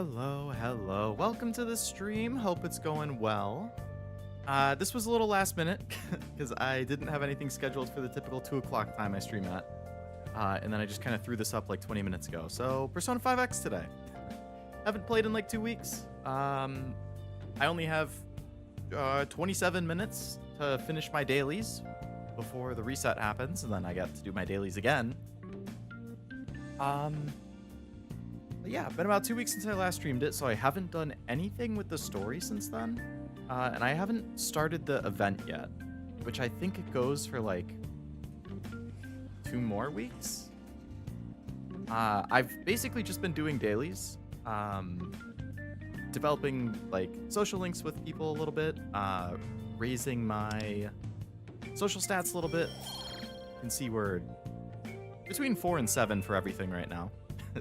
Hello, hello. Welcome to the stream. Hope it's going well. This was a little last minute because I didn't have anything scheduled for the typical 2 o'clock time I stream at. And then I just kind of threw this up like 20 minutes ago. So Persona 5X today. Haven't played in like 2 weeks. I only have 27 minutes to finish my dailies before the reset happens, and then I get to do my dailies again. But yeah, been about 2 weeks since I last streamed it, so I haven't done anything with the story since then. And I haven't started the event yet, which I think it goes for like 2 more weeks. I've basically just been doing dailies, developing like social links with people a little bit, raising my social stats a little bit. You can see we're between 4 and 7 for everything right now.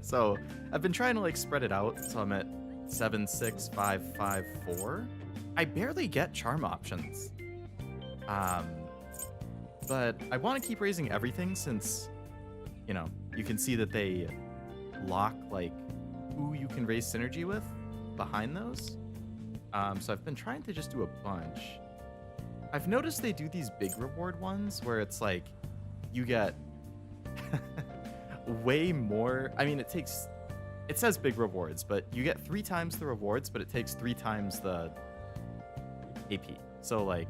So I've been trying to like spread it out. So I'm at 7, 6, 5, 5, 4. I barely get charm options. But I want to keep raising everything since, you know, you can see that they lock like who you can raise synergy with behind those. So I've been trying to just do a bunch. I've noticed they do these big reward ones where it's like you get way more. I mean, it says big rewards, but you get 3 times the rewards, but it takes 3 times the AP. So like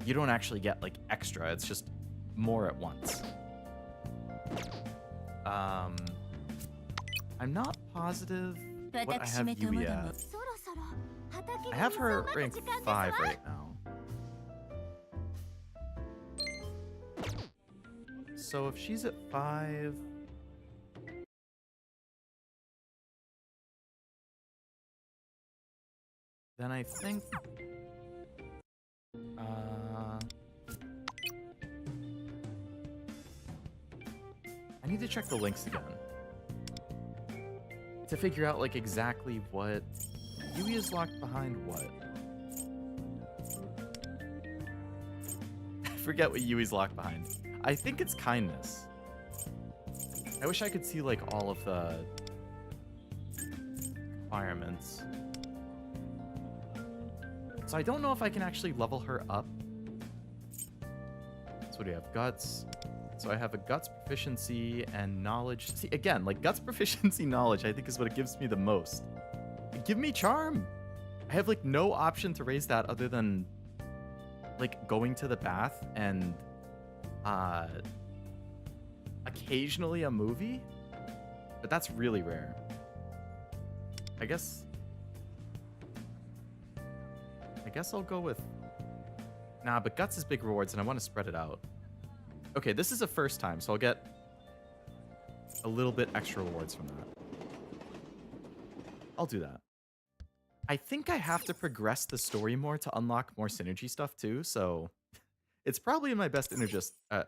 you don't actually get like extra. It's just more at once. I'm not positive what I have Yui at. I have her rank 5 right now. So if she's at 5, then I think I need to check the links again to figure out like exactly what Yui is locked behind what. I forget what Yui's locked behind. I think it's kindness. I wish I could see like all of the requirements. So I don't know if I can actually level her up. So what do we have? Guts. So I have a guts proficiency and knowledge. See, again, like guts proficiency knowledge, I think is what it gives me the most. Give me charm. I have like no option to raise that other than like going to the bath and occasionally a movie, but that's really rare. I guess I'll go with nah, but guts is big rewards and I want to spread it out. Okay, this is a first time, so I'll get a little bit extra rewards from that. I'll do that. I think I have to progress the story more to unlock more synergy stuff too, so it's probably in my best interest, I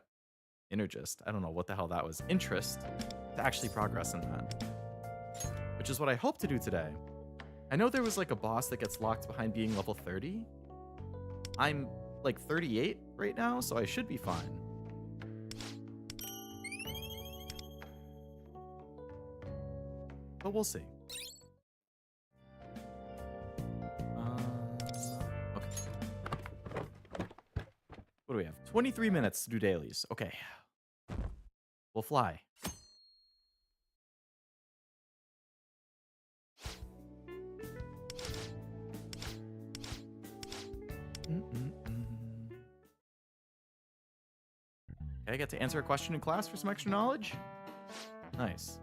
don't know what the hell that was, interest to actually progress in that. Which is what I hope to do today. I know there was like a boss that gets locked behind being level 30. I'm like 38 right now, so I should be fine. But we'll see. Okay. What do we have? 23 minutes to do dailies. Okay. We'll fly. Okay, I get to answer a question in class for some extra knowledge. Nice.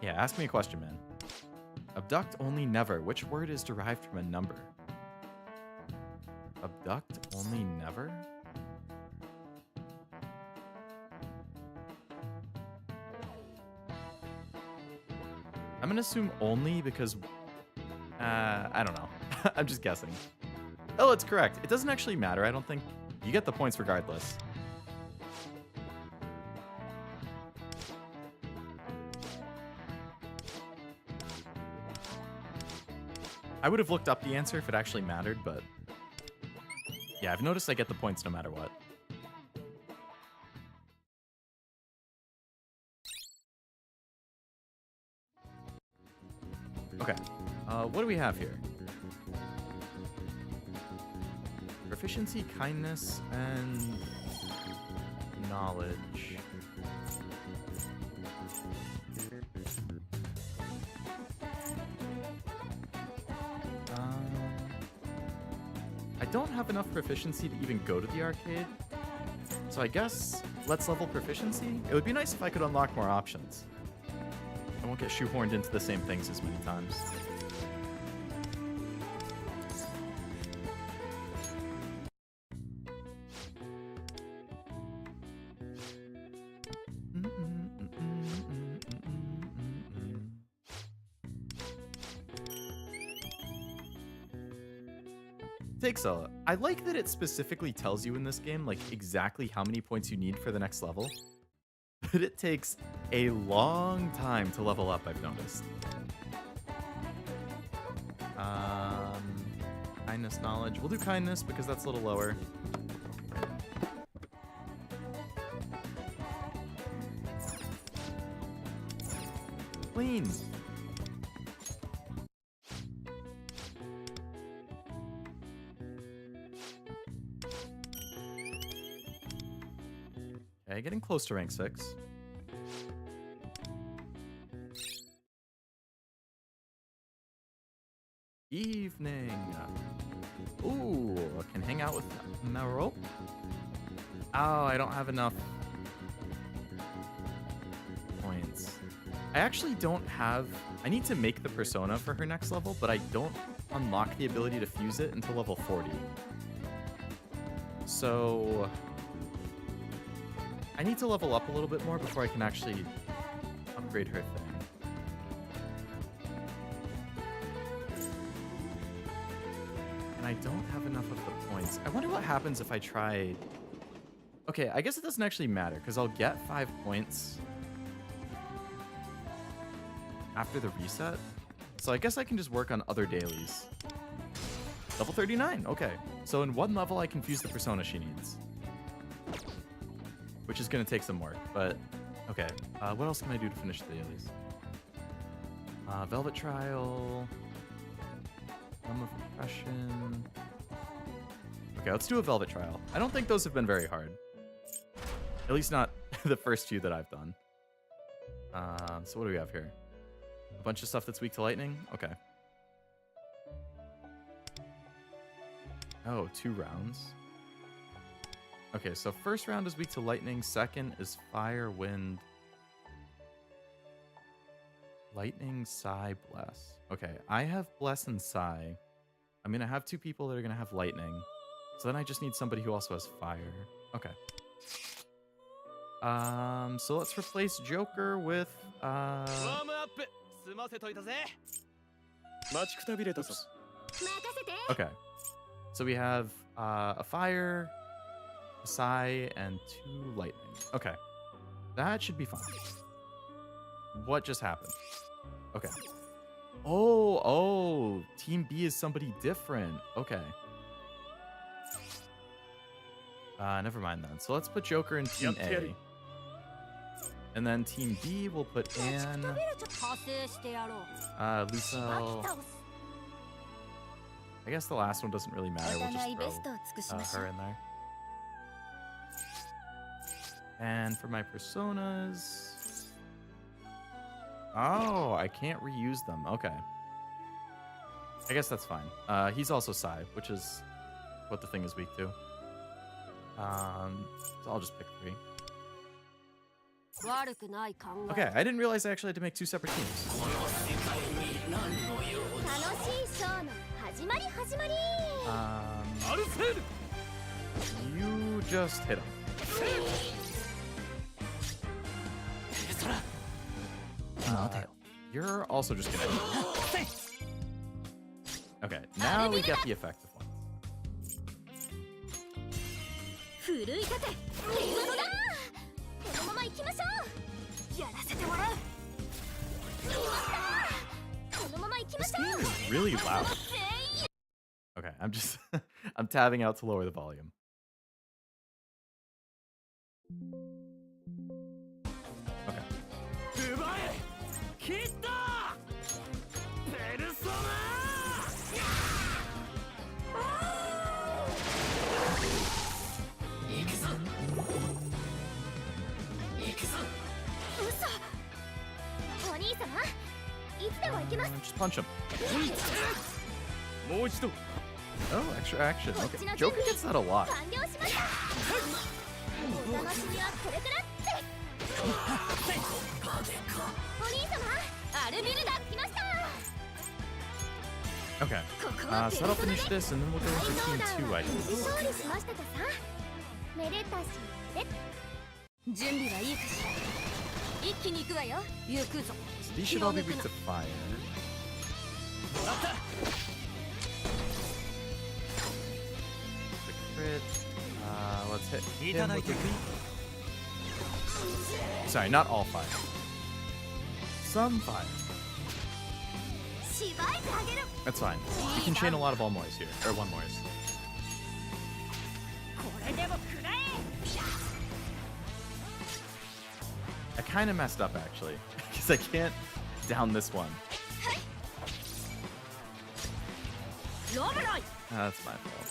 Yeah, ask me a question, man. Abduct only never. Which word is derived from a number? Abduct only never? I'm gonna assume only because I don't know. I'm just guessing. Oh, it's correct. It doesn't actually matter. I don't think you get the points regardless. I would have looked up the answer if it actually mattered, but yeah, I've noticed I get the points no matter what. Okay. What do we have here? Proficiency, kindness, and knowledge. I don't have enough proficiency to even go to the arcade. So I guess let's level proficiency. It would be nice if I could unlock more options. I won't get shoehorned into the same things as many times. I like that it specifically tells you in this game, like, exactly how many points you need for the next level. But it takes a long time to level up, I've noticed. Kindness, knowledge. We'll do kindness because that's a little lower. Clean. Okay, getting close to rank 6. Evening. Ooh, can hang out with Mero. Oh, I don't have enough points. I actually don't have... I need to make the persona for her next level, but I don't unlock the ability to fuse it until level 40. So... I need to level up a little bit more before I can actually upgrade her thing. And I don't have enough of the points. I wonder what happens if I try... Okay, I guess it doesn't actually matter, because I'll get 5 points after the reset. So I guess I can just work on other dailies. Level 39, okay. So in one level, I can fuse the persona she needs. Which is going to take some work, but okay. What else can I do to finish the dailies? Velvet Trial. Realm of Repression. Okay, let's do a Velvet Trial. I don't think those have been very hard. At least not the first few that I've done. So what do we have here? A bunch of stuff that's weak to lightning? Okay. Oh, 2 rounds. Okay, so first round is weak to lightning. Second is fire, wind. Lightning, Psy, Bless. Okay, I have Bless and Psy. I'm going to have 2 people that are going to have lightning. So then I just need somebody who also has fire. Okay. So let's replace Joker with, Oops. Okay. So we have a fire, a Psy, and 2 lightning. Okay. That should be fine. What just happened? Okay. Oh, Team B is somebody different. Okay. Never mind then. So let's put Joker in Team A. And then Team B will put Anne, Lucille. I guess the last one doesn't really matter. We'll just throw her in there. And for my personas... Oh, I can't reuse them. Okay. I guess that's fine. He's also Psy, which is what the thing is weak to. So I'll just pick 3. Okay, I didn't realize I actually had to make 2 separate teams. You just hit him. You're also just gonna hit him. Okay, now we get the effective ones. This game is really loud. Okay, I'm just I'm tabbing out to lower the volume. Okay. Just punch him. Oh, extra action. Okay, Joker gets that a lot. Okay, so that'll finish this, and then we'll go into Team 2, I guess. So these should all be weak to fire. The crit. Let's hit him with the leap. Sorry, not all fire. Some fire. That's fine. You can chain a lot of all moys here, or one moys. I kind of messed up actually, because I can't down this one. That's my fault.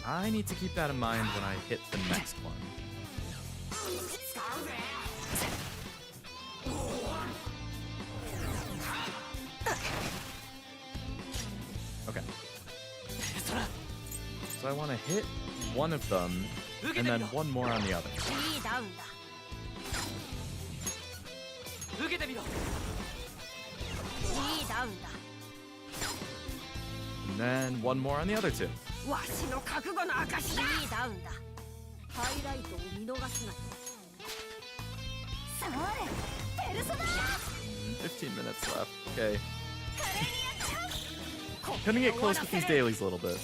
I need to keep that in mind when I hit the next one. Okay. So I want to hit one of them, and then one more on the other. And then one more on the other two. 15 minutes left. Okay. Gonna get close with these dailies a little bit.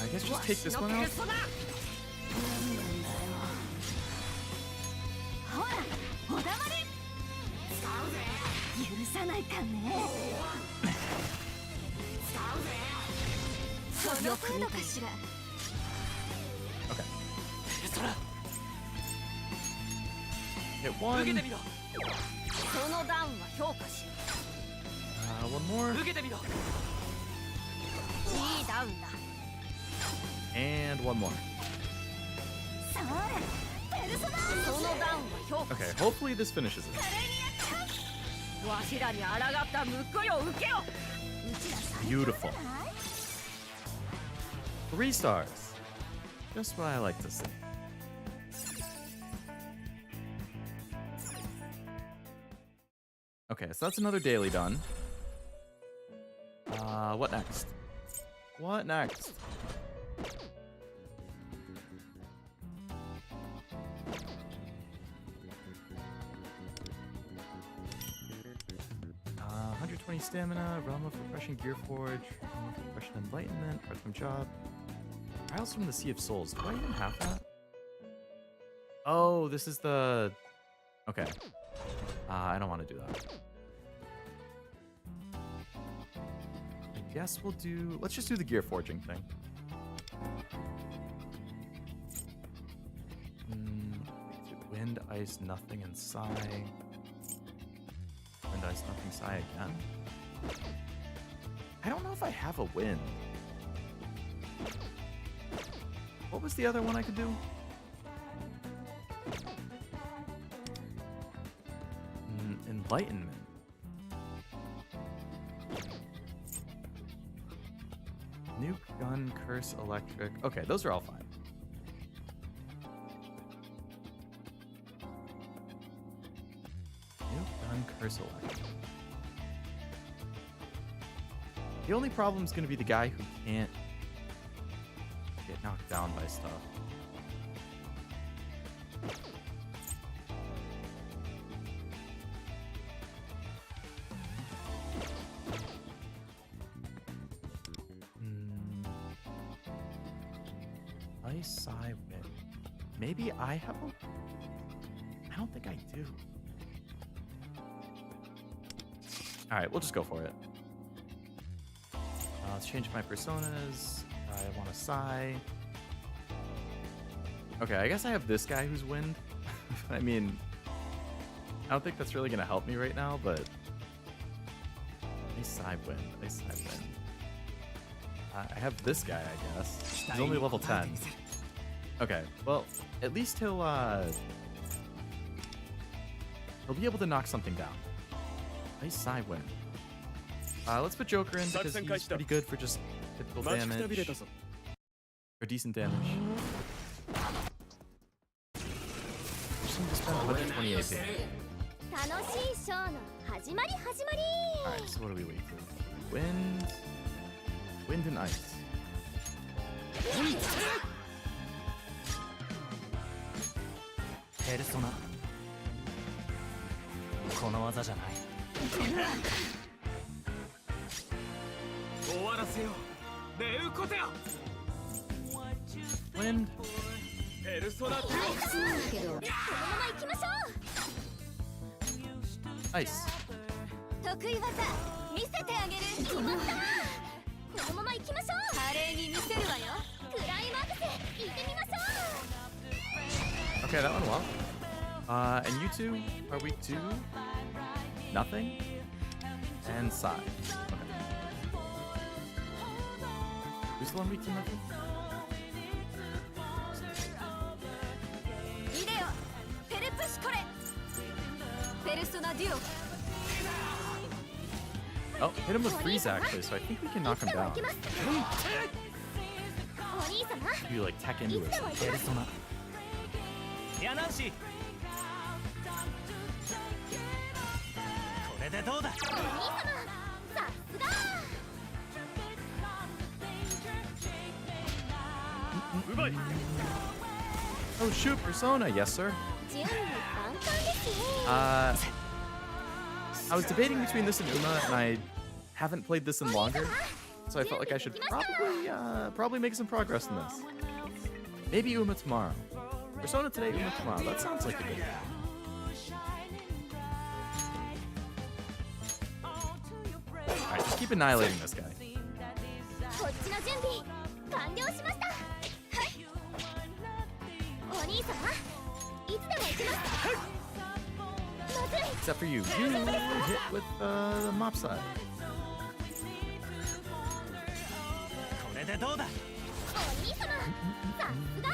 I guess just take this one out. Okay. Hit one. One more. And one more. Okay, hopefully this finishes it. Beautiful. 3 stars. Just what I like to see. Okay, so that's another daily done. What next? What next? Stamina, Realm of Refreshing Gear Forge, Realm of Refreshing Enlightenment, Part-time Job, Trials from the Sea of Souls. Do I even have that? Oh, this is the... Okay. I don't want to do that. I guess we'll do... Let's just do the gear forging thing. Wind, Ice, Nothing, and Psy. Wind, Ice, Nothing, Psy again. I don't know if I have a wind. What was the other one I could do? Enlightenment. Nuke, gun, curse, electric. Okay, those are all fine. Nuke, gun, curse, electric. The only problem is going to be the guy who can't get knocked down by stuff. Ice, Psy, Wind. Maybe I have a... I don't think I do. Alright, we'll just go for it. Let's change my personas. I want a Psy. Okay, I guess I have this guy who's wind. I mean, I don't think that's really going to help me right now, but... Ice side wind. Ice side wind. I have this guy, I guess. He's only level 10. Okay, well, at least he'll be able to knock something down. Nice side wind. Let's put Joker in because he's pretty good for just typical damage. Or decent damage. Just need to spend 120 AP. Alright, so what do we wait for? Wind. Wind and ice. Persona. この技じゃない。終わらせよう。レウコテア。Wind. ペルソナ。けど、このまま行きましょう。 Ice. 得意技見せてあげる。決まった。このまま行きましょう。華麗に見せるわよ。クライマックス行ってみましょう。 Okay, that went well. And you two are weak to nothing and side. Okay. Who's the one weak to nothing? イデオ、ペルプシコレ。ペルソナデュオ。 Oh, hit him with freeze actually, so I think we can knock him down. You like tech into it. Persona. やなし。これでどうだ。お兄様、さすが。 Oh shoot, Persona, yes sir. 準備万端ですね。I was debating between this and Uma, and I haven't played this in longer, so I felt like I should probably make some progress in this. Maybe Uma tomorrow. Persona today, Uma tomorrow. That sounds like a good idea. Alright, just keep annihilating this guy. こっちの準備完了しました。はい。お兄様、いつでも行きます。まずい。 Except for you. You hit with the mop side. これでどうだ。お兄様、さすが。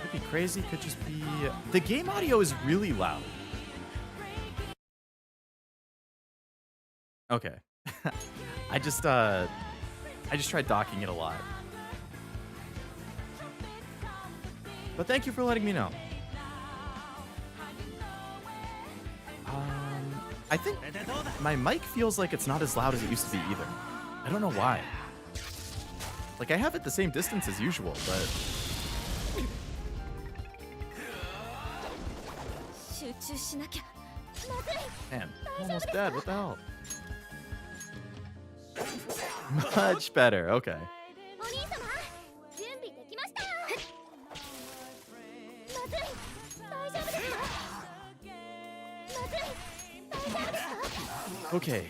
Could be crazy, could just be... The game audio is really loud. Okay. I just tried docking it a lot. But thank you for letting me know. I think my mic feels like it's not as loud as it used to be either. I don't know why. Like, I have it the same distance as usual, but... Man, I'm almost dead. What the hell? Much better. Okay. Okay.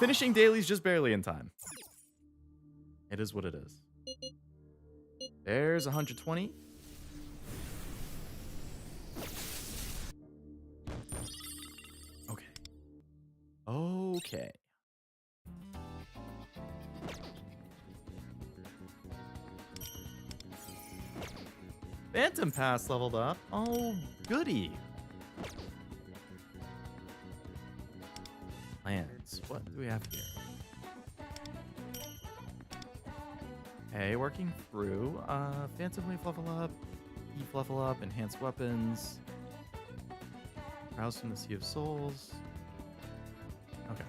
Finishing dailies just barely in time. It is what it is. There's 120. Okay. Okay. Phantom Pass leveled up. Oh, goody. Plans. What do we have here? Okay, working through. Phantom Wave level up. Eve level up. Enhanced weapons. Rouse from the Sea of Souls. Okay.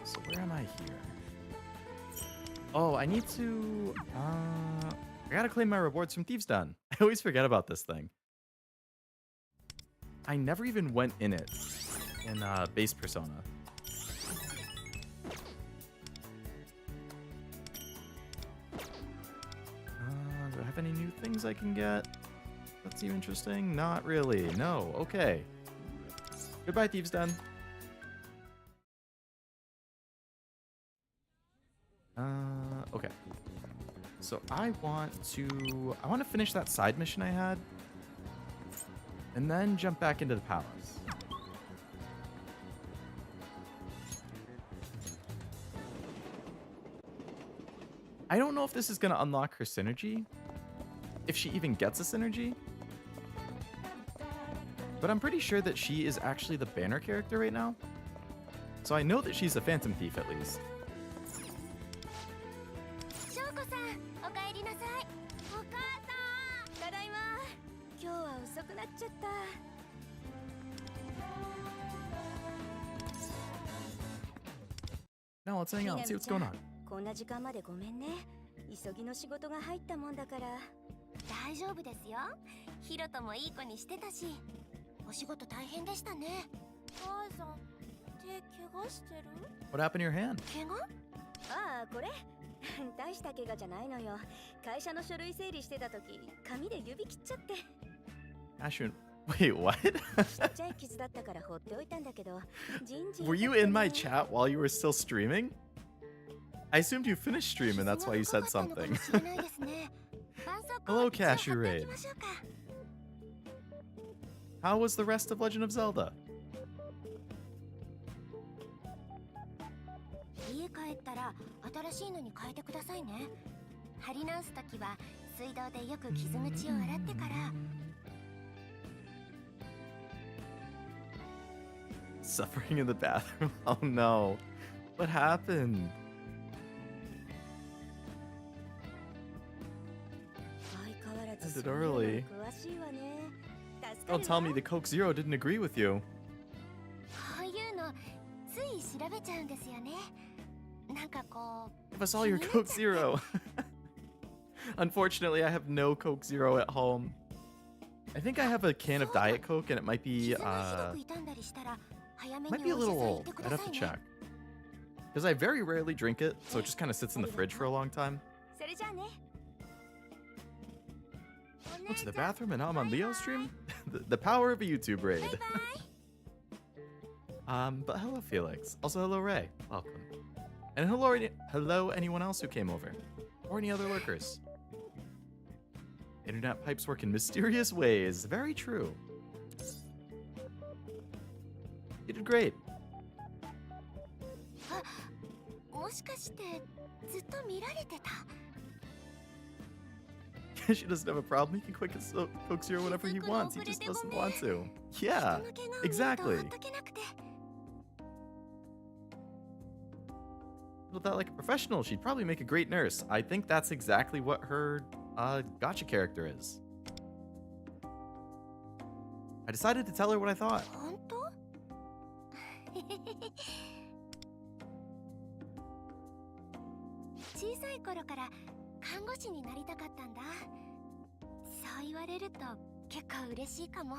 So where am I here? Oh, I need to... I gotta claim my rewards from Thieves' Den. I always forget about this thing. I never even went in it in base Persona. Do I have any new things I can get? That seem interesting? Not really. No. Okay. Goodbye, Thieves Den. Okay. So I want to finish that side mission I had, and then jump back into the palace. I don't know if this is gonna unlock her synergy, if she even gets a synergy, but I'm pretty sure that she is actually the banner character right now. So I know that she's a Phantom Thief at least. 翔子さん、おかえりなさい。お母さん、ただいま。今日は遅くなっちゃった。Now let's hang out and see what's going on. こんな時間までごめんね。急ぎの仕事が入ったもんだから。大丈夫ですよ。ヒロトもいい子にしてたし。お仕事大変でしたね。母さん、手怪我してる？ What happened to your hand? 怪我？ああ、これ。大した怪我じゃないのよ。会社の書類整理してた時、紙で指切っちゃって。Ashun, wait, what? ちっちゃい傷だったから放っておいたんだけど。Were you in my chat while you were still streaming? I assumed you finished stream and that's why you said something. Hello, Cashew Raid. How was the rest of Legend of Zelda? 家帰ったら新しいのに変えてくださいね。貼り直すときは水道でよく傷口を洗ってから。Suffering in the bathroom? Oh no. What happened? Ended early. Don't tell me the Coke Zero didn't agree with you. こういうのつい調べちゃうんですよね。なんかこう。Give us all your Coke Zero. Unfortunately, I have no Coke Zero at home. I think I have a can of Diet Coke and it might be a little old. I'd have to check. Because I very rarely drink it, so it just kind of sits in the fridge for a long time. Went to the bathroom and now I'm on Leo's stream? the power of a YouTube raid. But hello, Felix. Also, hello, Ray. Welcome. And hello, anyone else who came over. Or any other lurkers. Internet pipes work in mysterious ways. Very true. You did great. She doesn't have a problem. He can quick Coke Zero whenever he wants. He just doesn't want to. Yeah, exactly. Built that like a professional. She'd probably make a great nurse. I think that's exactly what her gotcha character is. I decided to tell her what I thought. 小さい頃から看護師になりたかったんだ。そう言われると結構嬉しいかも。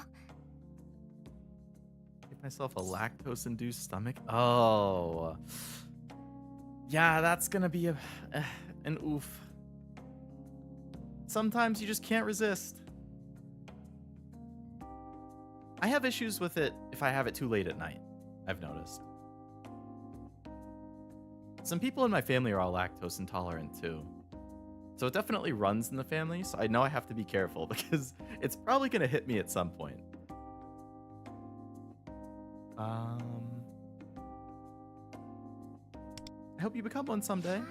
Give myself a lactose-induced stomach. Oh, yeah, that's gonna be an oof. Sometimes you just can't resist. I have issues with it if I have it too late at night, I've noticed. Some people in my family are all lactose intolerant too. So it definitely runs in the family, so I know I have to be careful because it's probably going to hit me at some point. I hope you become one someday.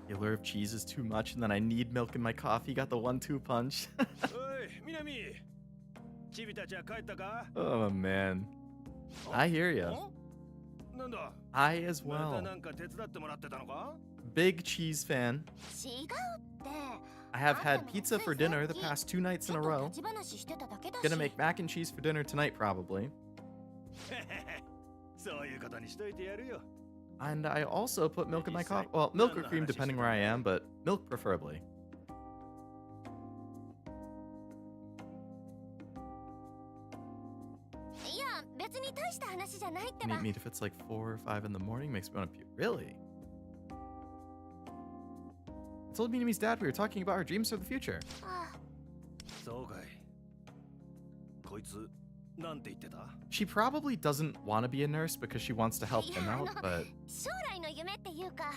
The allure of cheese is too much, and then I need milk in my coffee. Got the 1-2 punch. Oh man, I hear ya. I as well. Big cheese fan. I have had pizza for dinner the past 2 nights in a row. Gonna make mac and cheese for dinner tonight probably. And I also put milk in my coffee. Well, milk or cream depending where I am, but milk preferably. Meat if it's like 4 or 5 in the morning makes me want to puke. Really? I told Minami's dad we were talking about her dreams for the future. そうかい。こいつなんて言ってた？ She probably doesn't want to be a nurse because she wants to help him out, but 将来の夢っていうか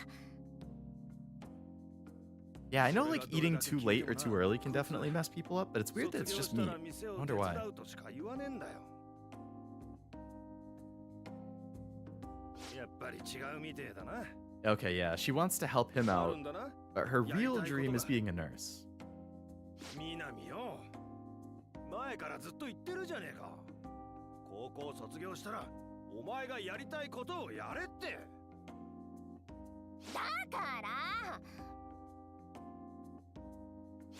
yeah, I know like eating too late or too early can definitely mess people up, but it's weird that it's just me. I wonder why. やっぱり違うみてえだな。 Okay, yeah, she wants to help him out, but her real dream is being a nurse. みなみよ。前からずっと言ってるじゃねえか。高校卒業したらお前がやりたいことをやれって。だから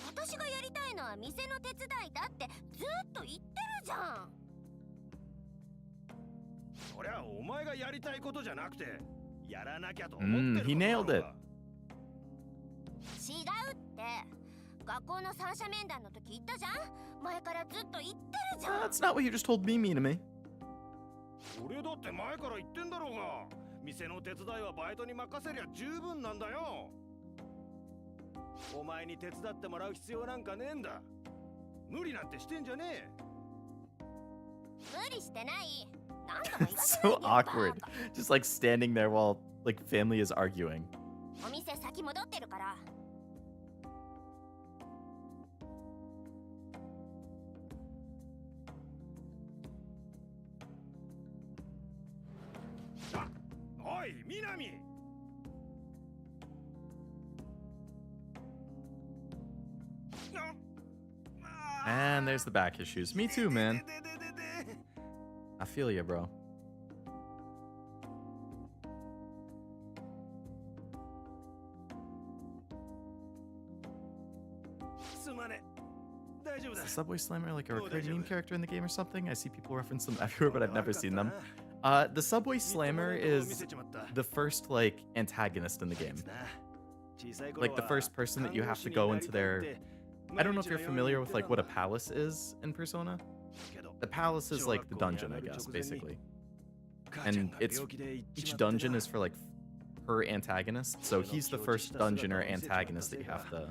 私がやりたいのは店の手伝いだってずっと言ってるじゃん。そりゃお前がやりたいことじゃなくてやらなきゃと思ってる。He nailed it. 違うって。学校の三者面談の時言ったじゃん。前からずっと言ってるじゃん。That's not what you just told me, Minami. 俺だって前から言ってんだろうが。店の手伝いはバイトに任せりゃ十分なんだよ。お前に手伝ってもらう必要なんかねえんだ。無理なんてしてんじゃねえ。無理してない。なんとも言わ It's せない so awkward. Just like standing there while like family is arguing. お店先戻ってるから。おい、みなみ。And there's the back issues. Me too, man. I feel ya, bro. Is the Subway Slammer like a recurring meme character in the game or something? I see people reference them everywhere, but I've never seen them. The Subway Slammer is the first, like, antagonist in the game. Like, the first person that you have to go into their... I don't know if you're familiar with, like, what a palace is in Persona. The palace is, like, the dungeon, I guess, basically. And each dungeon is for, like, her antagonist. So he's the first dungeon or antagonist that you have to...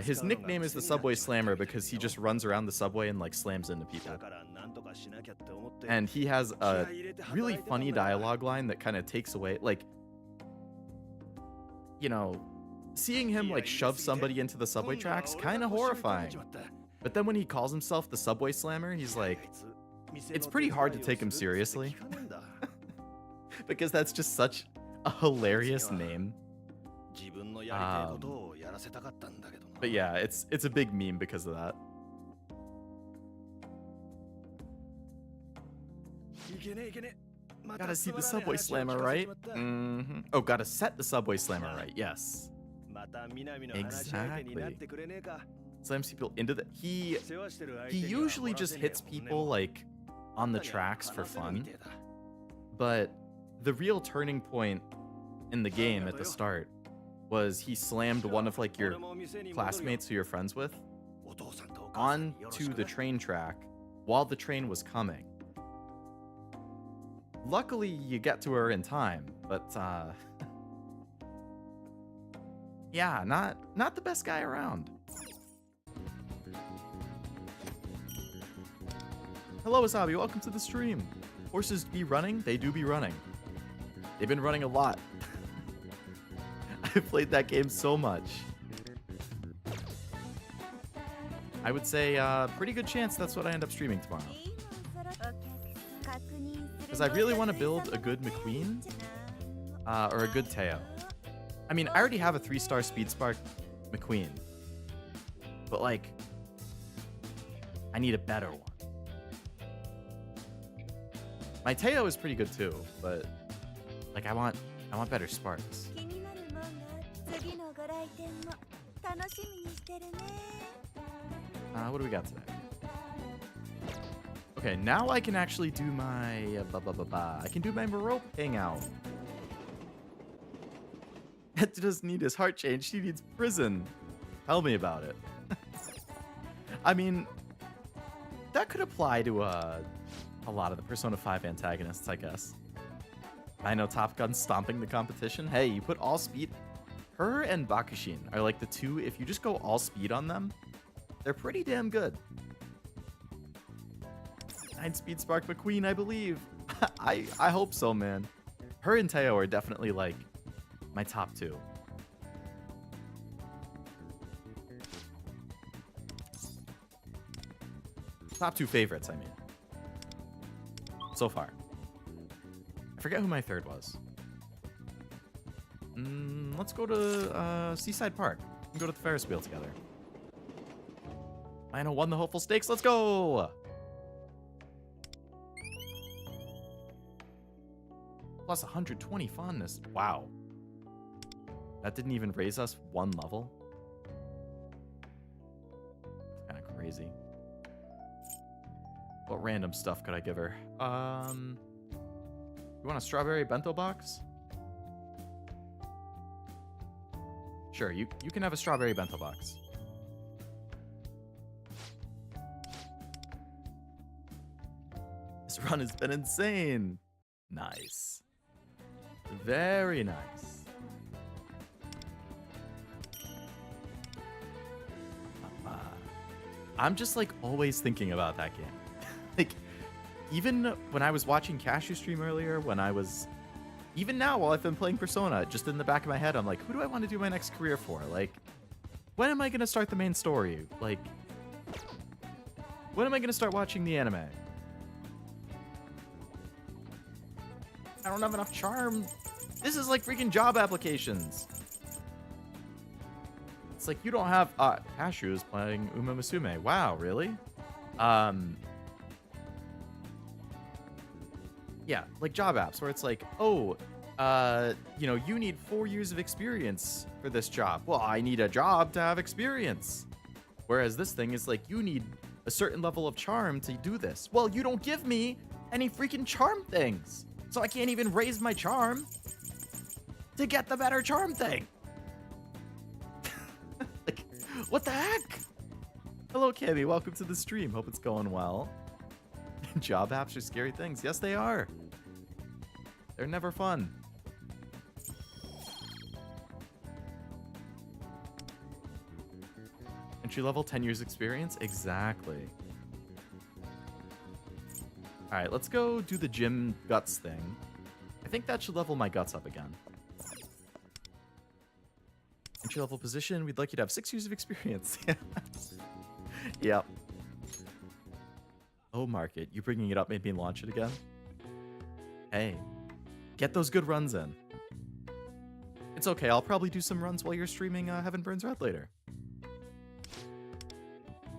his nickname is the Subway Slammer because he just runs around the subway and, like, slams into people. And he has a really funny dialogue line that kind of takes away, like, you know, seeing him, like, shove somebody into the subway tracks, kind of horrifying. But then when he calls himself the Subway Slammer, he's like, it's pretty hard to take him seriously. Because that's just such a hilarious name. But yeah, it's a big meme because of that. Gotta see the Subway Slammer, right? Mm-hmm. Oh, gotta set the Subway Slammer right, yes. Exactly. Slams people into the... He usually just hits people, like, on the tracks for fun. But the real turning point in the game at the start was he slammed one of, like, your classmates who you're friends with onto the train track while the train was coming. Luckily, you get to her in time, but, yeah, not the best guy around. Hello, Wasabi, welcome to the stream. Horses be running? They do be running. They've been running a lot. I've played that game so much. I would say, pretty good chance that's what I end up streaming tomorrow. Because I really want to build a good McQueen, or a good Teo. I mean, I already have a 3-star Speed Spark McQueen. But, like, I need a better one. My Teo is pretty good too, but, like, I want better Sparks. What do we got today? Okay, now I can actually do my... I can do my Merope hangout. That doesn't need his heart changed. She needs prison. Tell me about it. I mean, that could apply to a lot of the Persona 5 antagonists, I guess. I know Top Gun's stomping the competition. Hey, you put all speed Her and Bakushin are like the two, if you just go all speed on them, they're pretty damn good. 9 speed Spark McQueen, I believe. I hope so, man. Her and Teo are definitely like my top 2. Top 2 favorites, I mean. So far. I forget who my third was. Let's go to Seaside Park. We can go to the Ferris wheel together. Lionel won the hopeful stakes. Let's go! Plus 120 fondness. Wow. That didn't even raise us 1 level. Kind of crazy. What random stuff could I give her? You want a strawberry bento box? Sure, you can have a strawberry bento box. This run has been insane. Nice. Very nice. I'm just like always thinking about that game. Like, even when I was watching Cashew stream earlier, even now while I've been playing Persona, just in the back of my head, I'm like, who do I want to do my next career for? Like, when am I going to start the main story? Like, when am I going to start watching the anime? I don't have enough charm. This is like freaking job applications. It's like, you don't have, Cashew is playing Uma Musume. Wow, really? Yeah, like job apps where it's like, oh, you know, you need 4 years of experience for this job. Well, I need a job to have experience. Whereas this thing is like, you need a certain level of charm to do this. Well, you don't give me any freaking charm things. So I can't even raise my charm to get the better charm thing. Like, what the heck? Hello, Cammy. Welcome to the stream. Hope it's going well. Job apps are scary things. Yes, they are. They're never fun. Entry level, 10 years experience? Exactly. All right, let's go do the gym guts thing. I think that should level my guts up again. Entry level position, we'd like you to have 6 years of experience. Yep. Oh, Market, you bringing it up made me launch it again? Hey, get those good runs in. It's okay, I'll probably do some runs while you're streaming Heaven Burns Red later.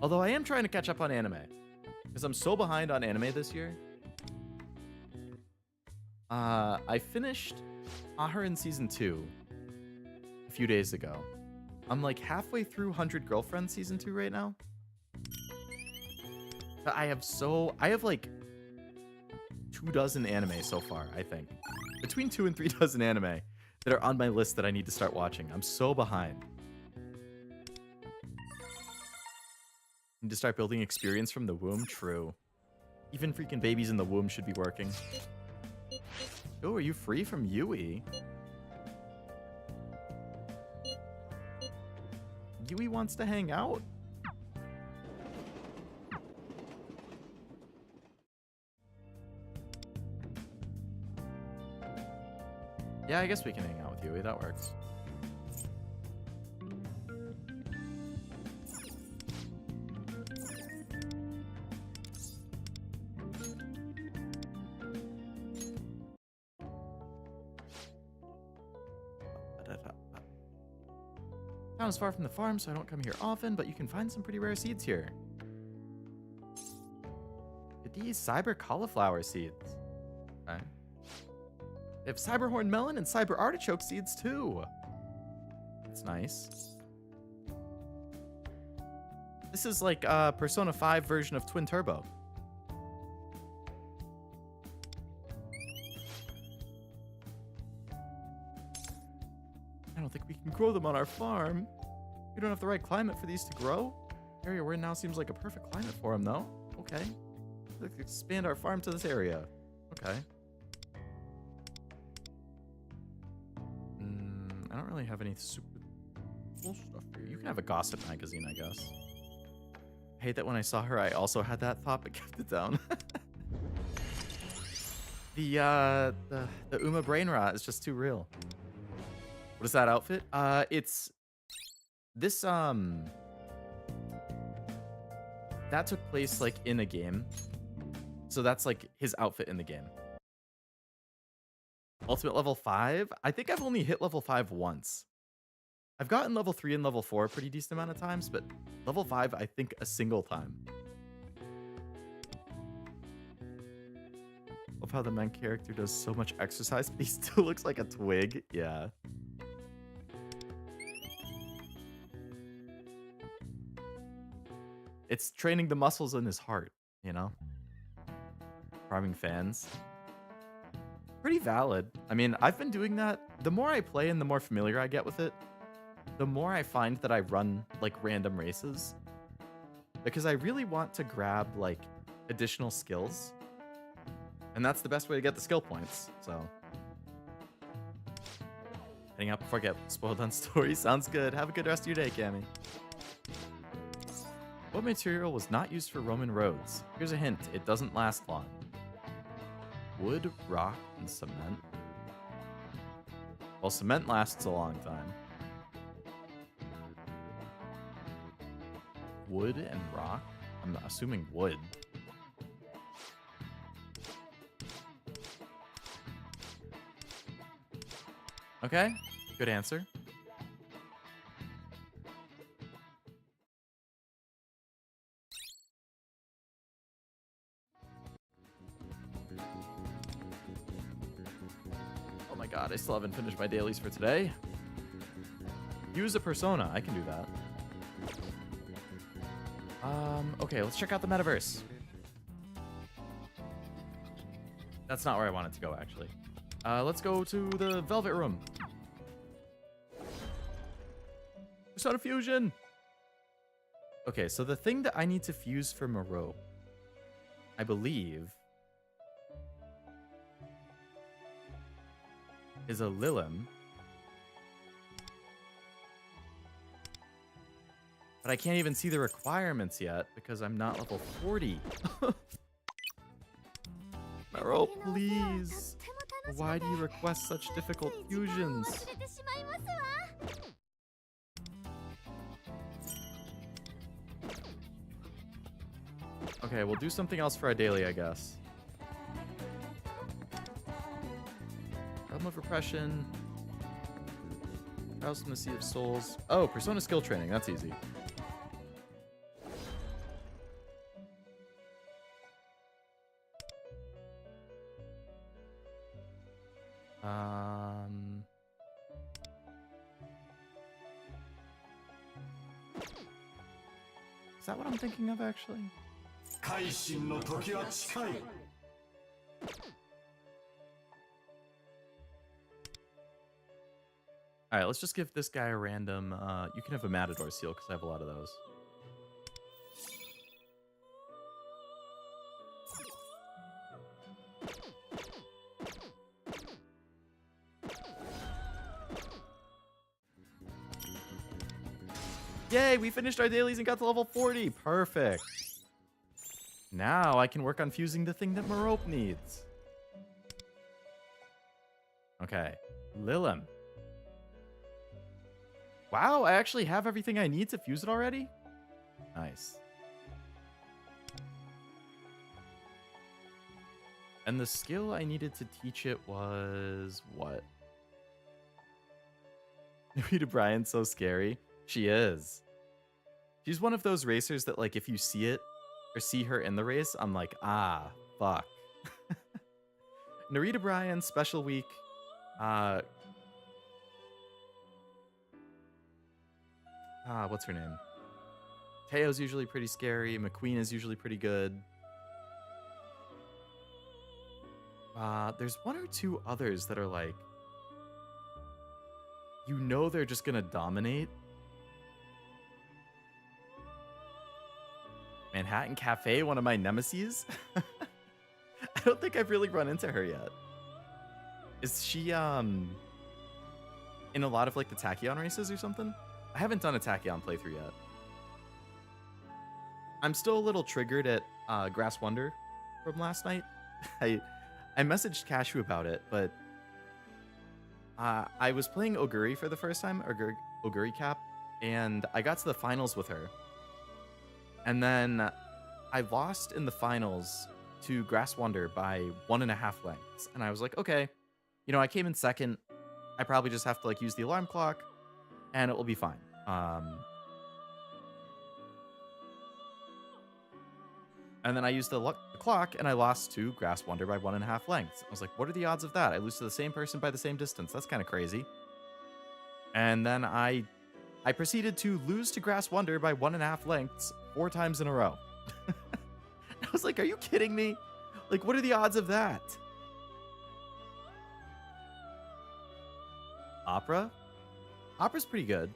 Although I am trying to catch up on anime. Because I'm so behind on anime this year. I finished Aharon Season 2 a few days ago. I'm like halfway through 100 Girlfriends Season 2 right now. I have like 24 anime so far, I think. Between 2 and 3 dozen anime that are on my list that I need to start watching. I'm so behind. Need to start building experience from the womb? True. Even freaking babies in the womb should be working. Oh, are you free from Yui? Yui wants to hang out? Yeah, I guess we can hang out with Yui. That works. Town is far from the farm, so I don't come here often, but you can find some pretty rare seeds here. These cyber cauliflower seeds. Okay. They have cyberhorn melon and cyber artichoke seeds too. That's nice. This is like a Persona 5 version of Twin Turbo. I don't think we can grow them on our farm. We don't have the right climate for these to grow. The area we're in now seems like a perfect climate for them, though. Okay. Let's expand our farm to this area. Okay. I don't really really have any super cool stuff here. You can have a gossip magazine, I guess. I hate that when I saw her, I also had that thought, but kept it down. The Uma brain rot is just too real. What is that outfit? It's this that took place like in a game. So that's like his outfit in the game. Ultimate level 5? I think I've only hit level 5 once. I've gotten level 3 and level 4 a pretty decent amount of times, but level 5 I think a single time. Love how the main character does so much exercise, but he still looks like a twig. Yeah. It's training the muscles in his heart, you know? Farming fans. Pretty valid. I mean, I've been doing that. The more I play and the more familiar I get with it, the more I find that I run like random races. Because I really want to grab like additional skills. And that's the best way to get the skill points, so. Heading out before I get spoiled on story. Sounds good. Have a good rest of your day, Cammy. What material was not used for Roman roads? Here's a hint. It doesn't last long. Wood, rock, and cement. Well, cement lasts a long time. Wood and rock? I'm assuming wood. Okay, good answer. Oh my god, I still haven't finished my dailies for today. Use a persona, I can do that. Okay, let's check out the metaverse. That's not where I wanted to go, actually. Let's go to the Velvet Room. Persona Fusion! Okay, so the thing that I need to fuse for Moreau, I believe, is a Lilim. But I can't even see the requirements yet because I'm not level 40. Moreau, please. Why do you request such difficult fusions? Okay, we'll do something else for our daily, I guess. Realm of Repression. Trials from the Sea of Souls. Oh, Persona skill training. That's easy. Is that what I'm thinking of, actually? Alright, let's just give this guy a random... you can have a Matador seal, because I have a lot of those. Yay, we finished our dailies and got to level 40. Perfect. Now I can work on fusing the thing that Merope needs. Okay. Lilim. Wow, I actually have everything I need to fuse it already? Nice. And the skill I needed to teach it was what? Rita Bryan's so scary. She is. She's one of those racers that, like, if you see it or see her in the race, I'm like, ah, fuck. Narita Bryan, Special Week. What's her name? Teo's usually pretty scary. McQueen is usually pretty good. There's one or two others that are like, you know they're just gonna dominate. Manhattan Cafe, one of my nemesis. I don't think I've really run into her yet. Is she, in a lot of like the Tachyon races or something. I haven't done a Tachyon playthrough yet. I'm still a little triggered at Grass Wonder from last night. I messaged Cashew about it, but I was playing Oguri for the first time, Oguri Cap, and I got to the finals with her. And then I lost in the finals to Grass Wonder by 1.5 lengths. And I was like, okay, you know, I came in second. I probably just have to like use the alarm clock and it will be fine. And then I used the clock and I lost to Grass Wonder by 1.5 lengths. I was like, what are the odds of that? I lose to the same person by the same distance. That's kind of crazy. And then I proceeded to lose to Grass Wonder by 1.5 lengths 4 times in a row. I was like, are you kidding me? Like, what are the odds of that? Opera? Opera's pretty good.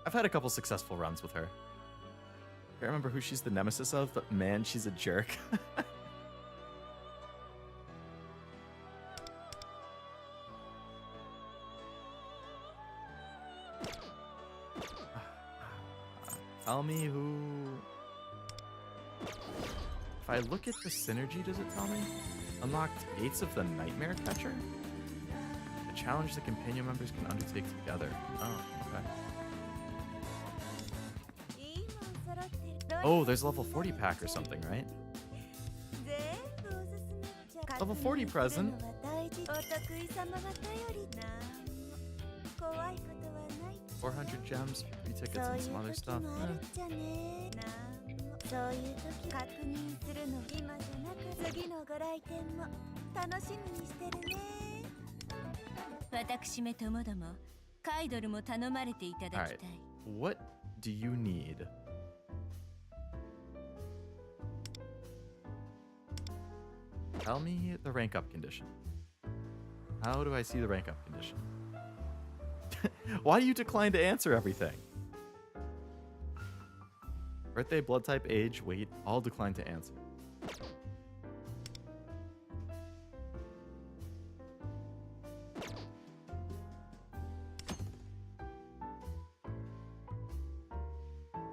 I've had a couple successful runs with her. I can't remember who she's the nemesis of, but man, she's a jerk. Tell me who... If I look at the synergy, does it tell me? Unlocked Gates of the Nightmare Catcher? A challenge the companion members can undertake together. Oh, okay. Oh, there's level 40 pack or something, right? Level 40 present. 400 gems, 3 tickets, and some other stuff. Eh. そういう時確認するの今じゃなく次のご来店も楽しみにしてるね。私めともどもカイドルも頼まれていただきたい。Alright, what do you need? Tell me the rank up condition. How do I see the rank up condition? Why do you decline to answer everything? Birthday, blood type, age, weight, all decline to answer.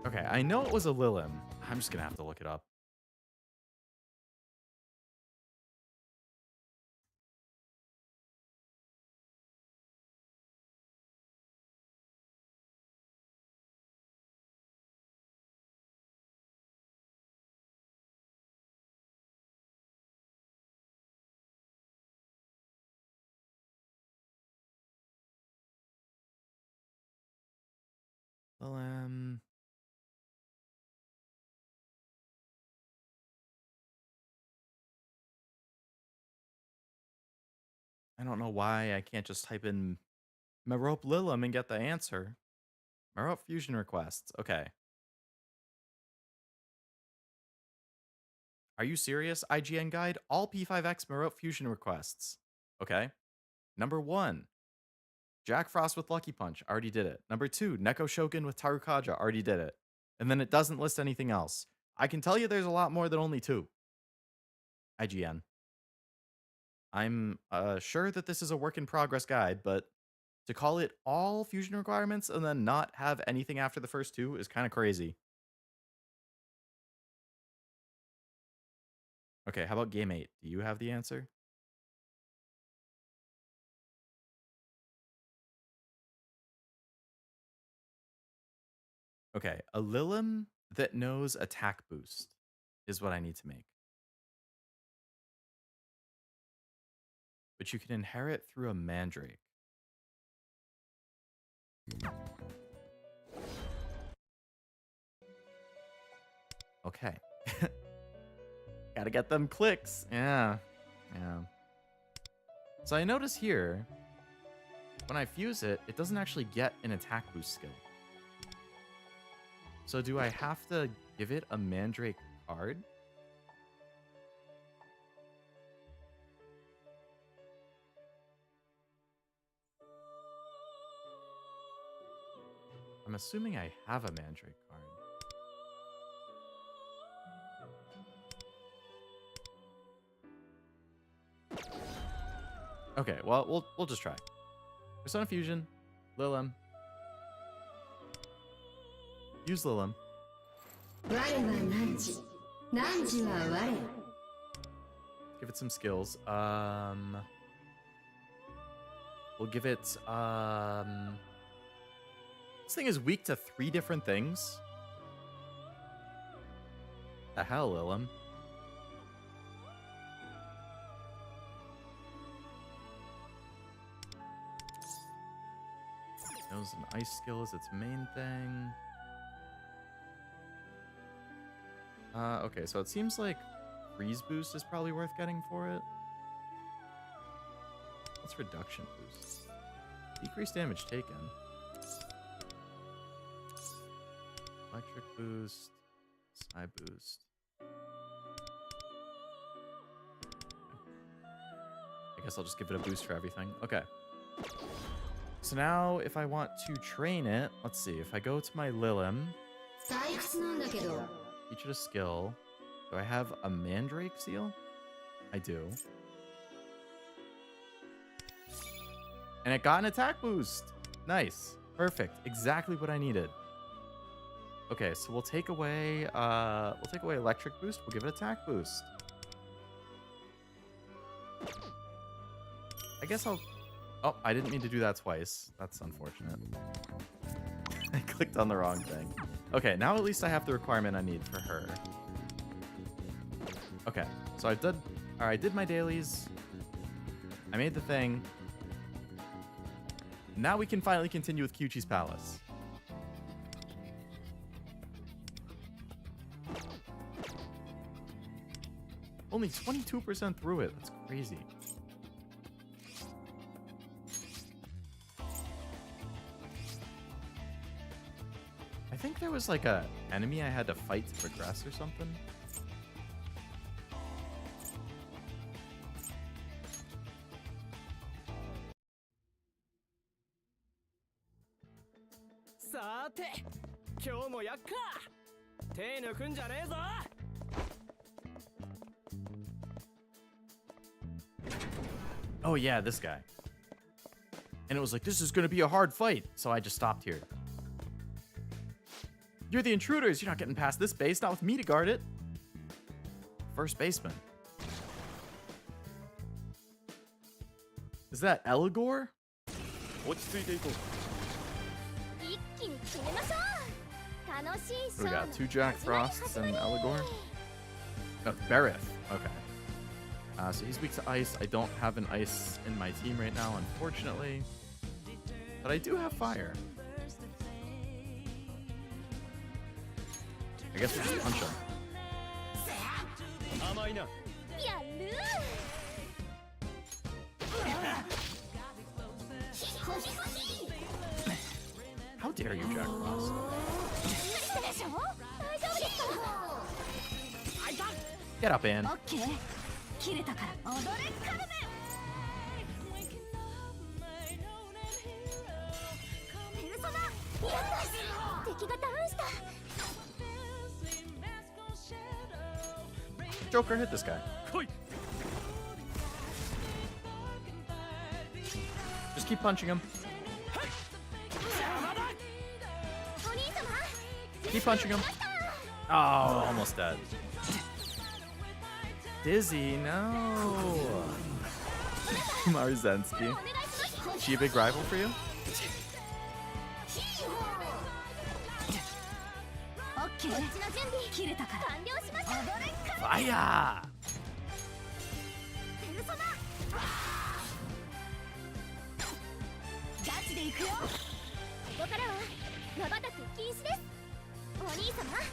Okay, I know it was a Lilin. I'm just gonna have to look it up. Well, I don't know why I can't just type in Merope Lilim and get the answer. Merope fusion requests. Okay. Are you serious? IGN guide? All P5X Merope fusion requests. Okay. Number 1. Jack Frost with Lucky Punch. Already did it. Number 2. Neko Shogun with Tarukaja. Already did it. And then it doesn't list anything else. I can tell you there's a lot more than only 2. IGN. I'm sure that this is a work in progress guide, but to call it all fusion requirements and then not have anything after the first 2 is kind of crazy. Okay, how about Game 8? Do you have the answer? Okay, a Lilim that knows attack boost is what I need to make. But you can inherit through a Mandrake. Okay. Gotta get them clicks. Yeah. So I notice here, when I fuse it, it doesn't actually get an attack boost skill. So do I have to give it a Mandrake card? I'm assuming I have a Mandrake card. Okay, well, we'll just try. Persona Fusion, Lilim. Use Lilim. Give it some skills. We'll give it, this thing is weak to 3 different things. The hell, Lilim? Knows an ice skill is its main thing. Okay, so it seems like freeze boost is probably worth getting for it. What's reduction boost? Decrease damage taken. Electric boost. Side boost. I guess I'll just give it a boost for everything. Okay. So now if I want to train it, let's see. If I go to my Lilim, teach it a skill. Do I have a Mandrake seal? I do. And it got an attack boost. Nice. Perfect. Exactly what I needed. Okay, so we'll take away electric boost. We'll give it attack boost. I guess I'll... Oh, I didn't mean to do that twice. That's unfortunate. I clicked on the wrong thing. Okay, now at least I have the requirement I need for her. Okay, so I did my dailies. I made the thing. Now we can finally continue with Kiuchi's Palace. Only 22% through it. That's crazy. I think there was like a enemy I had to fight to progress or something. Oh yeah, this guy. And it was like, this is gonna be a hard fight. So I just stopped here. You're the intruders. You're not getting past this base. Not with me to guard it. First baseman. Is that Eligor? What do we got? 2 Jack Frosts and Eligor? Oh, Berith. Okay. So he's weak to ice. I don't have an ice in my team right now, unfortunately. But I do have fire. I guess we'll just punch him. How dare you, Jack Frost? Get up, Ann. Joker, hit this guy. Just keep punching him. Keep punching him. Oh, almost dead. Dizzy, no. Marzensky. She a big rival for you? Fire!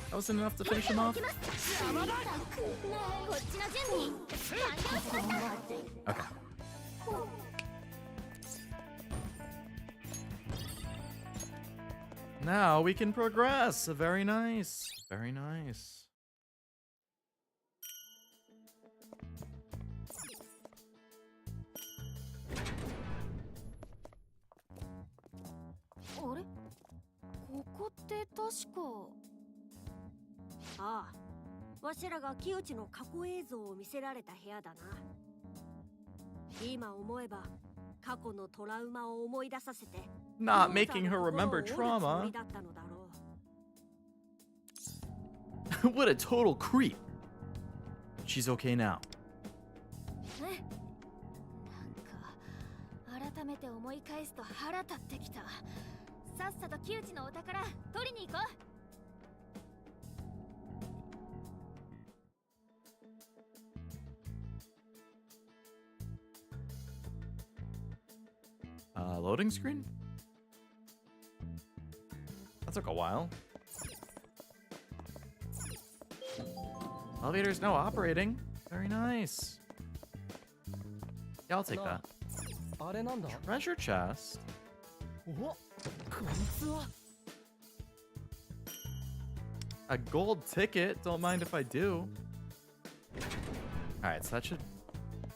That wasn't enough to finish him off? Okay. Now we can progress. Very nice. Very nice.ああ、わしらがキウチの過去映像を見せられた部屋だな。今思えば過去のトラウマを思い出させて Not making her remember trauma. だったのだろう What a total creep. She's okay now. なんか改めて思い返すと腹立ってきた。さっさと木内のお宝取りに行こう。Loading screen? That took a while. Elevator's now operating. Very nice. Yeah, I'll take that. あれなんだ Treasure chest. おこいつは A gold ticket. Don't mind if I do. Alright, so that should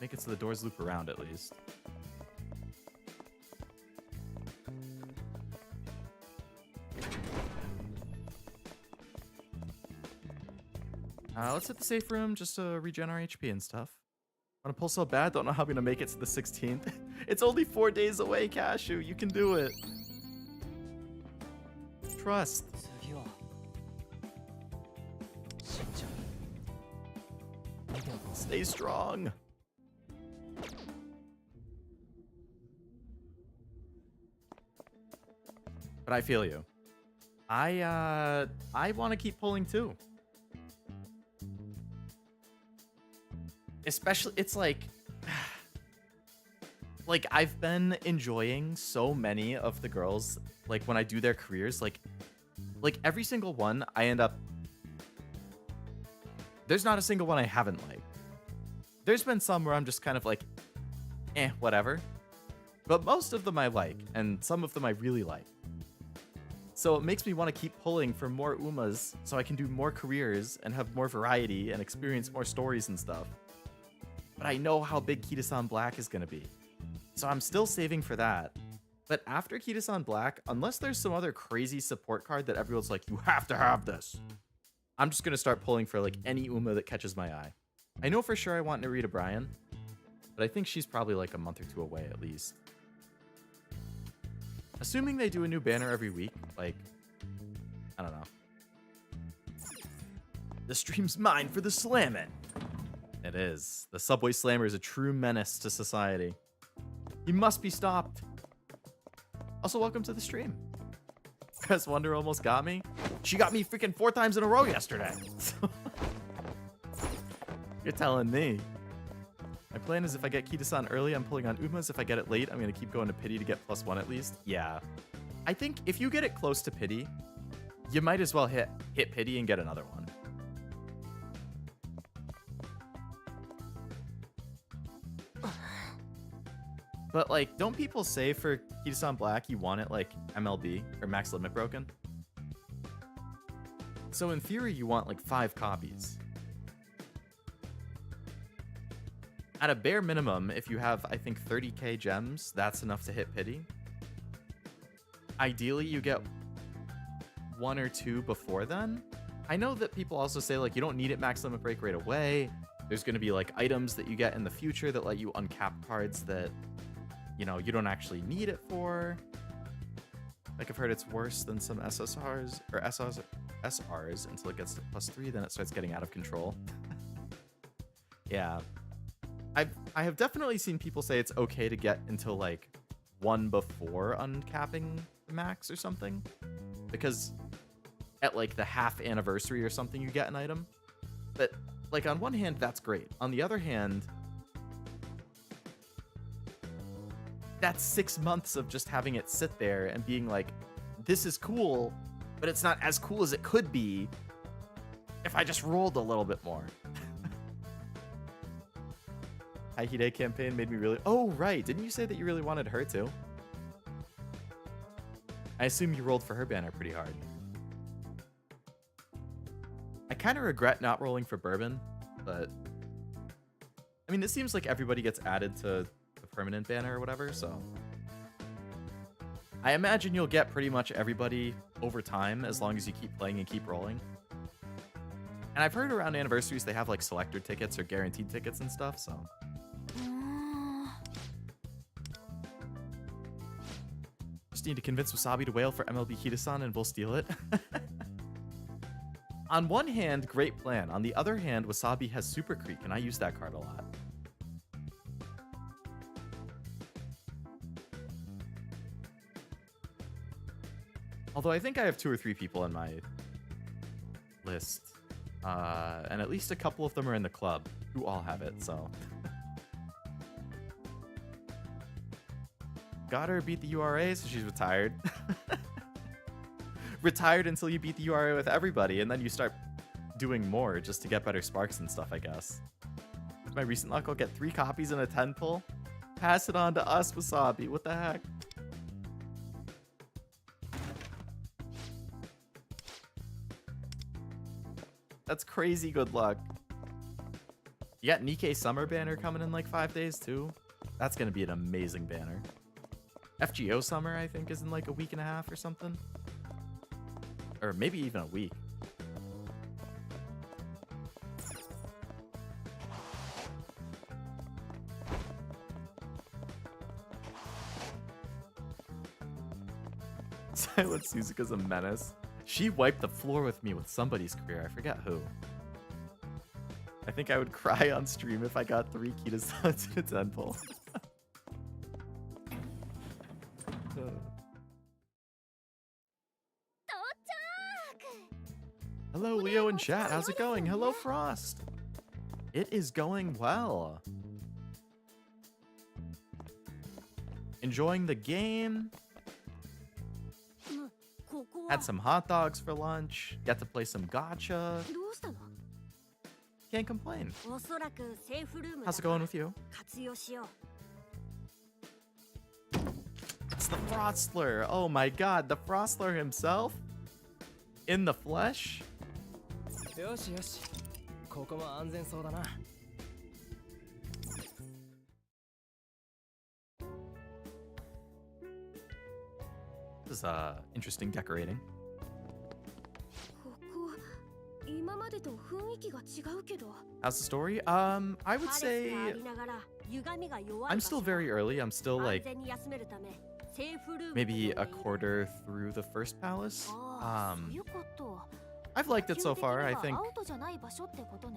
make it so the doors loop around at least. Let's hit the safe room just to regen our HP and stuff. Want to pull so bad? Don't know how I'm going to make it to the 16th. It's only 4 days away, Cashew. You can do it. Trust. 次は死んじゃう見ておこう Stay strong. But I feel you. I want to keep pulling too. Especially, it's like I've been enjoying so many of the girls, like when I do their careers, like every single one I end up, there's not a single one I haven't liked. There's been some where I'm just kind of like, whatever. But most of them I like, and some of them I really like. So it makes me want to keep pulling for more Umas so I can do more careers and have more variety and experience more stories and stuff. But I know how big Kita-san Black is going to be. So I'm still saving for that. But after Kita-san Black, unless there's some other crazy support card that everyone's like, you have to have this, I'm just going to start pulling for like any Uma that catches my eye. I know for sure I want Narita Bryan, but I think she's probably like a month or two away at least. Assuming they do a new banner every week, like, I don't know. The stream's mine for the slamming. It is. The Subway Slammer is a true menace to society. He must be stopped. Also, welcome to the stream. Press Wonder almost got me. She got me freaking 4 times in a row yesterday. You're telling me. My plan is if I get Kita-san early, I'm pulling on Umas. If I get it late, I'm going to keep going to Pity to get +1 at least. Yeah. I think if you get it close to Pity, you might as well hit Pity and get another one. But, like, don't people say for Kita-san Black you want it, like, MLB, or Max Limit Broken? So, in theory, you want, like, 5 copies. At a bare minimum, if you have, I think, 30k gems, that's enough to hit Pity. Ideally, you get 1 or 2 before then. I know that people also say, like, you don't need it Max Limit Break right away. There's going to be, like, items that you get in the future that let you uncap cards that, you know, you don't actually need it for. Like, I've heard it's worse than some SSRs, or SRs until it gets to +3, then it starts getting out of control. Yeah. I have definitely seen people say it's okay to get until, like, 1 before uncapping the max or something. Because at, like, the half anniversary or something, you get an item. But, like, on one hand, that's great. On the other hand, that's 6 months of just having it sit there and being like, this is cool, but it's not as cool as it could be if I just rolled a little bit more. Haihide campaign made me really... Oh, right. Didn't you say that you really wanted her to? I assume you rolled for her banner pretty hard. I kind of regret not rolling for Bourbon, but... I mean, it seems like everybody gets added to the permanent banner or whatever, so... I imagine you'll get pretty much everybody over time as long as you keep playing and keep rolling. And I've heard around anniversaries they have, like, selector tickets or guaranteed tickets and stuff, so... just need to convince Wasabi to wail for MLB Hida-san and we'll steal it. On one hand, great plan. On the other hand, Wasabi has Super Creek, and I use that card a lot. Although I think I have 2 or 3 people in my list. And at least a couple of them are in the club who all have it, so. Got her beat the URA, so she's retired. Retired until you beat the URA with everybody, and then you start doing more just to get better sparks and stuff, I guess. With my recent luck, I'll get 3 copies and a 10 pull. Pass it on to us, Wasabi. What the heck? That's crazy good luck. You got Nikkei Summer banner coming in like 5 days too. That's gonna be an amazing banner. FGO Summer, I think, is in like a week and a half or something. Or maybe even a week. Silent Suzuka's a menace. She wiped the floor with me with somebody's career. I forget who. I think I would cry on stream if I got 3 Kita-sans in a 10 pull. Hello, Leo in chat. How's it going? Hello, Frost. It is going well. Enjoying the game. Had some hot dogs for lunch. Got to play some gacha. Can't complain. How's it going with you? It's the Frostler. Oh my god, the Frostler himself? In the flesh? よしよし。ここも安全そうだな。This is interesting decorating. How's the story? I would say I'm still very early. I'm still like maybe a quarter through the first palace. I've liked it so far. I think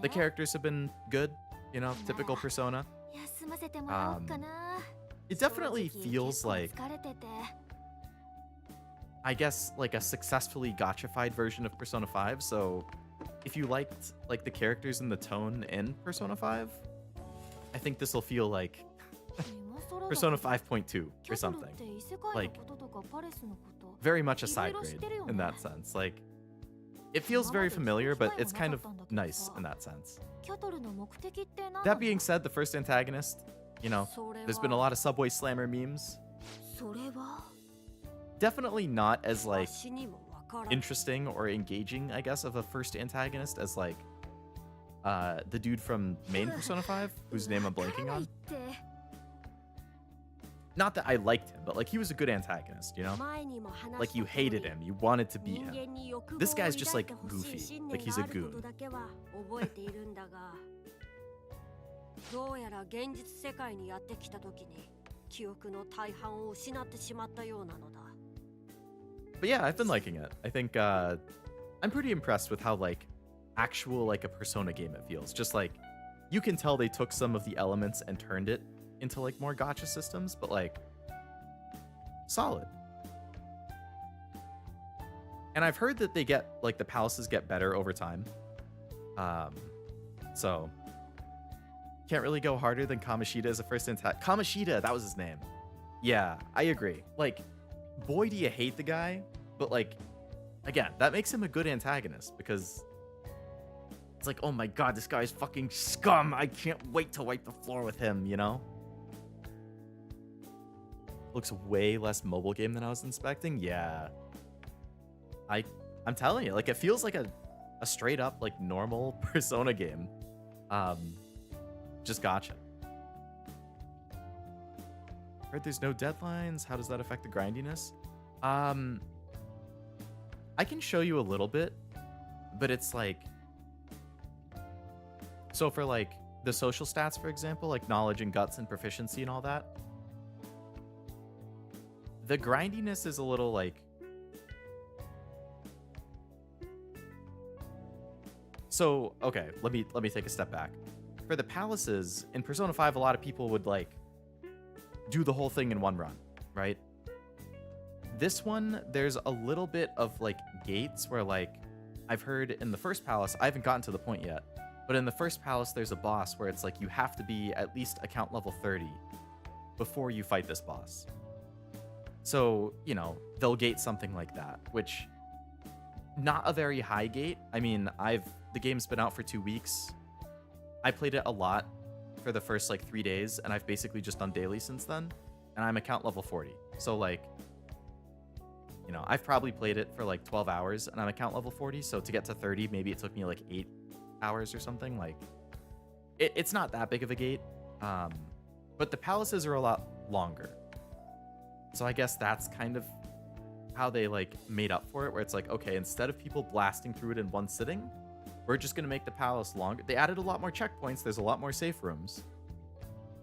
the characters have been good, you know, typical Persona. It definitely feels like, I guess, like a successfully gacha-fied version of Persona 5. So if you liked like the characters and the tone in Persona 5, I think this will feel like Persona 5.2 or something. Like very much a side grade in that sense. Like it feels very familiar, but it's kind of nice in that sense. That being said, the first antagonist, you know, there's been a lot of Subway Slammer memes. Definitely not as like interesting or engaging, I guess, of a first antagonist as like the dude from main Persona 5, whose name I'm blanking on. Not that I liked him, but like he was a good antagonist, you know? Like you hated him, you wanted to beat him. This guy's just like goofy, like he's a goon. But yeah, I've been liking it. I think I'm pretty impressed with how like actual like a Persona game it feels. Just like you can tell they took some of the elements and turned it into like more gacha systems, but like solid. And I've heard that they get like the palaces get better over time. So can't really go harder than Kamoshida as a first attack. Kamoshida, that was his name. Yeah, I agree. Like, boy, do you hate the guy, but like, again, that makes him a good antagonist because it's like, oh my god, this guy's fucking scum. I can't wait to wipe the floor with him, you know? Looks way less mobile game than I was expecting. Yeah. I'm telling you, like, it feels like a straight up, like, normal Persona game. Just gotcha. Heard there's no deadlines. How does that affect the grindiness? I can show you a little bit, but it's like, so for like the social stats, for example, like knowledge and guts and proficiency and all that, the grindiness is a little like... So, okay, let me take a step back. For the palaces, in Persona 5, a lot of people would like do the whole thing in one run, right? This one, there's a little bit of like gates where like I've heard in the first palace, I haven't gotten to the point yet, but in the first palace, there's a boss where it's like you have to be at least account level 30 before you fight this boss. So, you know, they'll gate something like that, which not a very high gate. I mean, the game's been out for 2 weeks. I played it a lot for the first like 3 days, and I've basically just done daily since then, and I'm account level 40. So like, you know, I've probably played it for like 12 hours and I'm account level 40. So to get to 30, maybe it took me like 8 hours or something. Like, it's not that big of a gate. But the palaces are a lot longer. So I guess that's kind of how they like made up for it, where it's like, okay, instead of people blasting through it in one sitting, we're just going to make the palace longer. They added a lot more checkpoints. There's a lot more safe rooms.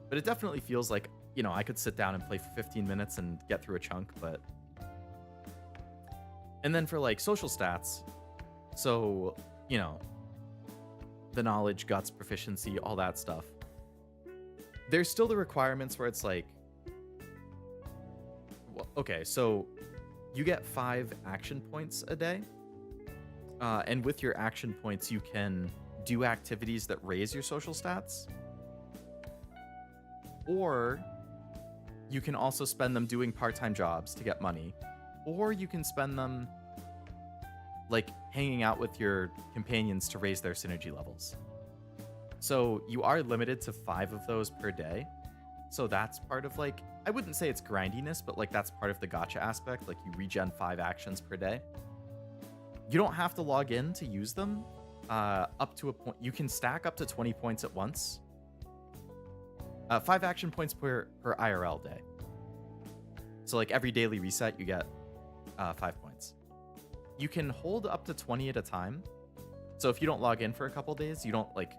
But it definitely feels like, you know, I could sit down and play for 15 minutes and get through a chunk, but... And then for like social stats, so, you know, the knowledge, guts, proficiency, all that stuff. There's still the requirements where it's like, well, okay, so you get 5 action points a day. And with your action points, you can do activities that raise your social stats. Or you can also spend them doing part-time jobs to get money. Or you can spend them like hanging out with your companions to raise their synergy levels. So you are limited to 5 of those per day. So that's part of like, I wouldn't say it's grindiness, but like that's part of the gacha aspect. Like you regen 5 actions per day. You don't have to log in to use them. Up to a point, you can stack up to 20 points at once. 5 action points per IRL day. So like every daily reset, you get 5 points. You can hold up to 20 at a time. So if you don't log in for a couple days, you don't like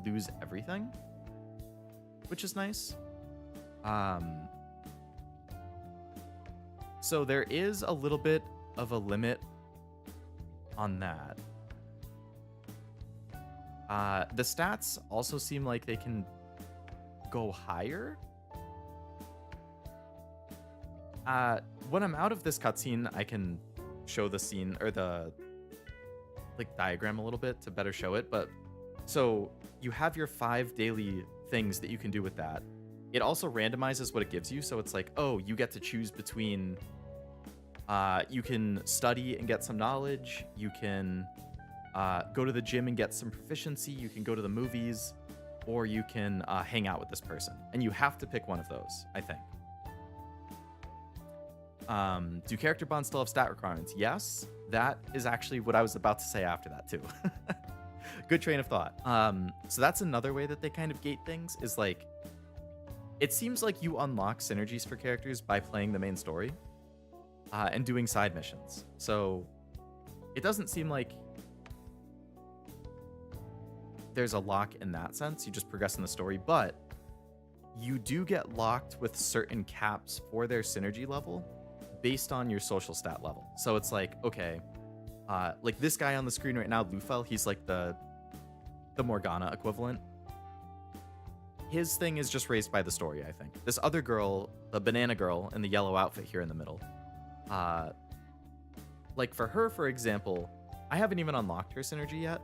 lose everything, which is nice. So there is a little bit of a limit on that. The stats also seem like they can go higher. When I'm out of this cutscene, I can show the scene or the like diagram a little bit to better show it. But so you have your 5 daily things that you can do with that. It also randomizes what it gives you. So it's like, oh, you get to choose between you can study and get some knowledge. You can go to the gym and get some proficiency. You can go to the movies, or you can hang out with this person. And you have to pick one of those, I think. Do character bonds still have stat requirements? Yes. That is actually what I was about to say after that, too. Good train of thought. So that's another way that they kind of gate things, is like, it seems like you unlock synergies for characters by playing the main story and doing side missions. So it doesn't seem like there's a lock in that sense. You just progress in the story, but you do get locked with certain caps for their synergy level based on your social stat level. So it's like, okay, like this guy on the screen right now, Lufel, he's like the Morgana equivalent. His thing is just raised by the story, I think. This other girl, the banana girl in the yellow outfit here in the middle, like for her, for example, I haven't even unlocked her synergy yet,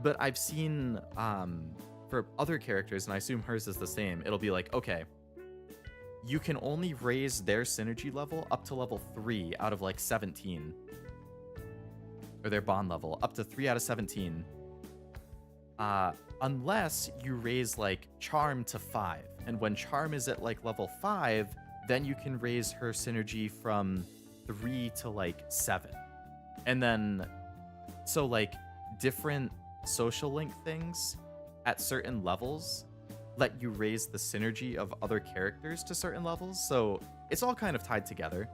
but I've seen for other characters, and I assume hers is the same, it'll be like, okay, you can only raise their synergy level up to level 3 out of like 17, or their bond level up to 3 out of 17, unless you raise like charm to 5. And when charm is at like level 5, then you can raise her synergy from 3 to like 7. And then, so like different social link things at certain levels let you raise the synergy of other characters to certain levels. So it's all kind of tied together.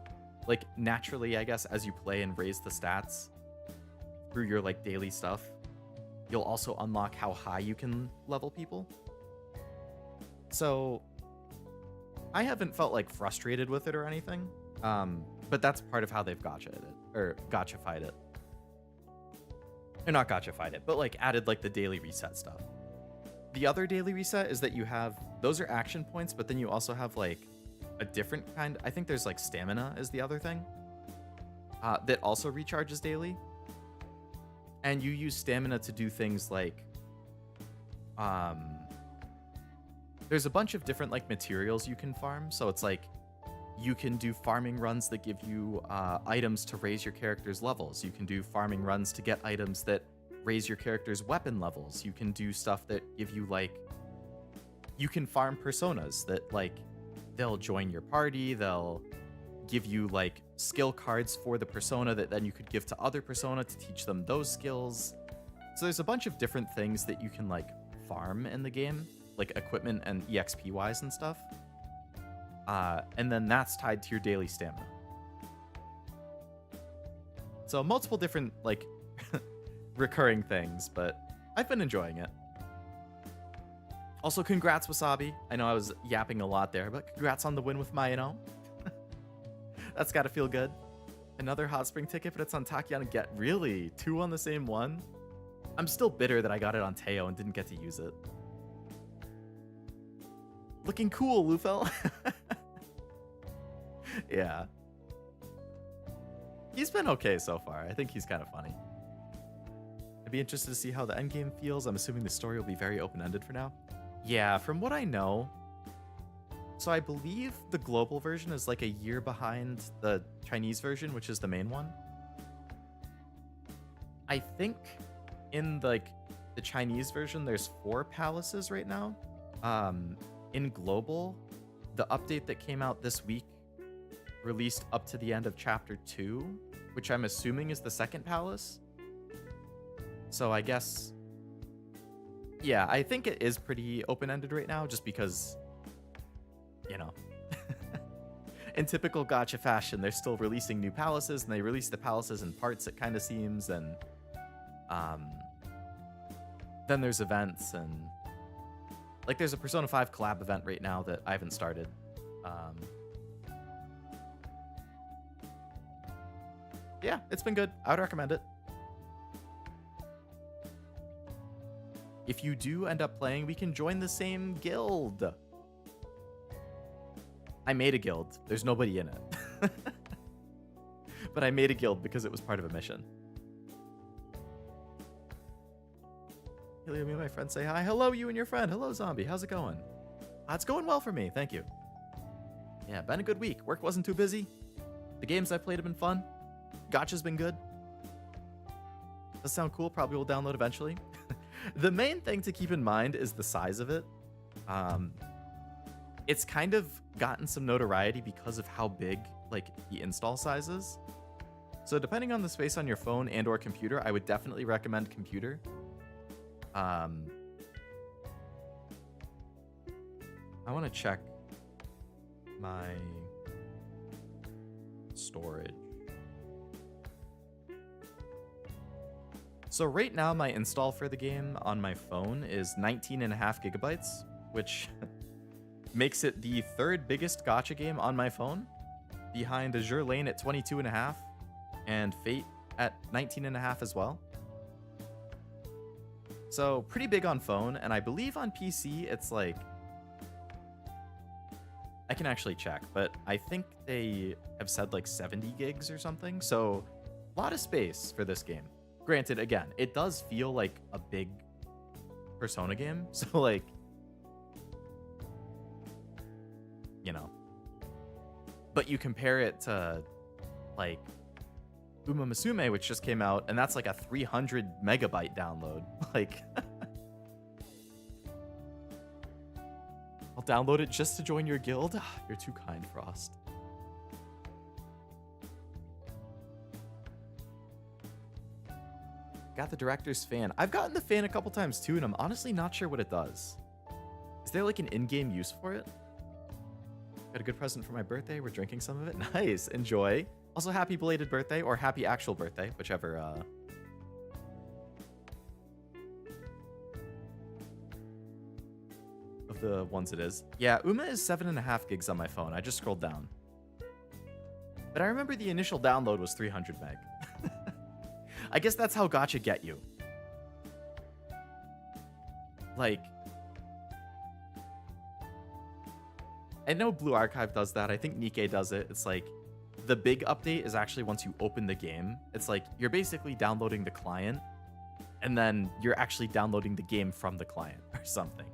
Like naturally, I guess, as you play and raise the stats through your like daily stuff, you'll also unlock how high you can level people. So I haven't felt like frustrated with it or anything. But that's part of how they've gotchified it. Or not gotchified it, but like added like the daily reset stuff. The other daily reset is that you have, those are action points, but then you also have like a different kind. I think there's like stamina is the other thing that also recharges daily. And you use stamina to do things like, there's a bunch of different like materials you can farm. So it's like, you can do farming runs that give you items to raise your character's levels. You can do farming runs to get items that raise your character's weapon levels. You can do stuff that give you like, you can farm personas that like, they'll join your party. They'll give you like skill cards for the persona that then you could give to other persona to teach them those skills. So there's a bunch of different things that you can like farm in the game, like equipment and EXP wise and stuff. And then that's tied to your daily stamina. So multiple different like recurring things, but I've been enjoying it. Also, congrats, Wasabi. I know I was yapping a lot there, but congrats on the win with Mayano. That's got to feel good. Another hot spring ticket, but it's on Takiana Get. Really? 2 on the same one? I'm still bitter that I got it on Teo and didn't get to use it. Looking cool, Lufel. Yeah. He's been okay so far. I think he's kind of funny. I'd be interested to see how the endgame feels. I'm assuming the story will be very open-ended for now. Yeah, from what I know, so I believe the global version is like a year behind the Chinese version, which is the main one. I think in like the Chinese version, there's 4 palaces right now. In global, the update that came out this week released up to the end of chapter 2, which I'm assuming is the second palace. So I guess, yeah, I think it is pretty open-ended right now, just because, you know, in typical gacha fashion, they're still releasing new palaces, and they release the palaces in parts, it kind of seems, and then there's events, and like there's a Persona 5 collab event right now that I haven't started. Yeah, it's been good. I would recommend it. If you do end up playing, we can join the same guild. I made a guild. There's nobody in it. But I made a guild because it was part of a mission. Hello, me and my friend say hi. Hello, you and your friend. Hello, Zombie. How's it going? It's going well for me. Thank you. Yeah, been a good week. Work wasn't too busy. The games I played have been fun. Gacha's been good. Does sound cool. Probably will download eventually. The main thing to keep in mind is the size of it. It's kind of gotten some notoriety because of how big like the install size is. So depending on the space on your phone and or computer, I would definitely recommend computer. I want to check my storage. So right now my install for the game on my phone is 19.5 gigabytes, which makes it the 3rd biggest gacha game on my phone, behind Azure Lane at 22.5 and Fate at 19.5 as well. So pretty big on phone, and I believe on PC it's like, I can actually check, but I think they have said like 70 gigs or something. So a lot of space for this game. Granted, again, it does feel like a big Persona game. So like, you know, but you compare it to like Uma Musume, which just came out, and that's like a 300 megabyte download. Like, I'll download it just to join your guild. You're too kind, Frost. Got the director's fan. I've gotten the fan a couple times too, and I'm honestly not sure what it does. Is there like an in-game use for it? Got a good present for my birthday. We're drinking some of it. Nice. Enjoy. Also, happy belated birthday, or happy actual birthday, whichever. of the ones it is. Yeah, Uma is 7.5 gigs on my phone. I just scrolled down. But I remember the initial download was 300 meg. I guess that's how gacha get you. Like, I know Blue Archive does that. I think Nikkei does it. It's like, the big update is actually once you open the game. It's like, you're basically downloading the client, and then you're actually downloading the game from the client or something.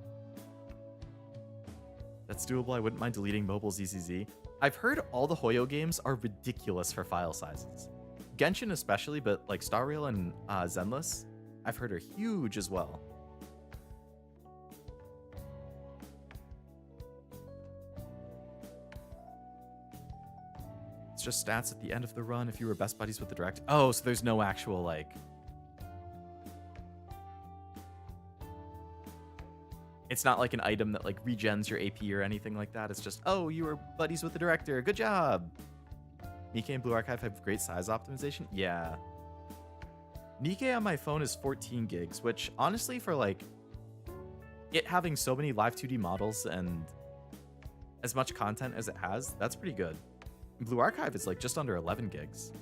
That's doable. I wouldn't mind deleting mobile ZZZ. I've heard all the Hoyo games are ridiculous for file sizes. Genshin especially, but like Star Rail and Zenless, I've heard are huge as well. It's just stats at the end of the run if you were best buddies with the director. Oh, so there's no actual, like... It's not like an item that, like, regens your AP or anything like that. It's just, oh, you were buddies with the director. Good job! Nikkei and Blue Archive have great size optimization? Yeah. Nikkei on my phone is 14 gigs, which, honestly, for, like, it having so many live 2D models and as much content as it has, that's pretty good. Blue Archive is like just under 11 gigs.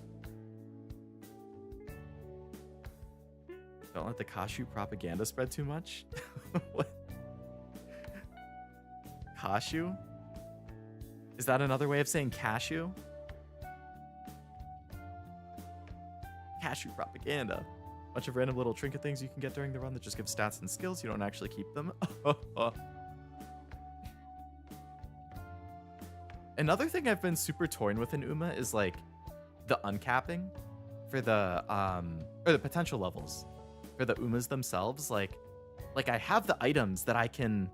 Don't let the Kashu propaganda spread too much. What? Kashu? Is that another way of saying cashew? Cashew propaganda. Bunch of random little trinket things you can get during the run that just give stats and skills. You don't actually keep them. Another thing I've been super toying with in Uma is like the uncapping for the or the potential levels for the Umas themselves. Like I have the items that I can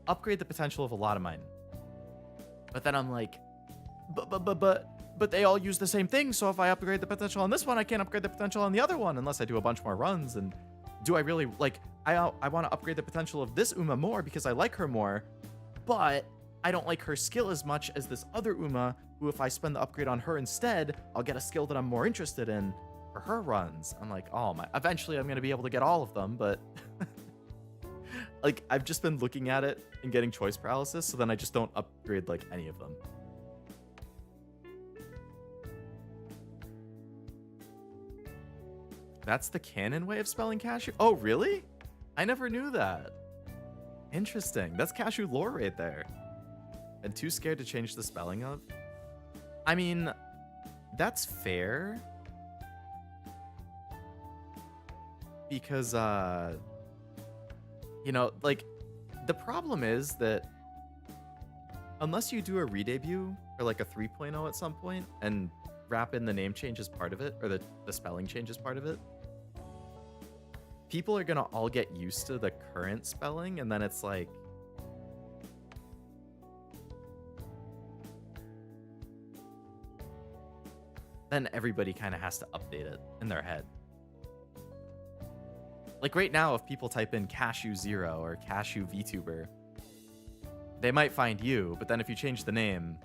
upgrade the potential of a lot of mine. But then I'm like, but they all use the same thing, so if I upgrade the potential on this one, I can't upgrade the potential on the other one unless I do a bunch more runs. And do I really, like, I want to upgrade the potential of this Uma more because I like her more, but I don't like her skill as much as this other Uma, who if I spend the upgrade on her instead, I'll get a skill that I'm more interested in for her runs. I'm like, oh my, eventually I'm going to be able to get all of them, but like, I've just been looking at it and getting choice paralysis, so then I just don't upgrade, like, any of them. That's the canon way of spelling cashew? Oh, really? I never knew that. Interesting. That's cashew lore right there. And too scared to change the spelling of? I mean, that's fair. Because, you know, like, the problem is that unless you do a re-debut or like a 3.0 at some point and wrap in the name change as part of it, or the spelling change as part of it, people are gonna all get used to the current spelling, and then it's like, then everybody kind of has to update it in their head. Like right now, if people type in Cashew Zero or Cashew VTuber, they might find you, but then if you change the name,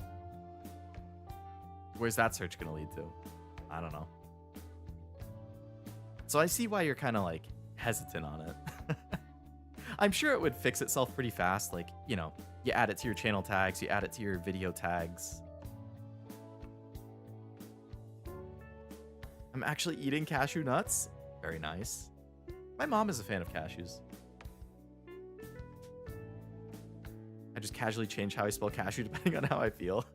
where's that search gonna lead to? I don't know. So I see why you're kind of like hesitant on it. I'm sure it would fix itself pretty fast. Like, you know, you add it to your channel tags, you add it to your video tags. I'm actually eating cashew nuts. Very nice. My mom is a fan of cashews. I just casually change how I spell cashew depending on how I feel.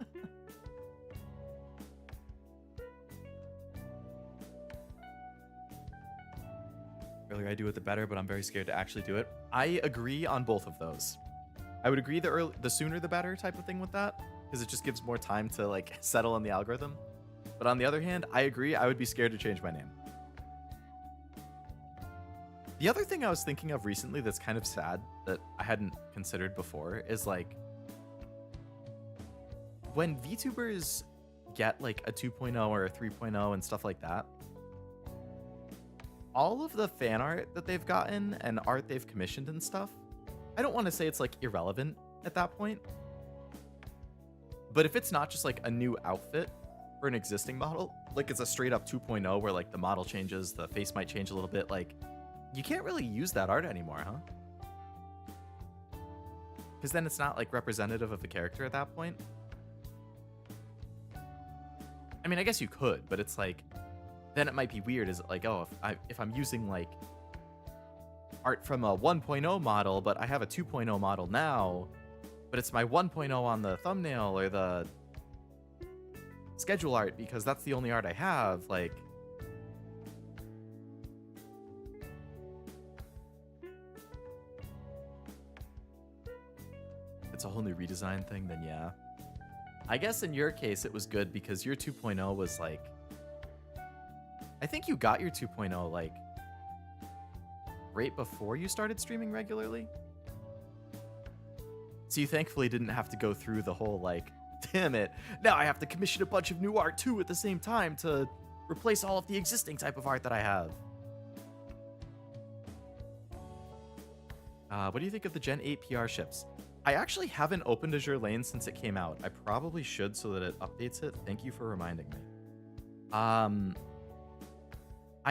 The earlier I do it, the better, but I'm very scared to actually do it. I agree on both of those. I would agree the sooner the better type of thing with that, because it just gives more time to like settle on the algorithm. But on the other hand, I agree, I would be scared to change my name. The other thing I was thinking of recently that's kind of sad that I hadn't considered before is like, when VTubers get like a 2.0 or a 3.0 and stuff like that, all of the fan art that they've gotten and art they've commissioned and stuff, I don't want to say it's like irrelevant at that point, but if it's not just like a new outfit for an existing model, like it's a straight up 2.0 where like the model changes, the face might change a little bit, like you can't really use that art anymore, huh? Because then it's not like representative of the character at that point. I mean, I guess you could, but it's like, then it might be weird. Is it like, oh, if I'm using like art from a 1.0 model, but I have a 2.0 model now, but it's my 1.0 on the thumbnail or the schedule art because that's the only art I have, like, it's a whole new redesign thing, then yeah. I guess in your case it was good because your 2.0 was like, I think you got your 2.0 like right before you started streaming regularly. So you thankfully didn't have to go through the whole like, damn it, now I have to commission a bunch of new art too at the same time to replace all of the existing type of art that I have. What do you think of the Gen 8 PR ships? I actually haven't opened Azure Lane since it came out. I probably should so that it updates it. Thank you for reminding me. I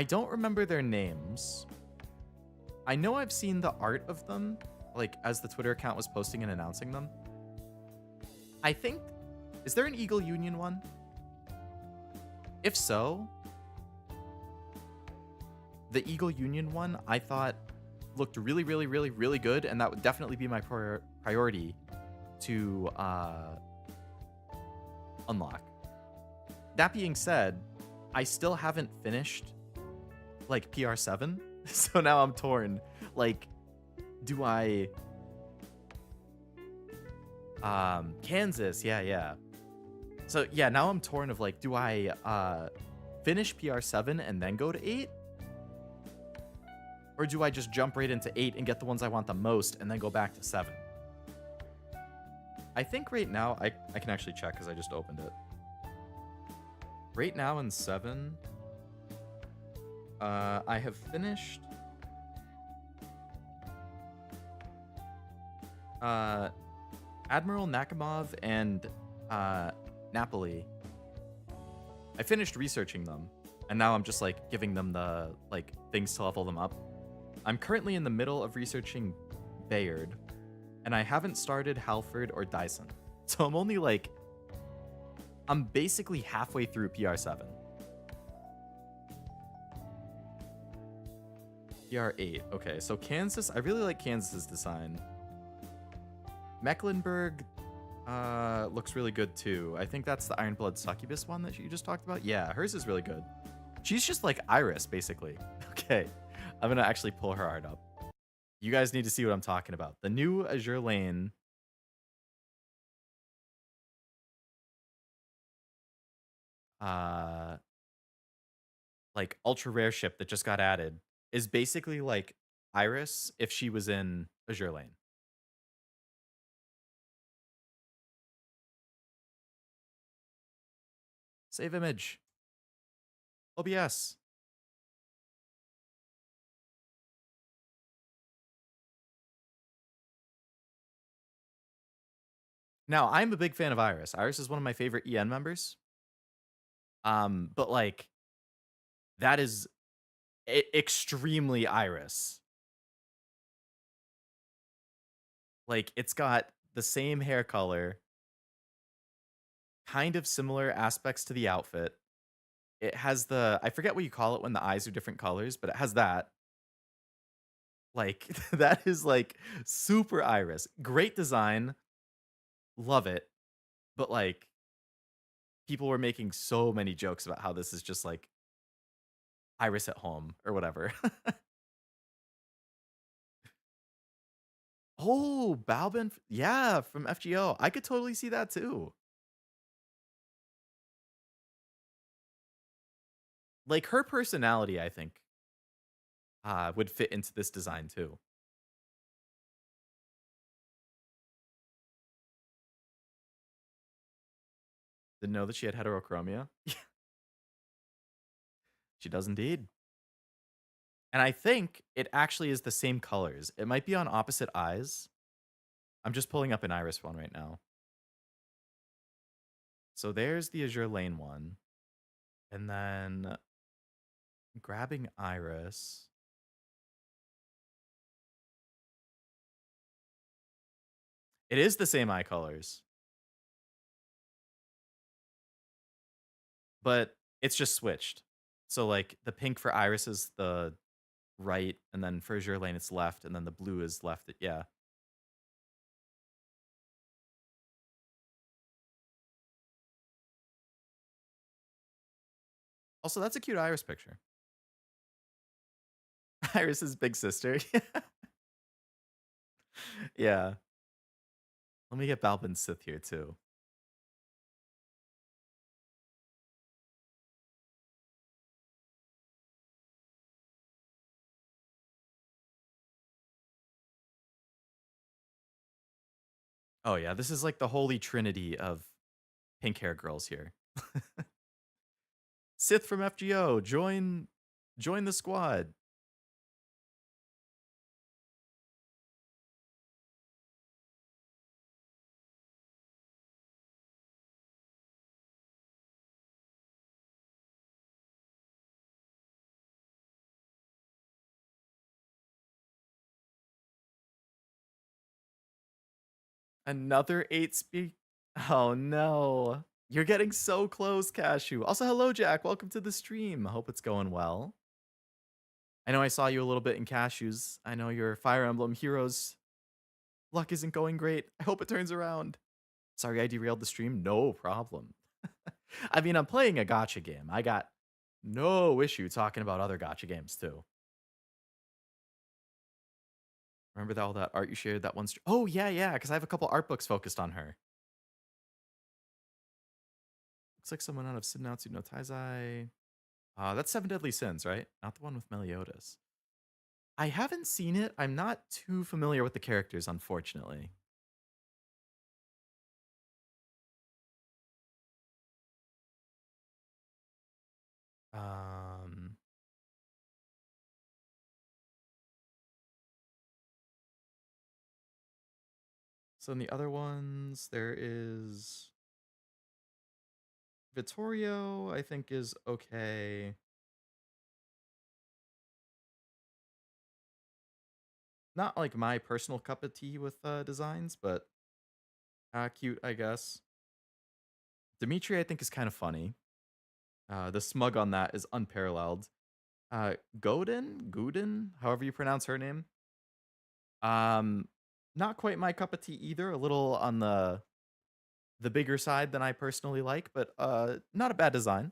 don't remember their names. I know I've seen the art of them, like as the Twitter account was posting and announcing them. I think, is there an Eagle Union one? If so, the Eagle Union one I thought looked really, really, really, really good, and that would definitely be my priority to unlock. That being said, I still haven't finished like PR7, so now I'm torn. Like, do I Kansas, yeah. So yeah, now I'm torn of like, do I finish PR7 and then go to 8? Or do I just jump right into 8 and get the ones I want the most and then go back to 7? I think right now, I can actually check because I just opened it. Right now in 7, I have finished Admiral Nakamov and Napoli. I finished researching them, and now I'm just like giving them the like things to level them up. I'm currently in the middle of researching Bayard, and I haven't started Halford or Dyson. So I'm only like, I'm basically halfway through PR7. PR8, okay, so Kansas, I really like Kansas's design. Mecklenburg looks really good too. I think that's the Ironblood Succubus one that you just talked about. Yeah, hers is really good. She's just like Iris, basically. Okay, I'm gonna actually pull her art up. You guys need to see what I'm talking about. The new Azure Lane. Like ultra rare ship that just got added is basically like Iris if she was in Azure Lane. Save image. OBS. Now, I'm a big fan of Iris. Iris is one of my favorite EN members. But like, that is extremely Iris. Like, it's got the same hair color, kind of similar aspects to the outfit. It has the, I forget what you call it when the eyes are different colors, but it has that. Like, that is like super Iris. Great design. Love it. But like, people were making so many jokes about how this is just like Iris at home or whatever. Oh, Balbin. Yeah, from FGO. I could totally see that too. Like her personality, I think, would fit into this design too. Didn't know that she had heterochromia. She does indeed. And I think it actually is the same colors. It might be on opposite eyes. I'm just pulling up an Iris one right now. So there's the Azure Lane one. And then grabbing Iris. It is the same eye colors, but it's just switched. So like the pink for Iris is the right, and then for Azure Lane it's left, and then the blue is left. Yeah. Also, that's a cute Iris picture. Iris's big sister. Yeah. Let me get Balbin Sith here too. Oh yeah, this is like the holy trinity of pink hair girls here. Sith from FGO, join the squad. Another 8 speak. Oh no. You're getting so close, Cashew. Also, hello, Jack. Welcome to the stream. I hope it's going well. I know I saw you a little bit in Cashews. I know your Fire Emblem Heroes luck isn't going great. I hope it turns around. Sorry I derailed the stream. No problem. I mean, I'm playing a gacha game. I got no issue talking about other gacha games too. Remember that all that art you shared that one? Oh yeah, because I have a couple art books focused on her. Looks like someone out of Sidnatsu no Taizai. That's Seven Deadly Sins, right? Not the one with Meliodas. I haven't seen it. I'm not too familiar with the characters, unfortunately. So in the other ones, there is Vittorio, I think is okay. Not like my personal cup of tea with designs, but cute, I guess. Dimitri, I think, is kind of funny. The smug on that is unparalleled. Guden, however you pronounce her name. Not quite my cup of tea either. A little on the bigger side than I personally like, but not a bad design. And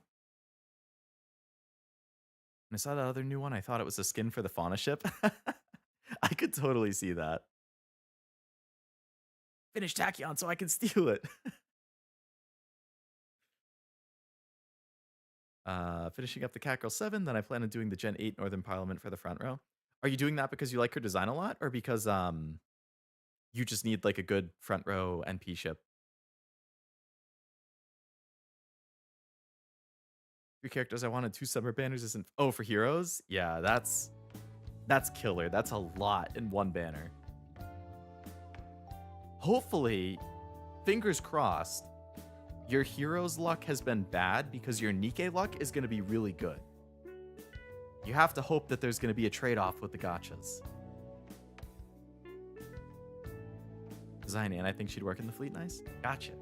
I saw that other new one. I thought it was a skin for the fauna ship. I could totally see that. Finish Tachyon so I can steal it. Finishing up the Catgirl 7, then I plan on doing the Gen 8 Northern Parliament for the front row. Are you doing that because you like her design a lot, or because you just need like a good front row NP ship? 3 characters I wanted, 2 summer banners isn't. Oh, for heroes? Yeah, that's killer. That's a lot in one banner. Hopefully, fingers crossed, your hero's luck has been bad because your Nikke luck is going to be really good. You have to hope that there's going to be a trade-off with the gachas. Design, and I think she'd work in the fleet nice. Gotcha.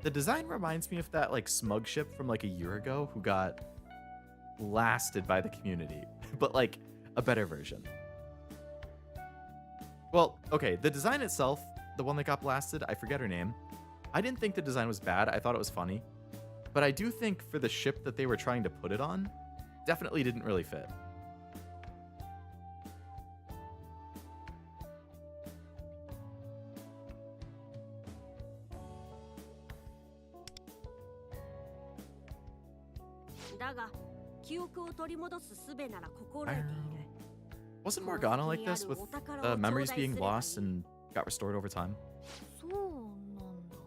The design reminds me of that like smug ship from like a year ago who got blasted by the community, but like a better version. Well, okay, the design itself, the one that got blasted, I forget her name. I didn't think the design was bad. I thought it was funny. But I do think for the ship that they were trying to put it on, definitely didn't really fit. Wasn't Morgana like this with memories being lost and got restored over time?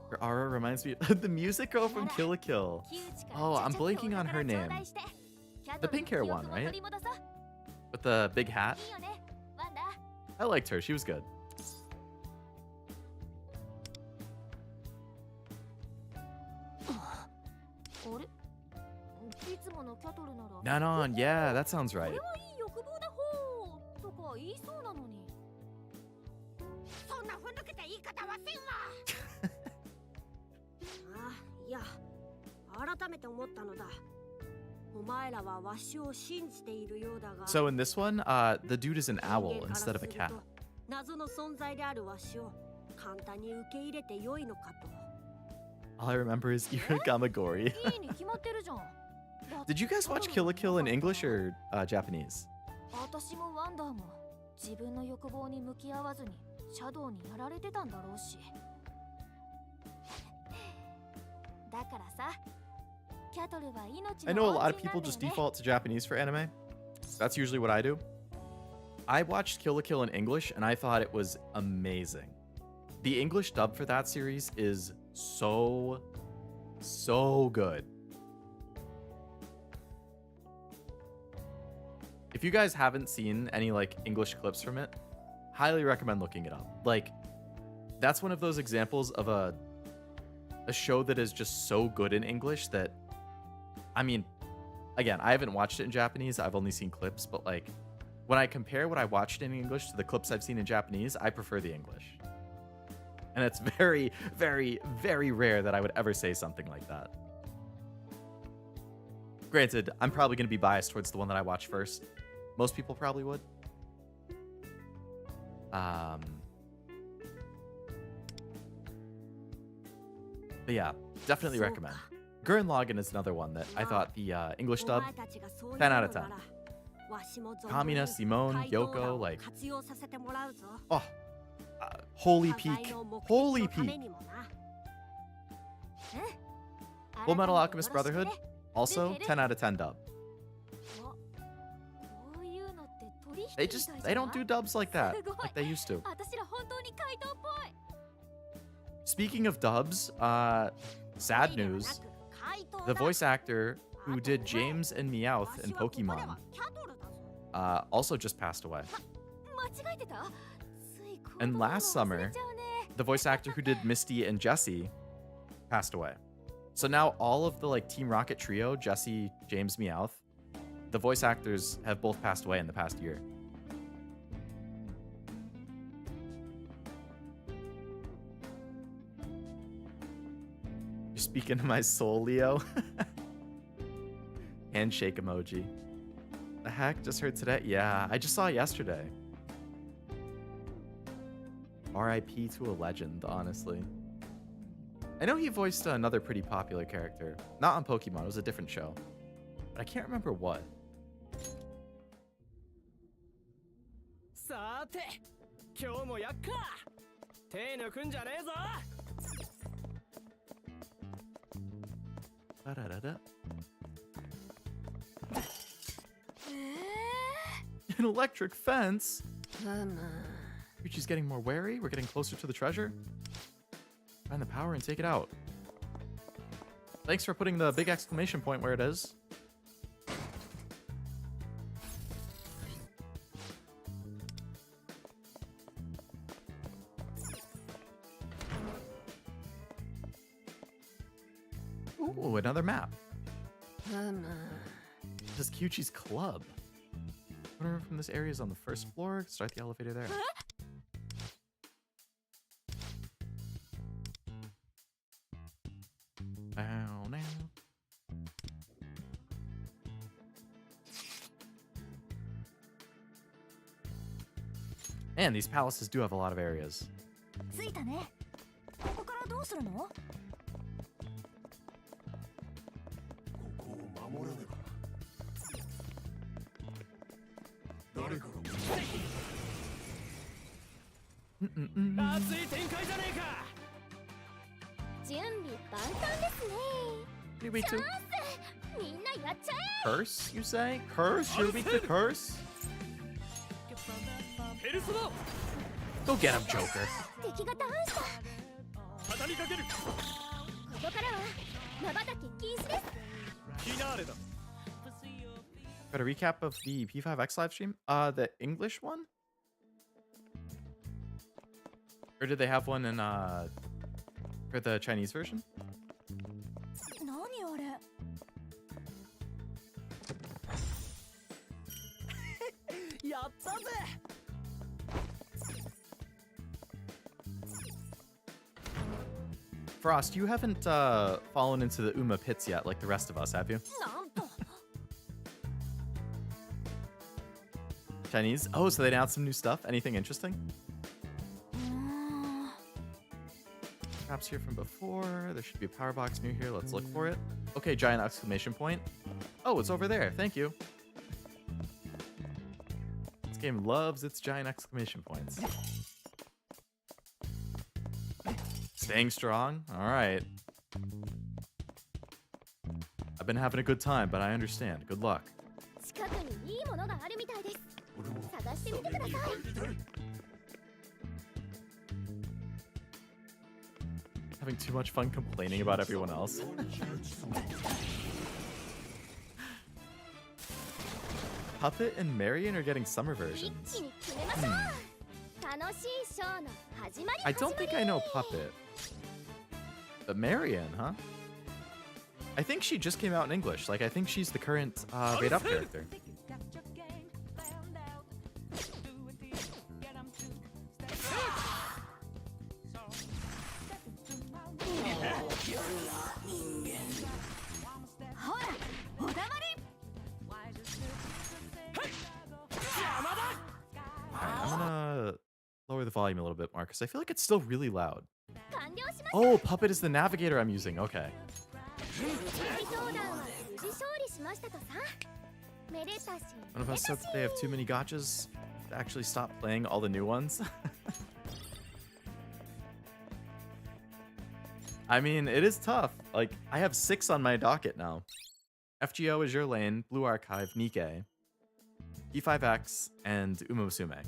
Her aura reminds me of the music girl from Kill la Kill. Oh, I'm blanking on her name. The pink hair one, right? With the big hat. I liked her. She was good. あれいつものキャトルなら Nanon, yeah, that sounds こ right. れはいい欲望だほうとか言いそうなのにそんなふぬけた言い方はせんわあ、いや、改めて思ったのだ。お前らはわしを信じているようだが。 So in this one, the dude is an owl 人間から instead of a する cat. と謎の存在であるわしを簡単に受け入れてよいのかと。 All I remember is Iragamagori. いいに決まってるじゃん Did you guys watch Kill la Kill in English or Japanese? 私もワンダーも自分の欲望に向き合わずにシャドウにやられてたんだろうしだからさキャトルは命 I の know a lot of 恩人 people なんだ just よね default to Japanese for anime. That's usually what I do. I watched Kill la Kill in English and I thought it was amazing. The English dub for that series is so good. If you guys haven't seen any like English clips from it, highly recommend looking it up. Like, that's one of those examples of a show that is just so good in English that, I mean, again, I haven't watched it in Japanese. I've only seen clips, but like, when I compare what I watched in English to the clips I've seen in Japanese, I prefer the English. And it's very, very, very rare that I would ever say something like that. Granted, I'm probably going to be biased towards the one that I watched first. Most people probably would. But yeah, definitely recommend. Gurren Lagann is another one that I thought the English dub, 10 out of 10. Kamina, Simone, Yoko, like, oh, holy peak. Holy peak. Full Metal Alchemist Brotherhood, also 10 out of 10 dub. They don't do dubs like that, like they used to. Speaking of dubs, sad news. The voice actor who did James and Meowth in Pokemon also just passed away. And last summer, the voice actor who did Misty and Jessie passed away. So now all of the like Team Rocket trio, Jessie, James, Meowth, the voice actors have both passed away in the past year. You're speaking to my soul, Leo. Handshake emoji. The heck? Just heard today? Yeah, I just saw it yesterday. RIP to a legend, honestly. I know he voiced another pretty popular character. Not on Pokemon, it was a different show. But I can't remember what. さて今日もやっか手抜くんじゃねえぞ Da-da-da-da. An electric fence? Kiuchi's getting more wary. We're getting closer to the treasure. Find the power and take it out. Thanks for putting the big exclamation point where it is. Ooh, another map. This is Kiuchi's club. Whatever from this area is on the first floor. Start the elevator there. Ow, now. Man, these palaces do have a lot of areas. 着いたね。ここからどうするの？ここを守らねば。誰かが熱い展開じゃねえか 準備万端ですね。 Pretty weak too. みんなやっちゃえ。 Curse, you say? Curse? You're weak to curse? ペルソナ Go get him, Joker. 敵がダウンした。畳みかけるここからは瞬き禁止です。フィナーレだ Got a recap of the P5X live stream? The English one? Or did they have one in, for the Chinese version? 何あれ？やったぜ。 Frost, you haven't fallen into the Uma pits yet like the rest of us, have you? なんと Chinese? Oh, so they announced some new stuff? Anything interesting? Perhaps here from before. There should be a power box near here. Let's look for it. Okay, giant exclamation point. Oh, it's over there. Thank you. This game loves its giant exclamation points. Staying strong? All right. I've been having a good time, but I understand. Good luck. 近くにいいものがあるみたいです。探してみてください。 Having too much fun complaining about everyone else. Puppet and Marion are getting summer 一 versions. 気に決めましょう。楽しいショーの始まり I don't think I know Puppet. But Marion, huh? I think she just came out in English. Like, I think she's the current rate up character. Alright, I'm gonna lower the volume a little bit more because I feel like it's still really loud. 完了しました。 Oh, Puppet is the navigator I'm using. Okay. 大相談は無事勝利しましたとさ。めでたし。 One of us said that they have too many gotchas to actually stop playing all the new ones. I mean, it is tough. Like, I have 6 on my docket now. FGO is your lane, Blue Archive, Nikkei, P5X, and Uma Musume.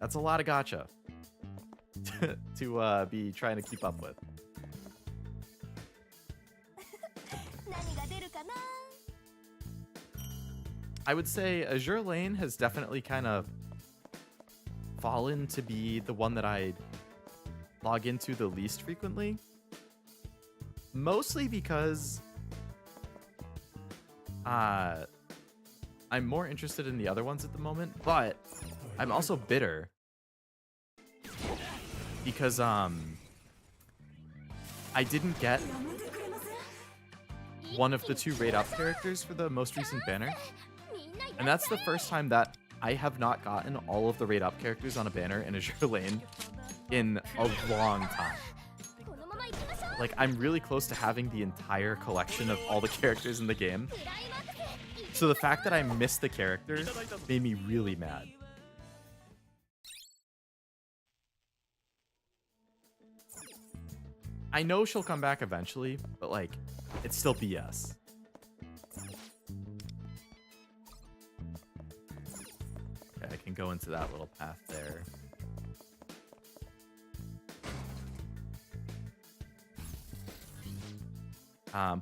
That's a lot of gacha to be trying to keep up with. 何が出るかな。 I would say Azure Lane has definitely kind of fallen to be the one that I log into the least frequently. Mostly because I'm more interested in the other ones at the moment, but I'm also bitter because I didn't get one of the 2 rate up characters for the most recent banner. And that's the first time that I have not gotten all of the rate up characters on a banner in Azure Lane in a long time. このまま行きましょう。 Like, I'm really close to having the entire collection of all the characters in the game. クライマックス。 So the fact that I missed the character made me really mad. I know she'll come back eventually, but like, it's still BS. Okay, I can go into that little path there.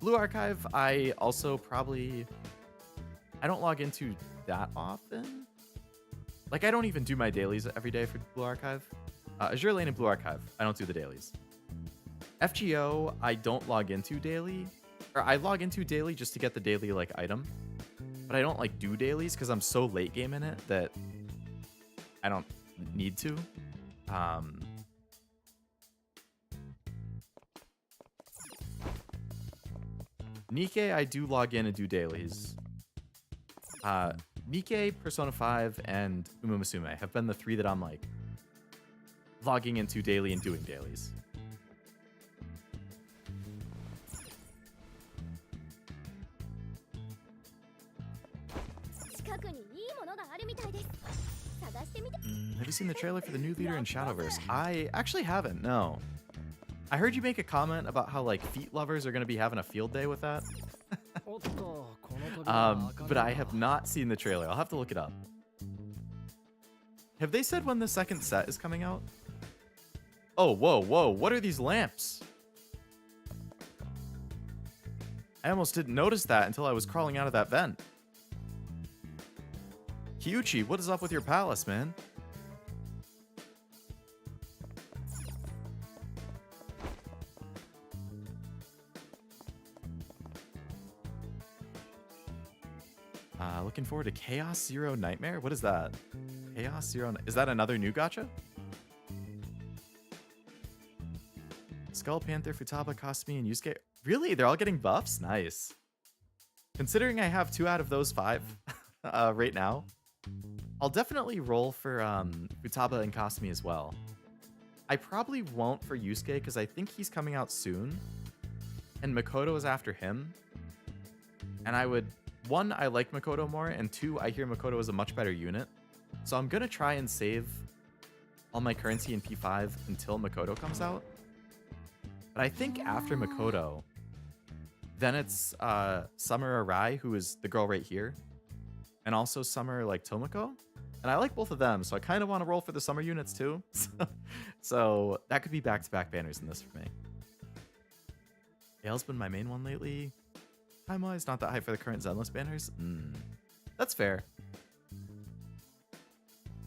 Blue Archive, I also probably... I don't log into that often. Like, I don't even do my dailies every day for Blue Archive. Azure Lane and Blue Archive, I don't do the dailies. FGO, I don't log into daily. Or I log into daily just to get the daily, like, item. But I don't, like, do dailies because I'm so late game in it that I don't need to. Nikkei, I do log in and do dailies. Nikkei, Persona 5, and Uma Musume have been the 3 that I'm, like, logging into daily and doing dailies. Have you seen the trailer for the new leader in Shadowverse? I actually haven't, no. I heard you make a comment about how, like, feet lovers are going to be having a field day with that. But I have not seen the trailer. I'll have to look it up. Have they said when the second set is coming out? Oh, whoa, whoa. What are these lamps? I almost didn't notice that until I was crawling out of that vent. Kiuchi, what is up with your palace, man? Looking forward to Chaos Zero Nightmare. What is that? Chaos Zero. Is that another new gacha? Skull Panther, Futaba, Kasumi, and Yusuke. Really? They're all getting buffs? Nice. Considering I have 2 out of those 5 right now, I'll definitely roll for Futaba and Kasumi as well. I probably won't for Yusuke because I think he's coming out soon. And Makoto is after him. And I would... 1, I like Makoto more, and 2, I hear Makoto is a much better unit. So I'm going to try and save all my currency in P5 until Makoto comes out. But I think after Makoto, then it's Summer Arai, who is the girl right here. And also Summer, like, Tomoko. And I like both of them, so I kind of want to roll for the summer units too. So that could be back-to-back banners in this for me. Gale's been my main one lately. Time-wise, not that high for the current Zenless banners. That's fair.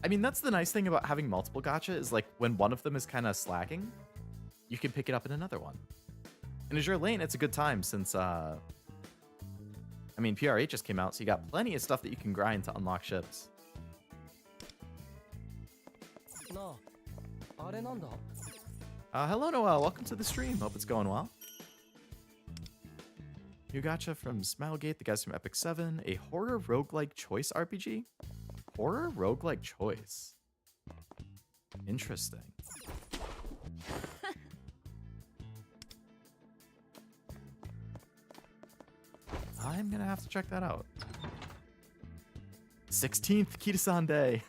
I mean, that's the nice thing about having multiple gacha is like when one of them is kind of slacking, you can pick it up in another one. And Azure Lane, it's a good time since, I mean, PRH just came out, so you got plenty of stuff that you can grind to unlock ships. Hello, Noel. Welcome to the stream. Hope it's going well. New gacha from Smilegate, the guys from Epic 7, a horror roguelike choice RPG? Horror roguelike choice. Interesting. I'm gonna have to check that out. 16th Kita-san Day.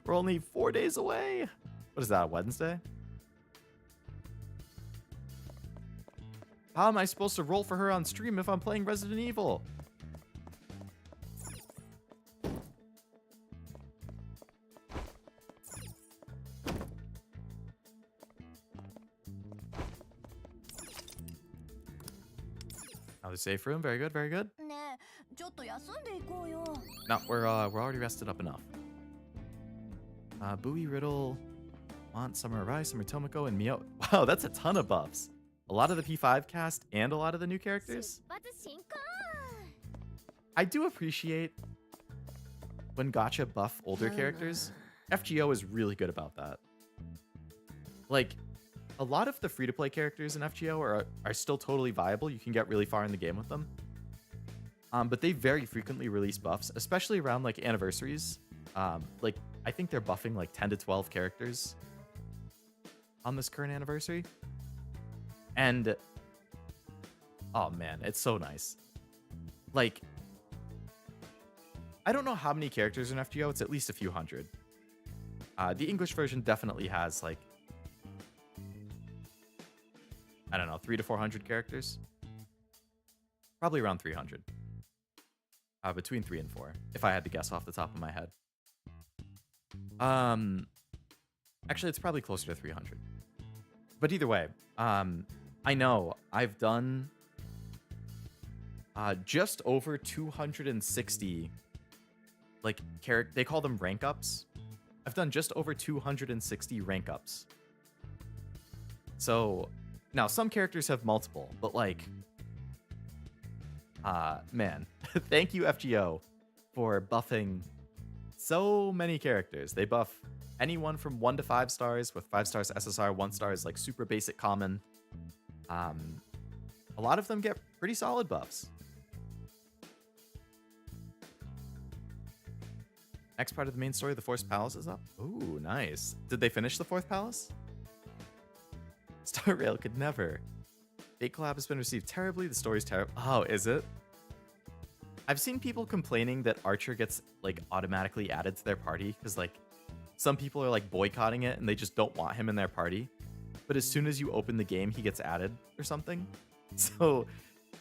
We're only 4 days away. What is that, Wednesday? How am I supposed to roll for her on stream if I'm playing Resident Evil? Another safe room. Very good, very good. No, we're already rested up enough. Bowie, Riddle, Want, Summer Arai, Summer Tomoko, and Mio. Wow, that's a ton of buffs. A lot of the P5 cast and a lot of the new characters. I do appreciate when gacha buff older characters. FGO is really good about that. Like, a lot of the free-to-play characters in FGO are still totally viable. You can get really far in the game with them. But they very frequently release buffs, especially around, like, anniversaries. Like, I think they're buffing, like, 10 to 12 characters on this current anniversary. And, oh man, it's so nice. Like, I don't know how many characters in FGO. It's at least a few hundred. The English version definitely has, like, I don't know, 300 to 400 characters. Probably around 300. Between 3 and 4, if I had to guess off the top of my head. Actually, it's probably closer to 300. But either way, I know I've done just over 260, like, they call them rank ups. I've done just over 260 rank ups. So, now some characters have multiple, but like, man, thank you FGO for buffing so many characters. They buff anyone from 1 to 5 stars, with 5 stars SSR, 1 star is like super basic common. A lot of them get pretty solid buffs. Next part of the main story, the Forced Palace is up. Ooh, nice. Did they finish the 4th palace? Star Rail could never. Fate collab has been received terribly. The story's terrible. Oh, is it? I've seen people complaining that Archer gets, like, automatically added to their party because, like, some people are, like, boycotting it and they just don't want him in their party. But as soon as you open the game, he gets added or something. So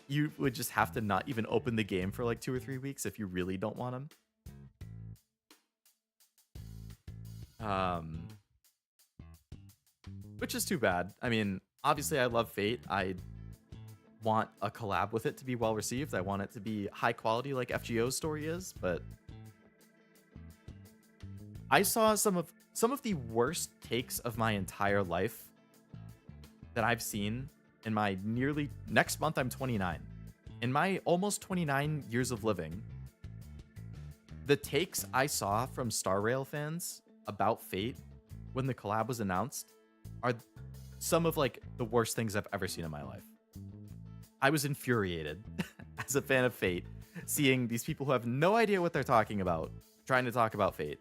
you would just have to not even open the game for, like, 2 or 3 weeks if you really don't want him. Which is too bad. I mean, obviously I love Fate. I want a collab with it to be well received. I want it to be high quality like FGO's story is, but I saw some of the worst takes of my entire life that I've seen in my next month I'm 29. in my almost 29 years of living, the takes I saw from Star Rail fans about Fate when the collab was announced are some of like the worst things I've ever seen in my life. I was infuriated as a fan of Fate, seeing these people who have no idea what they're talking about trying to talk about Fate.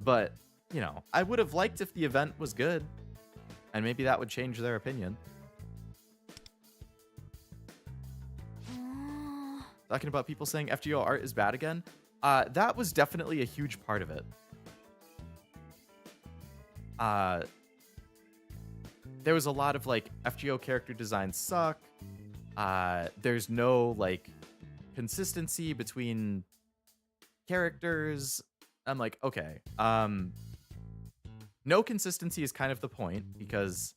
But, you know, I would have liked if the event was good, and maybe that would change their opinion. Talking about people saying FGO art is bad again, that was definitely a huge part of it. There was a lot of like FGO character designs suck. There's no like consistency between characters. I'm like, okay. No consistency is kind of the point because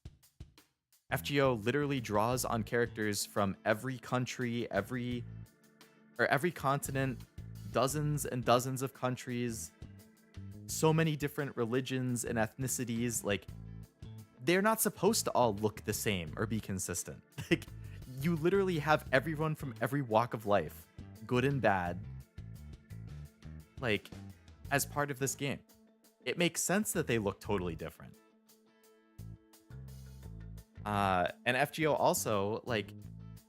FGO literally draws on characters from every country, every continent, dozens and dozens of countries, so many different religions and ethnicities. Like, they're not supposed to all look the same or be consistent. Like, you literally have everyone from every walk of life, good and bad, like, as part of this game. It makes sense that they look totally different. And FGO also, like,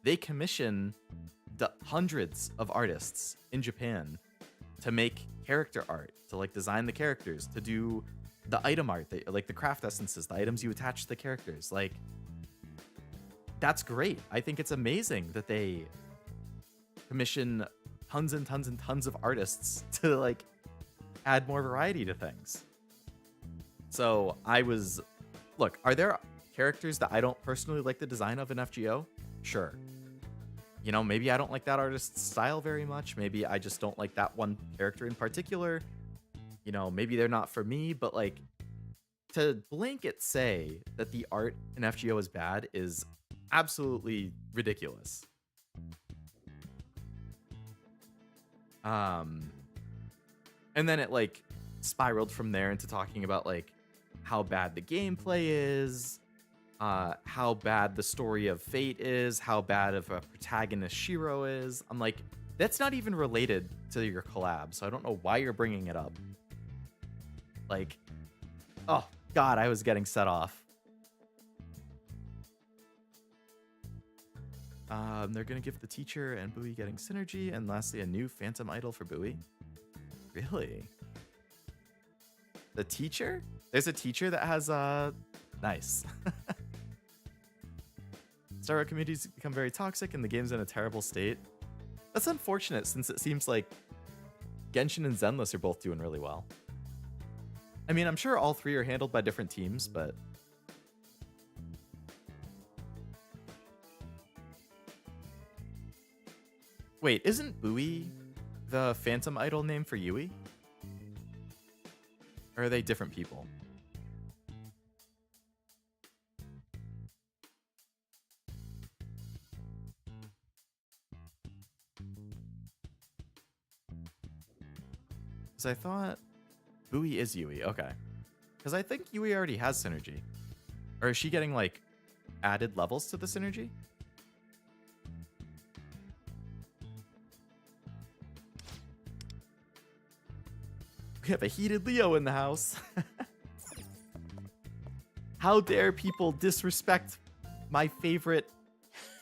they commission hundreds of artists in Japan to make character art, to like design the characters, to do the item art, like the craft essences, the items you attach to the characters. Like, that's great. I think it's amazing that they commission tons and tons and tons of artists to like add more variety to things. So look, are there characters that I don't personally like the design of in FGO? Sure. You know, maybe I don't like that artist's style very much. Maybe I just don't like that one character in particular. You know, maybe they're not for me, but like, to blanket say that the art in FGO is bad is absolutely ridiculous. And then it like spiraled from there into talking about like how bad the gameplay is, how bad the story of Fate is, how bad of a protagonist Shiro is. I'm like, that's not even related to your collab, so I don't know why you're bringing it up. Like, oh god, I was getting set off. They're gonna give the teacher and Bowie getting synergy, and lastly a new phantom idol for Bowie. Really? The teacher? There's a teacher that has nice. Star Rail communities become very toxic and the game's in a terrible state. That's unfortunate since it seems like Genshin and Zenless are both doing really well. I mean, I'm sure all three are handled by different teams, but wait, isn't Bowie the phantom idol name for Yui? Or are they different people? Because I thought Bowie is Yui. Okay. Because I think Yui already has synergy. Or is she getting, like, added levels to the synergy? We have a heated Leo in the house. How dare people disrespect my favorite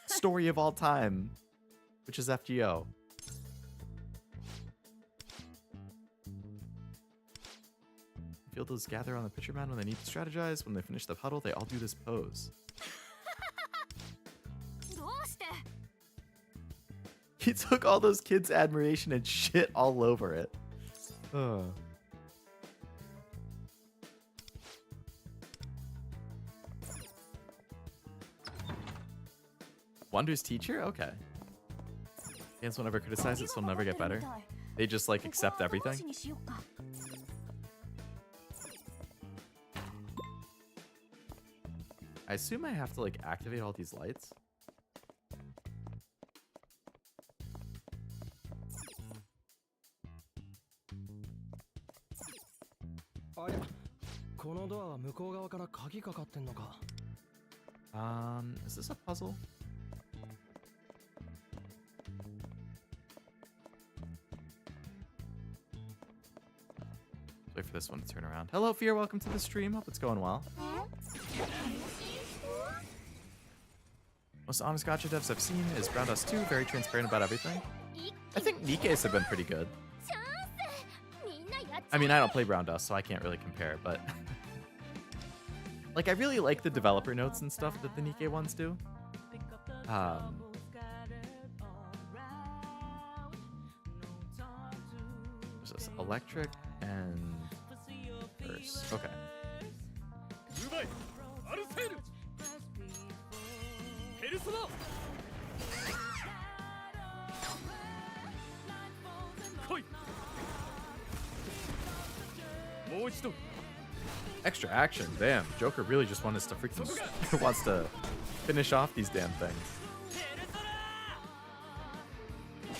story of all time, which is FGO. Fielders gather on the pitcher mound when they need to strategize. When they finish the huddle, they all do this pose. He took all those kids' admiration and shit all over it. Wander's teacher? Okay. Fans will never criticize it, so it'll never get better. They just, like, accept everything. I assume I have to, like, activate all these lights. Is this a puzzle? Wait for this one to turn around. Hello, Fear. Welcome to the stream. Hope it's going well. Most honest gacha devs I've seen is Brown Dust 2. Very transparent about everything. I think Nikke's have been pretty good. I mean, I don't play Brown Dust, so I can't really compare, but... like, I really like the developer notes and stuff that the Nikke ones do. What's this? Electric and... Verse. Okay. Extra action, damn. Joker really just wants to freaking wants to finish off these damn things.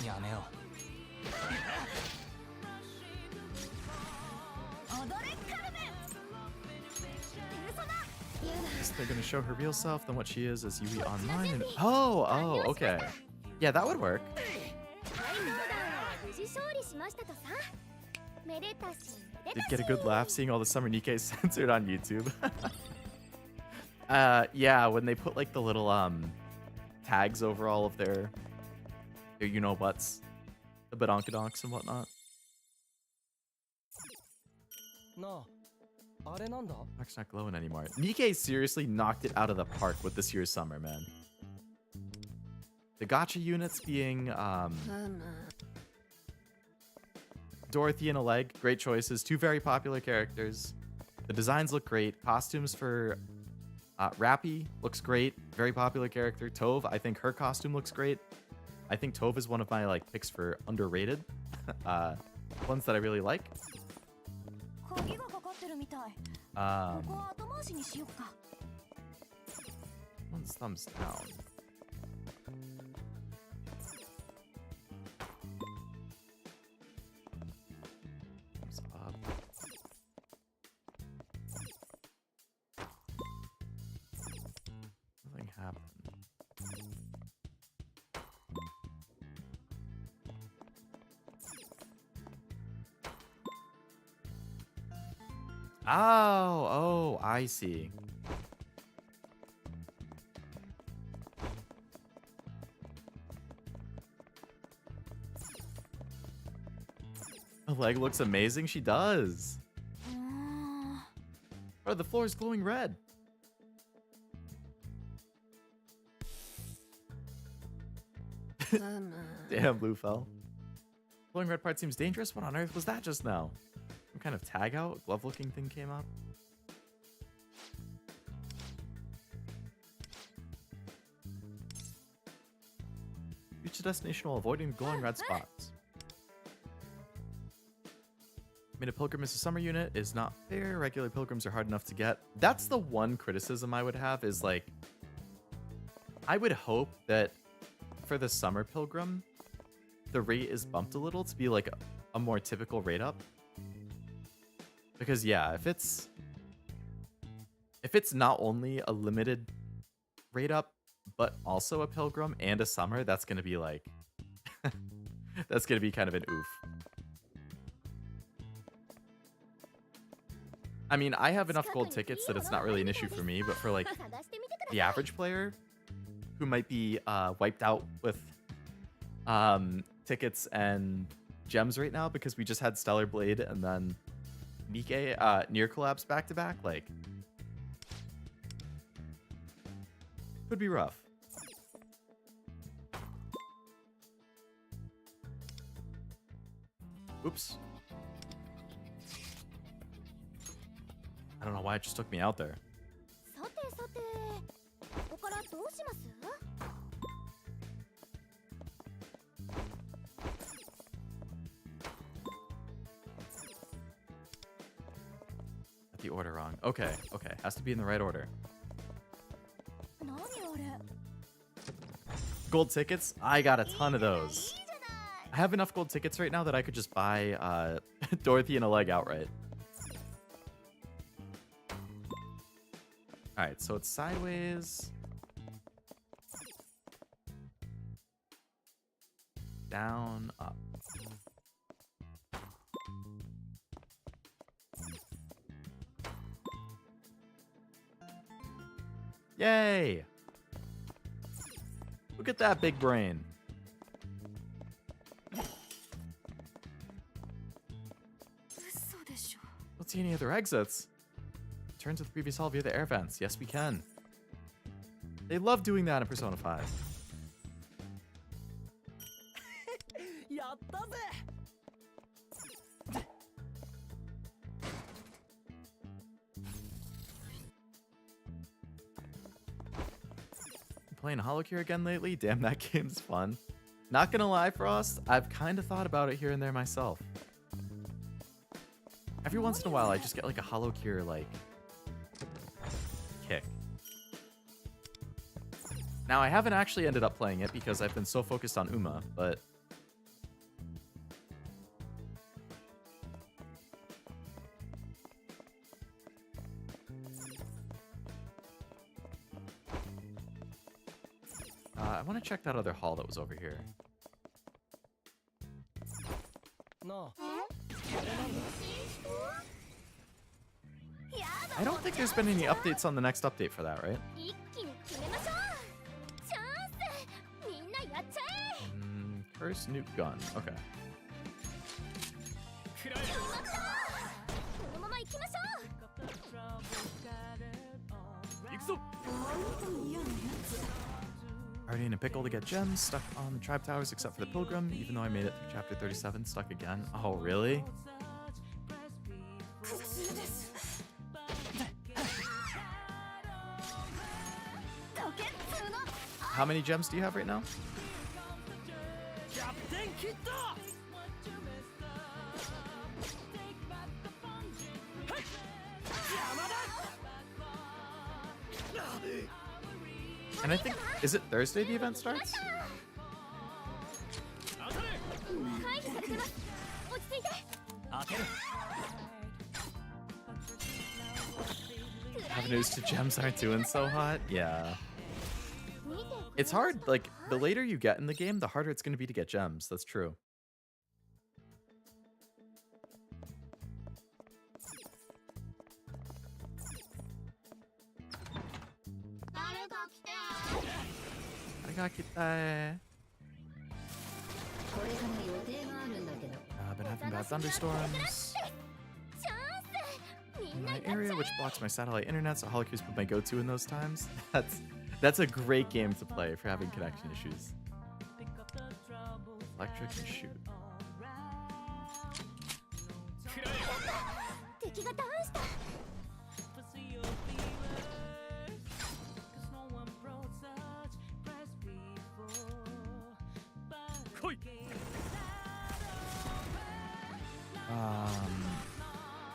やめよ Guess they're gonna show her real self than what she is as Yui online. And okay. Yeah, that would work. Did get a good laugh seeing all the Summer Nikke censored on YouTube. Yeah, when they put like the little tags over all of their you know what's, the badonkadonks and whatnot. なあ、あれなんだ Mark's not glowing anymore. Nikke seriously knocked it out of the park with this year's summer, man. The gacha units being Dorothy and a leg, great choices. Two very popular characters. The designs look great. Costumes for Rappy looks great. Very popular character. Tove, I think her costume looks great. I think Tove is one of my like picks for underrated ones that I really like. One's thumbs down. Thumbs up. Nothing happened. Oh, I see. The leg looks amazing. She does. Oh, the floor is glowing red. Damn, blue fell. Glowing red part seems dangerous. What on earth was that just now? Some kind of tag out, glove looking thing came up. Reach the destination while avoiding the glowing red spots. Made a pilgrim as a summer unit is not fair. Regular pilgrims are hard enough to get. That's the one criticism I would have is like, I would hope that for the summer pilgrim, the rate is bumped a little to be like a more typical rate up. Because yeah, if it's not only a limited rate up, but also a pilgrim and a summer, that's gonna be like that's gonna be kind of an oof. I mean, I have enough gold tickets that it's not really an issue for me, but for like the average player who might be wiped out with tickets and gems right now because we just had Stellar Blade and then Nikke near collapse back to back, like could be rough. Oops. I don't know why it just took me out there. Got the order wrong. Okay, has to be in the right order. Gold tickets? I got a ton of those. I have enough gold tickets right now that I could just buy Dorothy and a leg outright. Alright, so it's sideways. down, up. Yay! Look at that big brain. Don't see any other exits. Turn to the previous hall via the air vents. Yes, we can. They love doing that in Persona 5. やったぜ Playing Holocure again lately? Damn, that game's fun. Not gonna lie, Frost, I've kind of thought about it here and there myself. Every once in a while, I just get like a Holocure, like, kick. Now, I haven't actually ended up playing it because I've been so focused on Uma, but... I want to check that other hall that was over here. なあ I don't think there's been any updates on the next update for that, right? 一気に決めましょう。チャンス。みんなやっちゃえ。 Curse nuke gun. Okay. くらえ このまま行きましょう。行くぞ Already in a pickle to get gems, stuck on the tribe towers except for the pilgrim, even though I made it through chapter 37, stuck again. Oh, really? How many gems do you have right now? キャプテンキッド And I think, is it Thursday the event starts? 回避されてます。落ち着いて。当てる Avenues to gems aren't doing so hot? Yeah. It's hard, like, the later you get in the game, the harder it's going to be to get gems. That's true. Been having bad thunderstorms. In my area, which blocks my satellite internet, so Holocure's been my go-to in those times. That's a great game to play for having connection issues. Electric and shoot. 敵がダウンした。 来い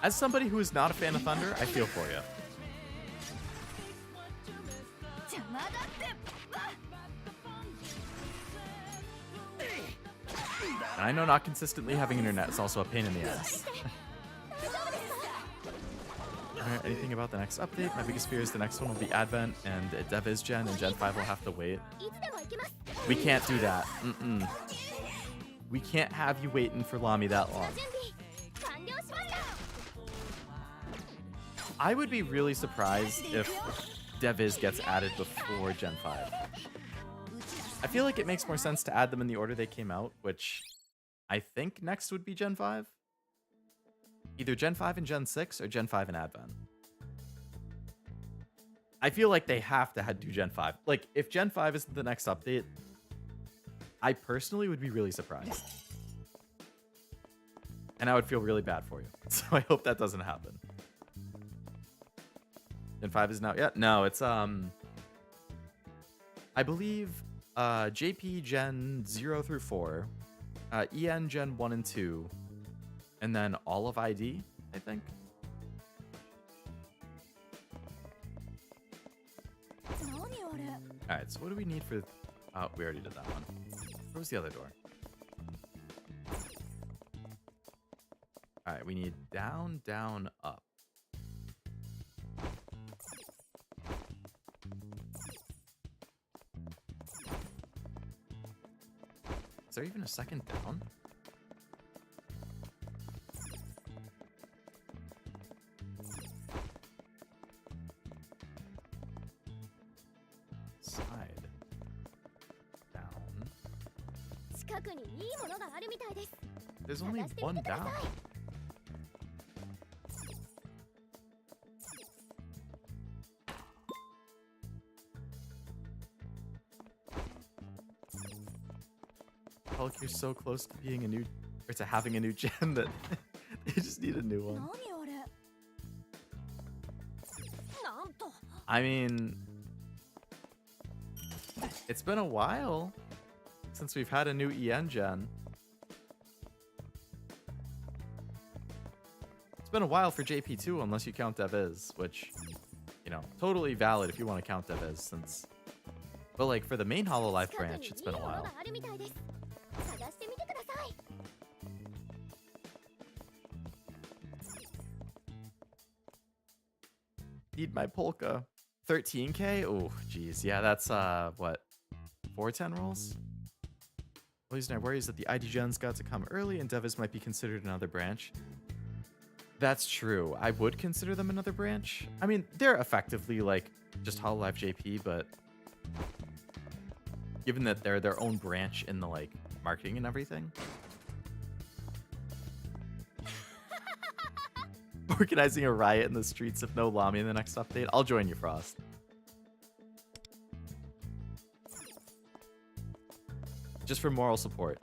As somebody who is not a fan of Thunder, I feel for you. 邪魔だって。 And I know not consistently having internet is also a pain in the ass. Anything about the next update? My biggest fear is the next one will be Advent, and Dev is Gen, and Gen 5 will have to wait. いつでも行きます。 We can't do that. We can't have you waiting for Lami that long. 準備完了しました。 I would be really surprised if Deviz gets added before Gen 5. I feel like it makes more sense to add them in the order they came out, which I think next would be Gen 5. Either Gen 5 and Gen 6 or Gen 5 and Advent. I feel like they have to do Gen 5. Like, if Gen 5 is the next update, I personally would be really surprised. And I would feel really bad for you. So I hope that doesn't happen. Gen 5 isn't out yet? No, it's, I believe, JP Gen 0 through 4, EN Gen 1 and 2, and then all of ID, I think. Alright, so what do we need for... Oh, we already did that one. Where was the other door? Alright, we need down, down, up. Is there even a second down? Side. Down. 近くにいいものがあるみたいです。 There's only 探してみ one てくだ down. さい。 Hulk, you're so close to being a new, or to having a new gen that you just need a new one. 何あれ。なんと。 I mean, it's been a while since we've had a new EN gen. It's been a while for JP2 unless you count DevIz, which, you know, totally valid if you want to count DevIz since... But like for the main Hololive branch, it's been a while. 探してみてください。 Need my polka. 13k? Oh, geez. Yeah, that's, what? 410 rolls? Well, I worries that the ID gens got to come early and DevIz might be considered another branch. That's true. I would consider them another branch. I mean, they're effectively like just Hololive JP, but given that they're their own branch in the like marketing and everything. Organizing a riot in the streets if no Lamy in the next update. I'll join you, Frost. Just for moral support.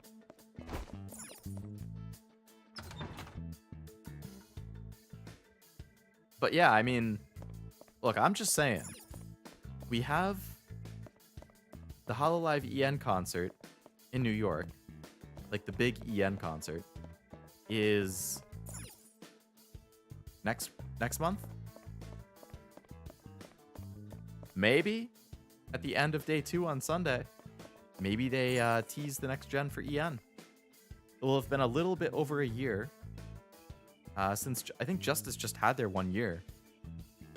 But yeah, I mean, look, I'm just saying. We have the Hololive EN concert in New York, like the big EN concert, is next month? Maybe at the end of day 2 on Sunday. Maybe they tease the next gen for EN. It will have been a little bit over a year since I think Justice just had their 1 year.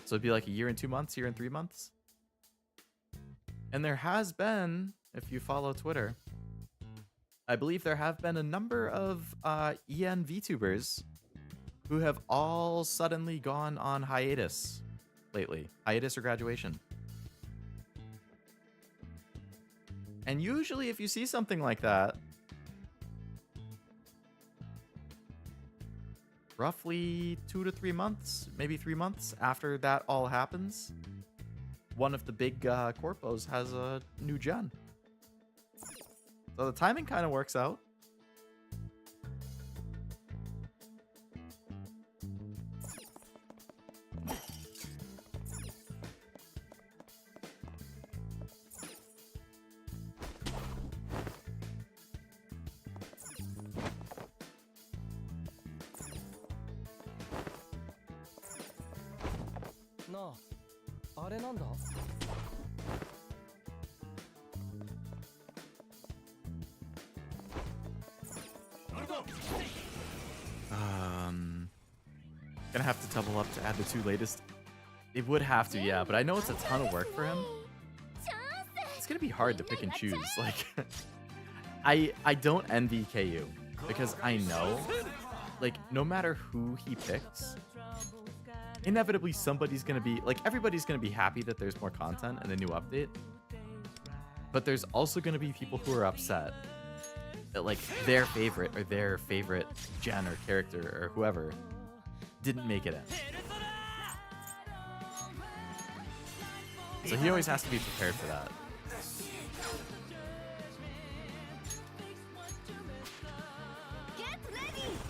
So it'd be like a year and 2 months, year and 3 months. And there has been, if you follow Twitter, I believe there have been a number of EN VTubers who have all suddenly gone on hiatus lately. Hiatus or graduation. And usually if you see something like that, roughly 2 to 3 months, maybe 3 months after that all happens, one of the big corpos has a new gen. So the timing kind of works out. Na, あれなんだ? Gonna have to double up to add the 2 latest. It would have to, yeah, but I know it's a ton of work for him. It's gonna be hard to pick and choose. Like, I don't envy KU because I know, like, no matter who he picks, inevitably somebody's gonna be like, everybody's gonna be happy that there's more content and a new update, but there's also gonna be people who are upset that like their favorite or their favorite gen or character or whoever didn't make it in. So he always has to be prepared for that.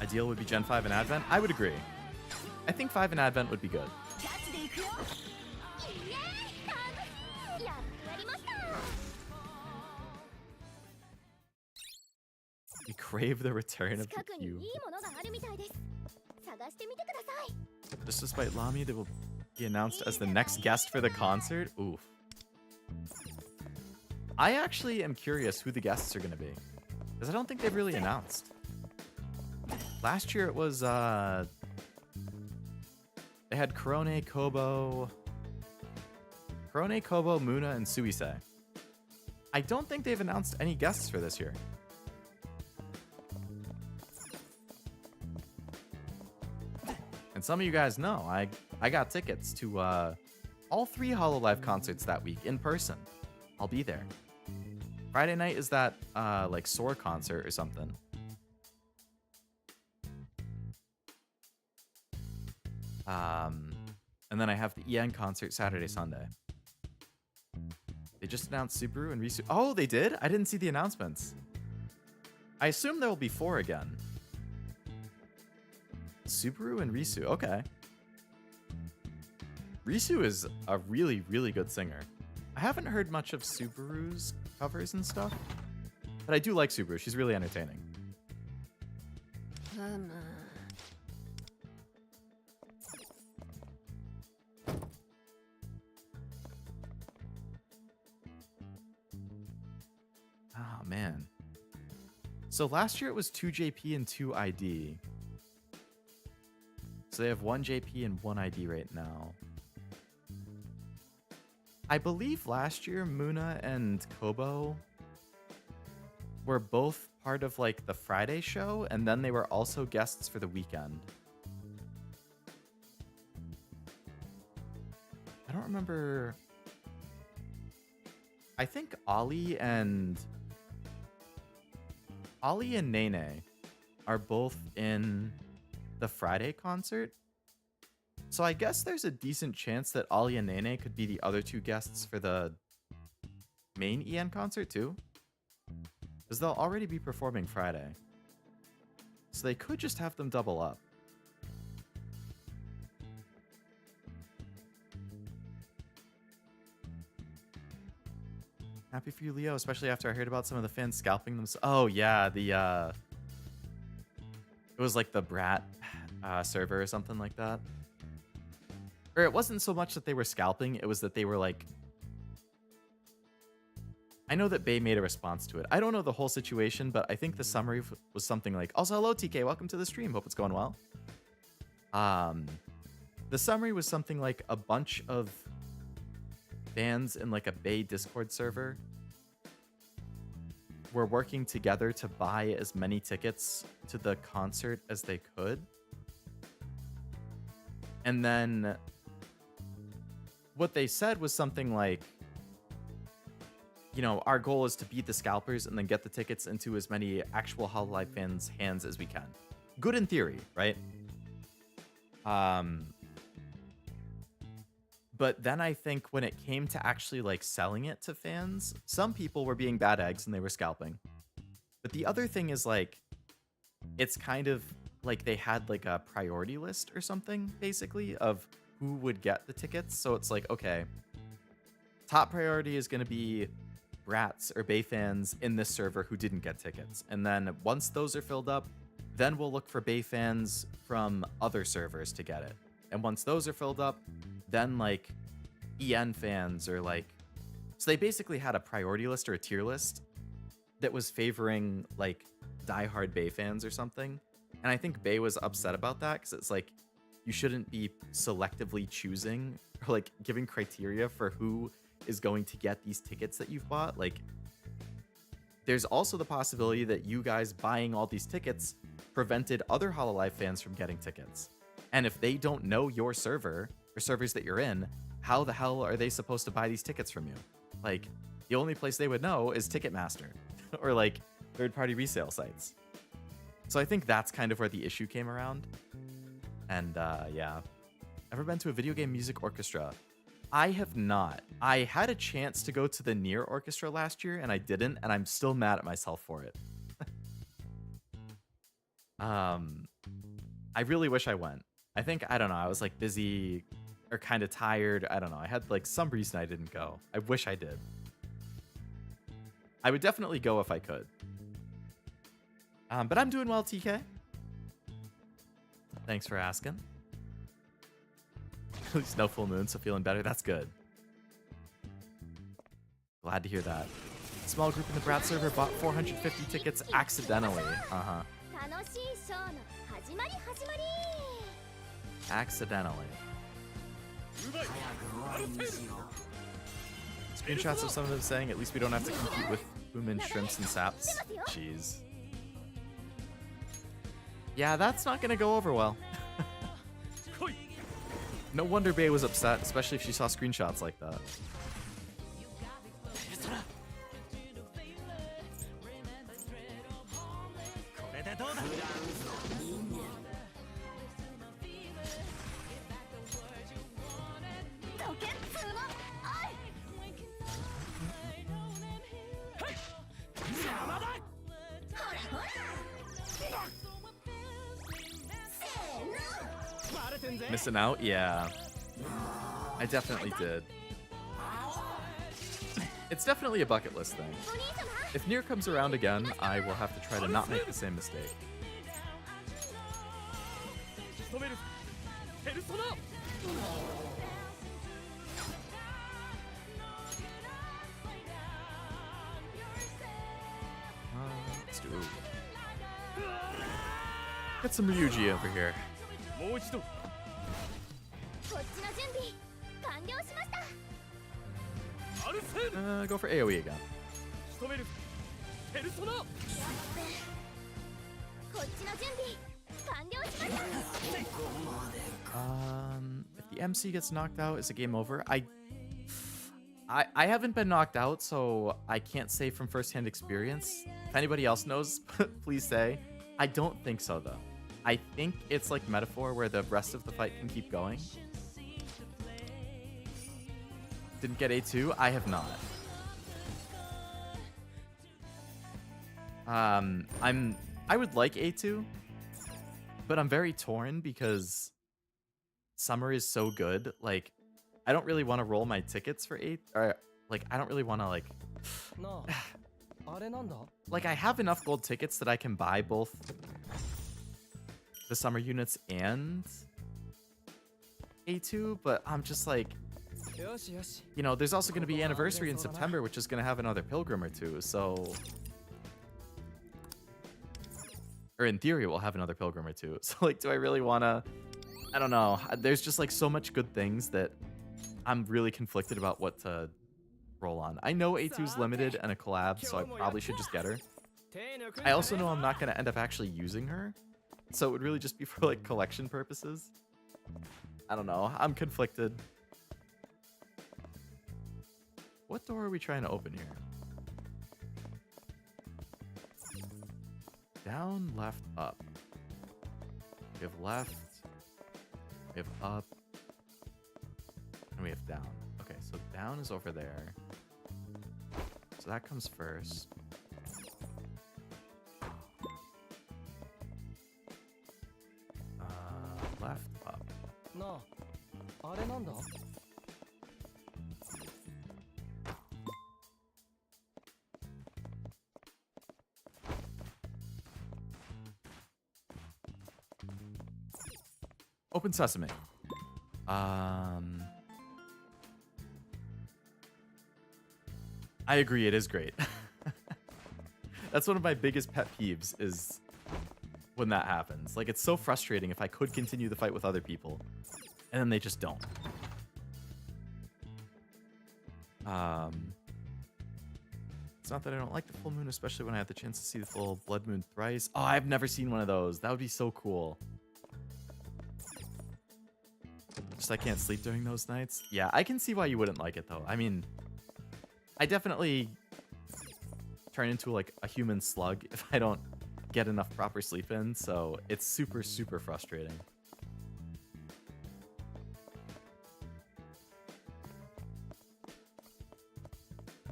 Ideal would be Gen 5 and Advent. I would agree. I think 5 and Advent would be good. We crave the return of the cube. Just despite Lamy, they will be announced as the next guest for the concert. Oof. I actually am curious who the guests are going to be, because I don't think they've really announced. Last year it was they had Korone, Kobo, Muna, and Suisei. I don't think they've announced any guests for this year. some of you guys know, I got tickets to all 3 Hololive concerts that week in person. I'll be there. Friday night is that like Soar concert or something. And then I have the EN concert Saturday, Sunday. They just announced Subaru and Risu. Oh, they did? I didn't see the announcements. I assume there will be 4 again. Subaru and Risu. Okay. Risu is a really, really good singer. I haven't heard much of Subaru's covers and stuff, but I do like Subaru. She's really entertaining. Oh, man. So last year it was 2 JP and 2 ID. So they have 1 JP and 1 ID right now. I believe last year Muna and Kobo were both part of like the Friday show, and then they were also guests for the weekend. I don't remember. I think Ollie and Nene are both in the Friday concert. So I guess there's a decent chance that Ollie and Nene could be the other 2 guests for the main EN concert too. Because they'll already be performing Friday. So they could just have them double up. Happy for you, Leo, especially after I heard about some of the fans scalping them. Oh yeah, it was like the Brat server or something like that. Or it wasn't so much that they were scalping, it was that they were like... I know that Bay made a response to it. I don't know the whole situation, but I think the summary was something like... Also, hello, TK. Welcome to the stream. Hope it's going well. The summary was something like a bunch of fans in like a Bay Discord server were working together to buy as many tickets to the concert as they could. And then what they said was something like, you know, our goal is to beat the scalpers and then get the tickets into as many actual Hololive fans' hands as we can. Good in theory, right? But then I think when it came to actually like selling it to fans, some people were being bad eggs and they were scalping. But the other thing is like, it's kind of like they had like a priority list or something, basically, of who would get the tickets. So it's like, okay, top priority is going to be Brats or Bay fans in this server who didn't get tickets. And then once those are filled up, then we'll look for Bay fans from other servers to get it. And once those are filled up, then like EN fans or like... So they basically had a priority list or a tier list that was favoring like diehard Bay fans or something. And I think Bay was upset about that because it's like, you shouldn't be selectively choosing or like giving criteria for who is going to get these tickets that you've bought. Like, there's also the possibility that you guys buying all these tickets prevented other Hololive fans from getting tickets. And if they don't know your server or servers that you're in, how the hell are they supposed to buy these tickets from you? Like, the only place they would know is Ticketmaster or like third-party resale sites. So I think that's kind of where the issue came around. And yeah. Ever been to a video game music orchestra? I have not. I had a chance to go to the Nier Orchestra last year and I didn't, and I'm still mad at myself for it. I really wish I went. I think, I don't know, I was like busy or kind of tired. I don't know. I had like some reason I didn't go. I wish I did. I would definitely go if I could. But I'm doing well, TK. Thanks for asking. At least no full moon, so feeling better. That's good. Glad to hear that. Small group in the Brat server bought 450 tickets accidentally. Accidentally. Screenshots of some of them saying, at least we don't have to compete with human shrimps and saps. Jeez. Yeah, that's not gonna go over well. No wonder Bae was upset, especially if she saw screenshots like that. これでどうだ。 Missing out? Yeah. I definitely did. It's definitely a bucket list thing. If Nier comes around again, I will have to try to not make the same mistake. Let's do. Get some Ryuji over here. もう一度。こっちの準備完了しました。 アルセーヌ。 Go for AoE again. 仕留める。ペルソナ。こっちの準備完了しました。 If the MC gets knocked out, is the game over? I haven't been knocked out, so I can't say from firsthand experience. If anybody else knows, please say. I don't think so, though. I think it's like Metaphor, where the rest of the fight can keep going. Didn't get A2? I have not. I would like A2, but I'm very torn because Summer is so good. Like, I don't really want to roll my tickets for 8, or like, I don't really want to like. なあ、あれなんだ。 Like, I have enough gold tickets that I can buy both the summer units and A2, but I'm just like, よしよし。 you know, there's also going to be anniversary in September, which is going to have another pilgrim or two, so. Or in theory, we'll have another pilgrim or two. So, like, do I really want to? I don't know. There's just, like, so much good things that I'm really conflicted about what to roll on. I know A2's limited and a collab, so I probably should just get her. I also know I'm not going to end up actually using her, so it would really just be for, like, collection purposes. I don't know. I'm conflicted. What door are we trying to open here? Down, left, up. We have left. We have up. And we have down. Okay, so down is over there. So that comes first. Left, up. なあ、あれなんだ。 Open Sesame. I agree, it is great. That's one of my biggest pet peeves is when that happens. Like, it's so frustrating if I could continue the fight with other people, and then they just don't. It's not that I don't like the full moon, especially when I have the chance to see the full blood moon thrice. Oh, I've never seen one of those. That would be so cool. Just I can't sleep during those nights. Yeah, I can see why you wouldn't like it, though. I mean, I definitely turn into, like, a human slug if I don't get enough proper sleep in, so it's super, super frustrating.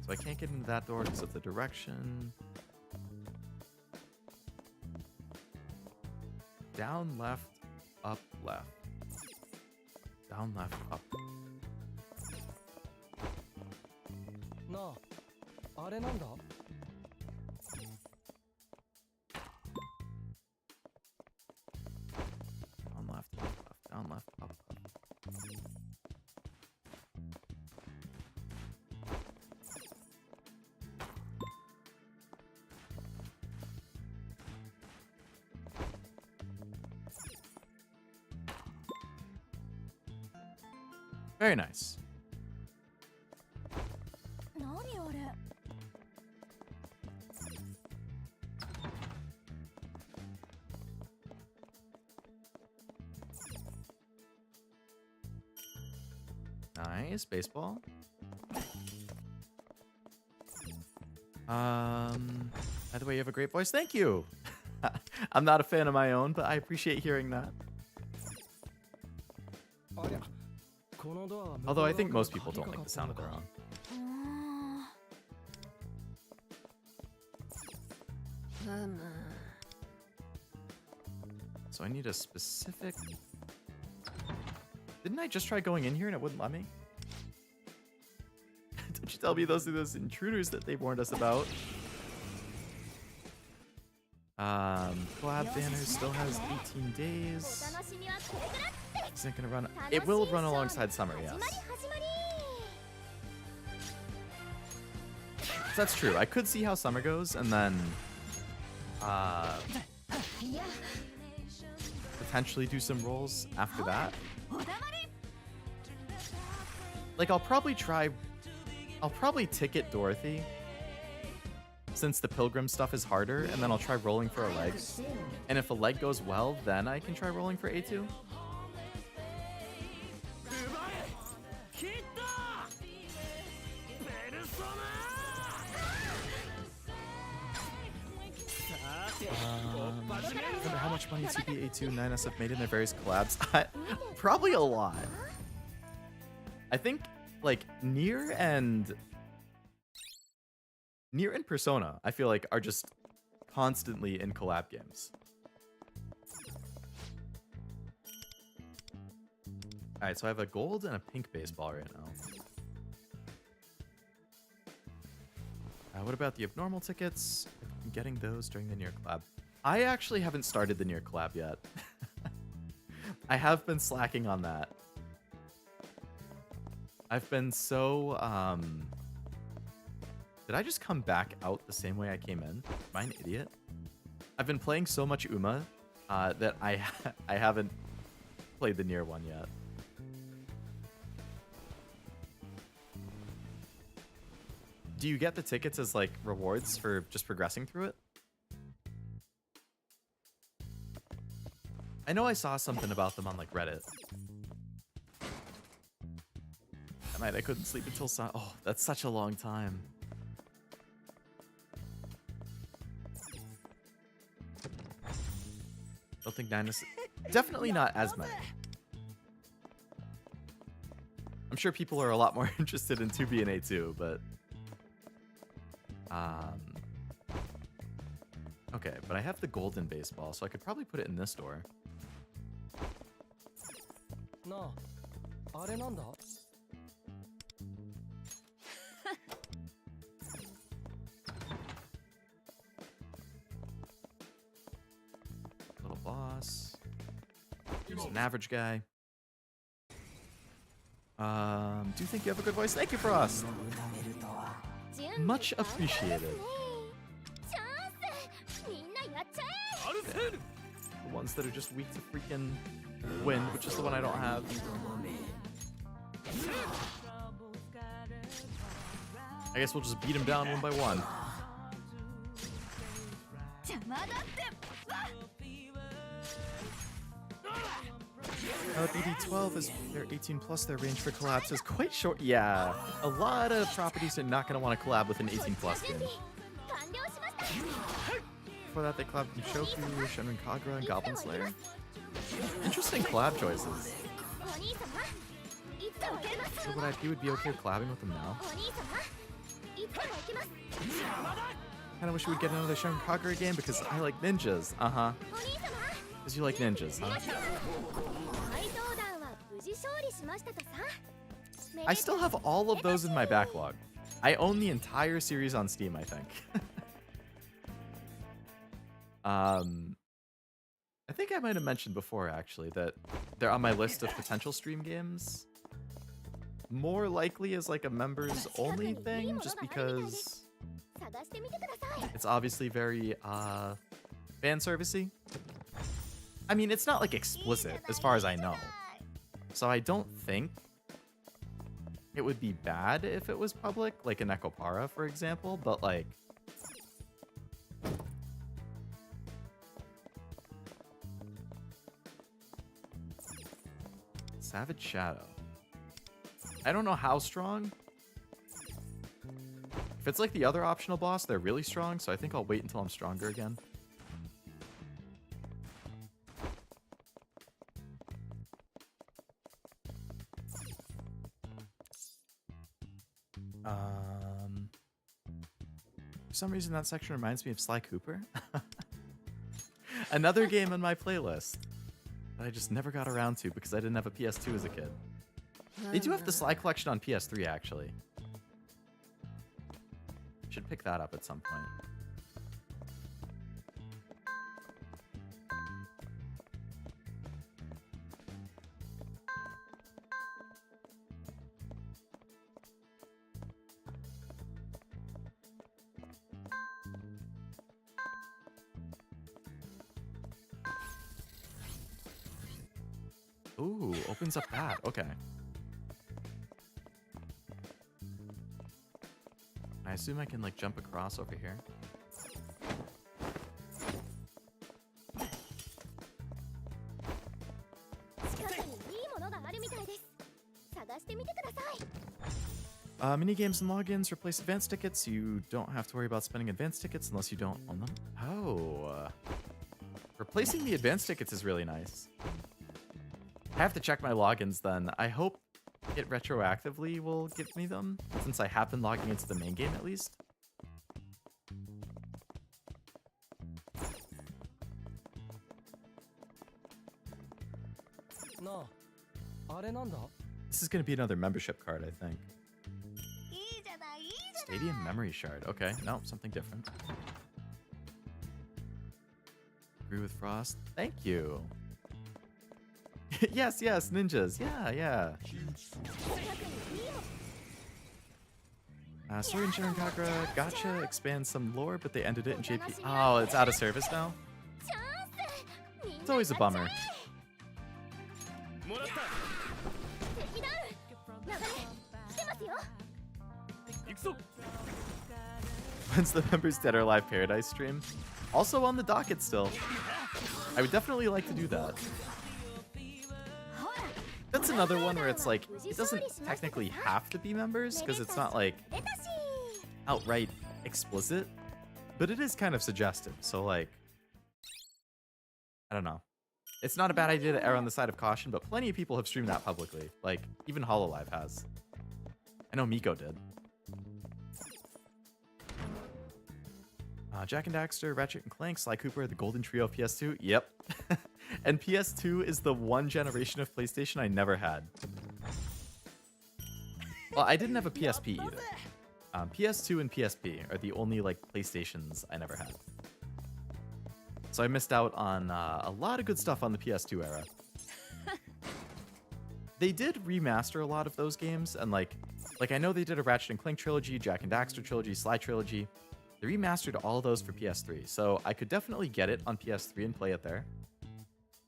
So I can't get into that door because of the direction. Down, left, up, left. Down, left, up. なあ、あれなんだ。 Down, left, up, left. Down, left, up, up. Very nice. 何あれ。 All Nice. Baseball. By the way, you have a great voice. Thank you. I'm not a fan of my own, but I appreciate hearing that. Although I think most people don't like the sound of their own. So I need a specific... Didn't I just try going in here and it wouldn't let me? Don't you tell me those are those intruders that they warned us about. Collab banner still has 18 days. Is it gonna run? It will run alongside summer, yes. That's true. I could see how summer goes and then potentially do some rolls after that. Like I'll probably ticket Dorothy since the pilgrim stuff is harder, and then I'll try rolling for a leg. And if a leg goes well, then I can try rolling for A2. I wonder how much money 2B, A2, 9S have made in their various collabs. Probably a lot. I think like Nier and Persona, I feel like, are just constantly in collab games. Alright, so I have a gold and a pink baseball right now. What about the abnormal tickets? I'm getting those during the Nier collab. I actually haven't started the Nier collab yet. I have been slacking on that. I've been so, Did I just come back out the same way I came in? Am I an idiot? I've been playing so much Uma that I haven't played the Nier one yet. Do you get the tickets as like rewards for just progressing through it? I know I saw something about them on like Reddit. That night I couldn't sleep until oh, that's such a long time. Don't think 9 is definitely not as many. I'm sure people are a lot more interested in 2B and A2, but okay, but I have the golden baseball, so I could probably put it in this door. No. Little boss. Just an average guy. Do you think you have a good voice? Thank you, Frost. Much appreciated. The ones that are just weak to freaking wind, which is the one I don't have. I guess we'll just beat him down one by one. BD12 is their 18 plus. Their range for collabs is quite short. Yeah, a lot of properties are not going to want to collab with an 18 plus game. Before that, they collabed with Shoku, Shenron Kagura, and Goblin Slayer. Interesting collab choices. So what IP would be okay with collabing with them now? Kinda wish we would get another Shenron Kagura game because I like ninjas. Uh-huh. Because you like ninjas, huh? I still have all of those in my backlog. I own the entire series on Steam, I think. I think I might have mentioned before, actually, that they're on my list of potential stream games. More likely as like a members only thing, just because it's obviously very fan servicey. I mean, it's not like explicit as far as I know. So I don't think it would be bad if it was public, like in Ekopara, for example, but like... Savage Shadow. I don't know how strong. If it's like the other optional boss, they're really strong, so I think I'll wait until I'm stronger again. For some reason, that section reminds me of Sly Cooper. Another game on my playlist that I just never got around to because I didn't have a PS2 as a kid. They do have the Sly collection on PS3, actually. Should pick that up at some point. Ooh, opens up that. Okay. I assume I can like jump across over here. 近くにいいものがあるみたいです。探してみてください。 Minigames and logins replace advance tickets. You don't have to worry about spending advance tickets unless you don't own them. Oh. Replacing the advance tickets is really nice. I have to check my logins then. I hope it retroactively will give me them, since I have been logging into the main game at least. No. あれなんだ? This is going to be another membership card, I think. いいじゃない、いいじゃない。 Stadium memory shard. Okay, no, something different. Agree with Frost. Thank you. Yes, yes, ninjas. Yeah, yeah. Sword and Sharon Kagura Gotcha expands some lore, but they ended it in JP. Oh, it's out of service now? It's always a bummer. もらった。敵だ。流れ来てますよ。行くぞ。 When's the Members Dead or Alive Paradise stream? Also on the docket still. I would definitely like to do that. That's another one where it's like, it doesn't technically have to be members, because it's not like outright explicit, but it is kind of suggestive, so like, I don't know. It's not a bad idea to err on the side of caution, but plenty of people have streamed that publicly, like, even Hololive has. I know Miko did. Jack and Daxter, Ratchet and Clank, Sly Cooper, the Golden Trio of PS2. Yep. And PS2 is the one generation of PlayStation I never had. Well, I didn't have a PSP either. PS2 and PSP are the only like PlayStations I never had. So I missed out on a lot of good stuff on the PS2 era. They did remaster a lot of those games, and like I know they did a Ratchet and Clank trilogy, Jack and Daxter trilogy, Sly trilogy. They remastered all of those for PS3, so I could definitely get it on PS3 and play it there.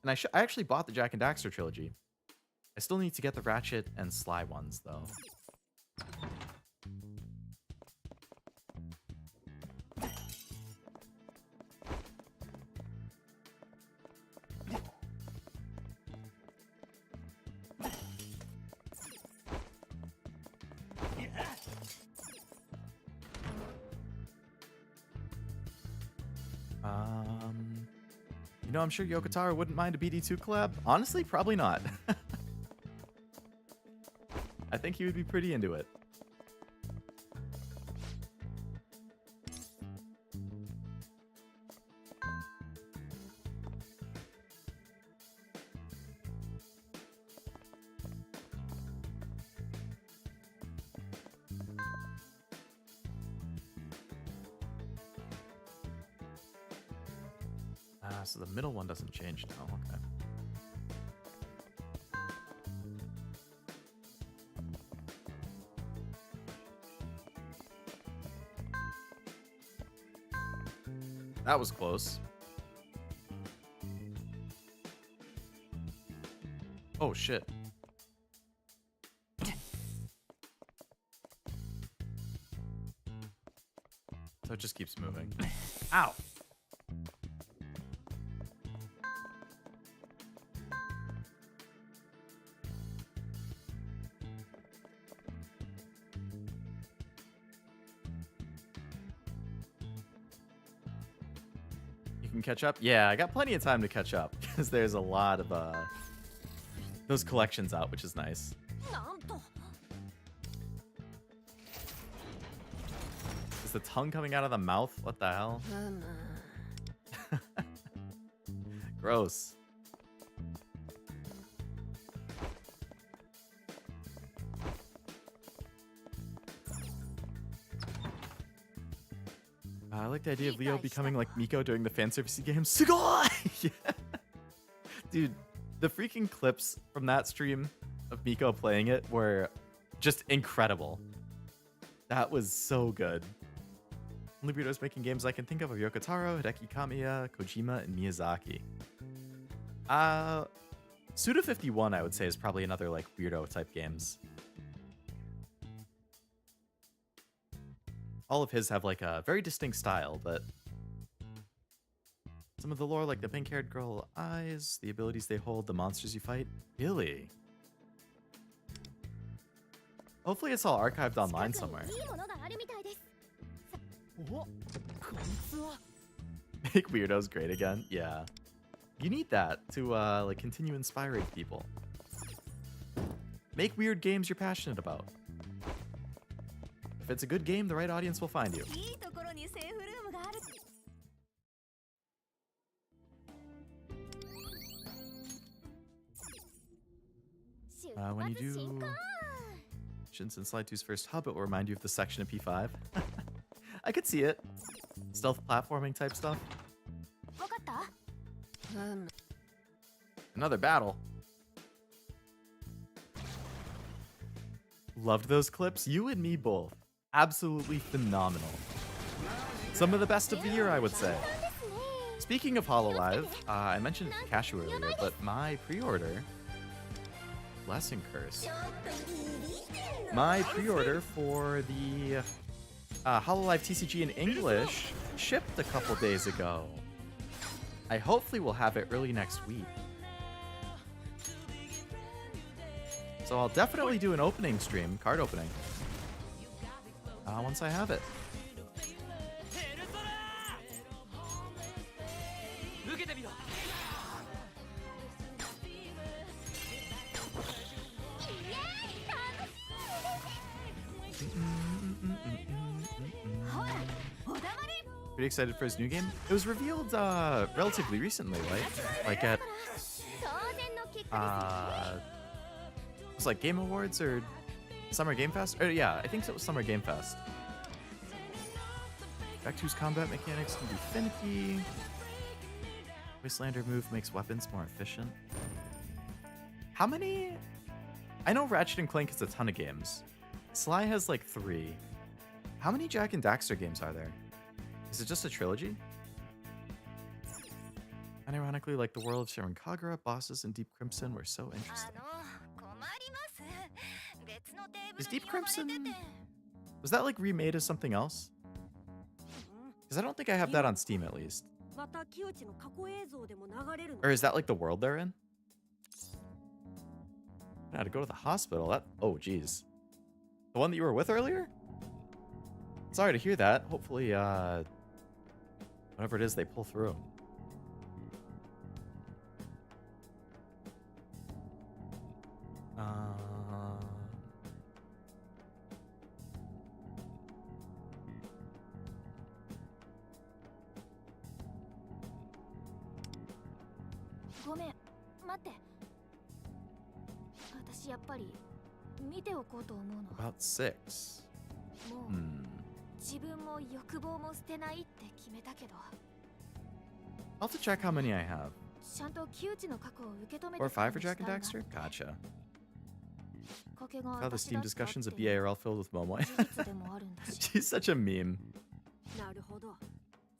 And I actually bought the Jack and Daxter trilogy. I still need to get the Ratchet and Sly ones, though. You know, I'm sure Yokotaro wouldn't mind a BD2 collab. Honestly, probably not. I think he would be pretty into it. So the middle one doesn't change now. Okay. That was close. Oh shit. So it just keeps moving. Ow. You can catch up? Yeah, I got plenty of time to catch up because there's a lot of those collections out, which is nice. なんと Is the tongue coming out of the mouth? What the hell? Gross. I like the idea of Leo becoming like Miko during the fanservice games. Sugoi! Yeah. Dude, the freaking clips from that stream of Miko playing it were just incredible. That was so good. Only weirdos making games I can think of are Yoko Taro, Hideki Kamiya, Kojima, and Miyazaki. Suda51, I would say, is probably another like weirdo type games. All of his have like a very distinct style, but some of the lore, like the pink-haired girl eyes, the abilities they hold, the monsters you fight. Really? Hopefully it's all archived online somewhere. いいものがあるみたいです お、こいつは Make weirdos great again? Yeah. You need that to like continue inspiring people. Make weird games you're passionate about. If it's a good game, the right audience will find you. いいところにセーフルームがある When you do missions in Slide 2's first hub, it will remind you of the section of P5. I could see it. Stealth platforming type stuff. わかった Another battle. Loved those clips. You and me both. Absolutely phenomenal. Some of the best of the year, I would say. Speaking of HoloLive, I mentioned Cashew earlier, but my pre-order... Blessing Curse. My pre-order for the HoloLive TCG in English shipped a couple days ago. I hopefully will have it early next week. So I'll definitely do an opening stream, card opening, once I have it. 受けてみろ Pretty excited for his new game. It was revealed relatively recently, right? Like at 当然の結果 it was like Game Awards or Summer Game Fest? Or yeah, I think it was Summer Game Fest. Back 2's combat mechanics can be finicky. Wastelander move makes weapons more efficient. How many? I know Ratchet and Clank has a ton of games. Sly has like 3. How many Jak and Daxter games are there? Is it just a trilogy? And ironically, like the world of Sharon Kagura, bosses in Deep Crimson were so あ interesting. の困ります別のテーブ Is ルに Deep 呼ばれて Crimson... て Was that like remade as something else? Because I don't think I have that on Steam at least. またキヨチの過去映像でも流れるの Or is that like the world they're in? I had to go to the hospital. That... Oh, geez. The one that you were with earlier? Sorry to hear that. Hopefully, whatever it is, they pull through.「ごめん待って」「私やっぱり見ておこうと思うの」 About 6. もう自分も欲望も捨てないって決めたけど I'll have to check how many I have. ちゃんと木内の過去を受け止めて Or 5 for き Jak た and んだ Daxter? Gotcha. きっかけが How the 私 Steam だったって discussions い of う BARL filled with Momoy. 事実でもあるんだし She's such a meme. なるほど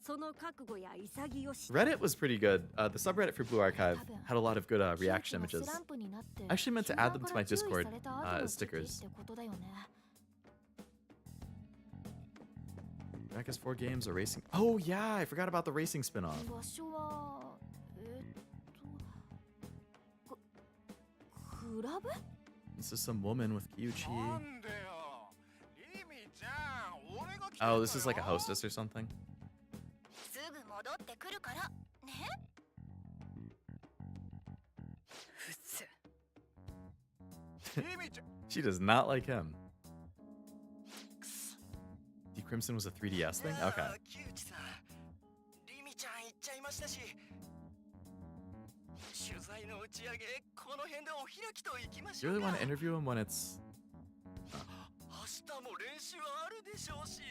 その覚悟や潔し Reddit was pretty good. The subreddit for Blue Archive had a lot of good reaction 木内 images. がスランプになって I actually meant to add them to my 集団から Discord 注意された後の as stickers. 時期ってことだよね I guess 4 games, a racing. Oh yeah, I forgot about the racing spin-off. 場所はクラブ This is some woman with Kiuchi. なんでよリミちゃん俺が来てんだ Oh, よ this is like a hostess or something. すぐ戻ってくるるからね。ふつ。 She does not like him. D Crimson was a 3DS thing? Okay. キウチさん、リミちゃん行っちゃいましたし、取材の打ち上げこの辺でお開きと行きまし You ょう really か。 want to interview him when it's... 明日も練習あるでしょうし。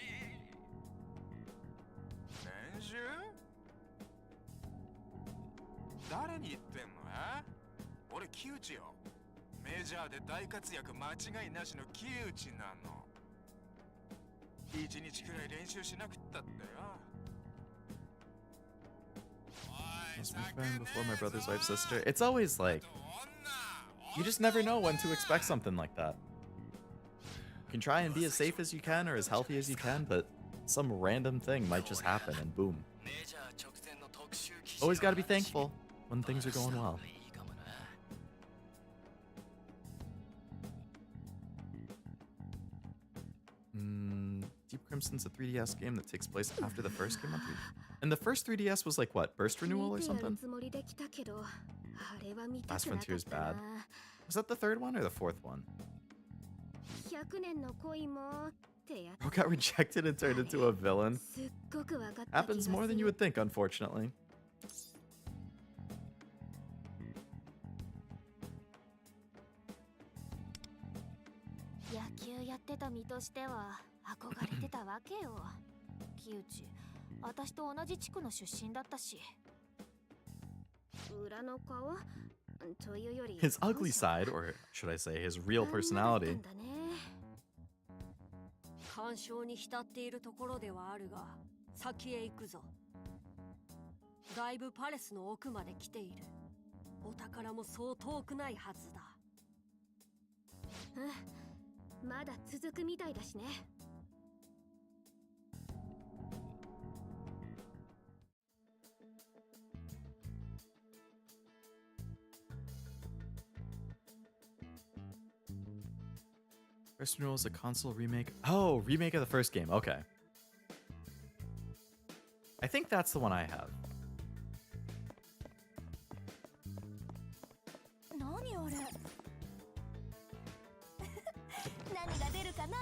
練習？誰に言ってんの？俺キウチよ。メジャーで大活躍間違いなしのキウチなの。一日くらい練習しなくったってよ。 Was my friend before my brother's wife's sister? It's always like... You just never know when to expect something like that. You can try and be as safe as you can or as healthy as you can, but some random thing might just happen and boom. Always gotta be thankful when things are going well. Deep Crimson's a 3DS game that takes place after the first game on 3D. And the first 3DS was like what? Burst Renewal or something? Last Frontier's bad. Was that the third one or the fourth one? Bro got rejected and turned into a villain. Happens more than you would think, unfortunately. His ugly side, or should I say his real personality, 干渉に浸っているところではあるが、先へ行くぞ。だいぶパレスの奥まで来ている。お宝もそう遠くないはずだ。うん、まだ続くみたいだしね。First Renewal is a console remake. Oh, remake of the first game. Okay. I think that's the one I have. 何あれ？何が出るかな？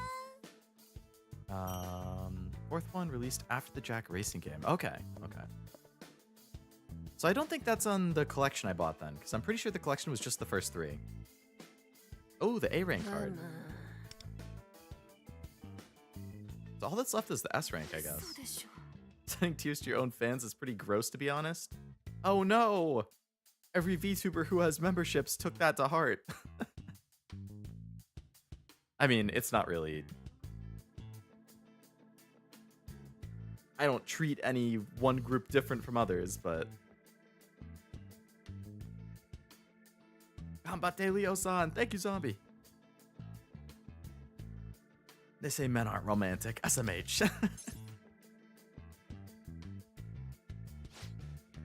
Fourth one released after the Jack Racing game. Okay, okay. So I don't think that's on the collection I bought then, because I'm pretty sure the collection was just the first three. Oh, the A rank card. So all that's left is the S rank, I guess. Sending tears to your own fans is pretty gross, to be honest. Oh no! Every VTuber who has memberships took that to heart. I mean, it's not really... I don't treat any one group different from others, but... Gambate Leo-san! Thank you, Zombie! They say men aren't romantic. SMH.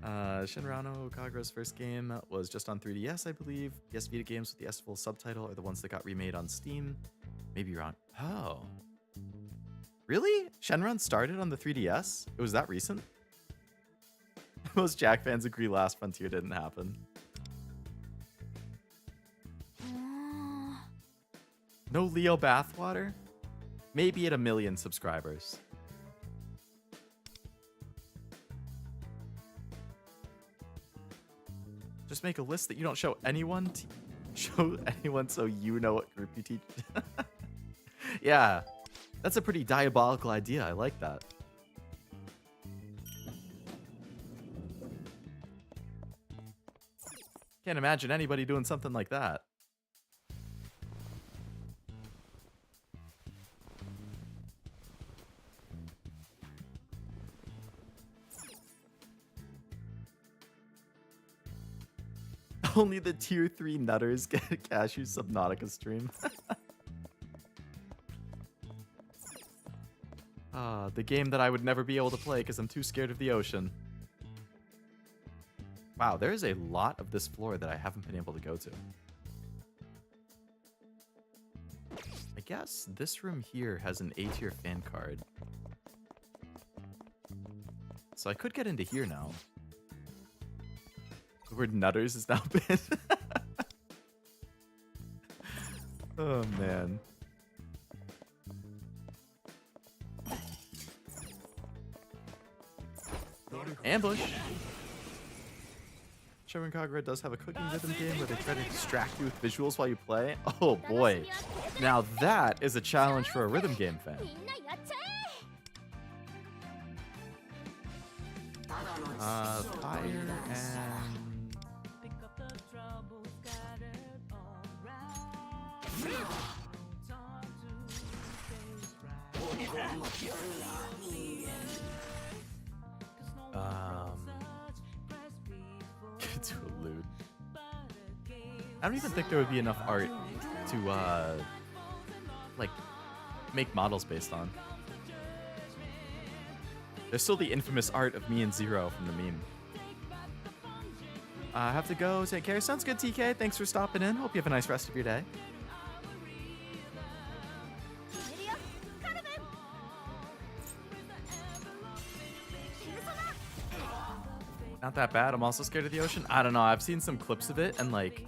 Shinrano Kagura's first game was just on 3DS, I believe. PS Vita games with the S full subtitle are the ones that got remade on Steam. Maybe you're on... Oh. Really? Shenron started on the 3DS? It was that recent? Most Jack fans agree Last Frontier didn't happen. No Leo bathwater? Maybe at 1 million subscribers. Just make a list that you don't show anyone. Show anyone so you know what group you teach. Yeah, that's a pretty diabolical idea. I like that. Can't imagine anybody doing something like that. Only the tier 3 nutters get a Cashew Subnautica stream. The game that I would never be able to play because I'm too scared of the ocean. Wow, there is a lot of this floor that I haven't been able to go to. I guess this room here has an A tier fan card. So I could get into here now. The word nutters is now banned. Oh, man. Ambush. Shogun Kagura does have a cooking rhythm game where they try to distract you with visuals while you play. Oh boy. Now that is a challenge for a rhythm game fan. みんなやっちゃえ Fire and... Get to a loot. I don't even think there would be enough art to, like, make models based on. There's still the infamous art of me and Zero from the meme. I have to go. Take care. Sounds good, TK. Thanks for stopping in. Hope you have a nice rest of your day. Not that bad. I'm also scared of the ocean. I don't know. I've seen some clips of it, and like,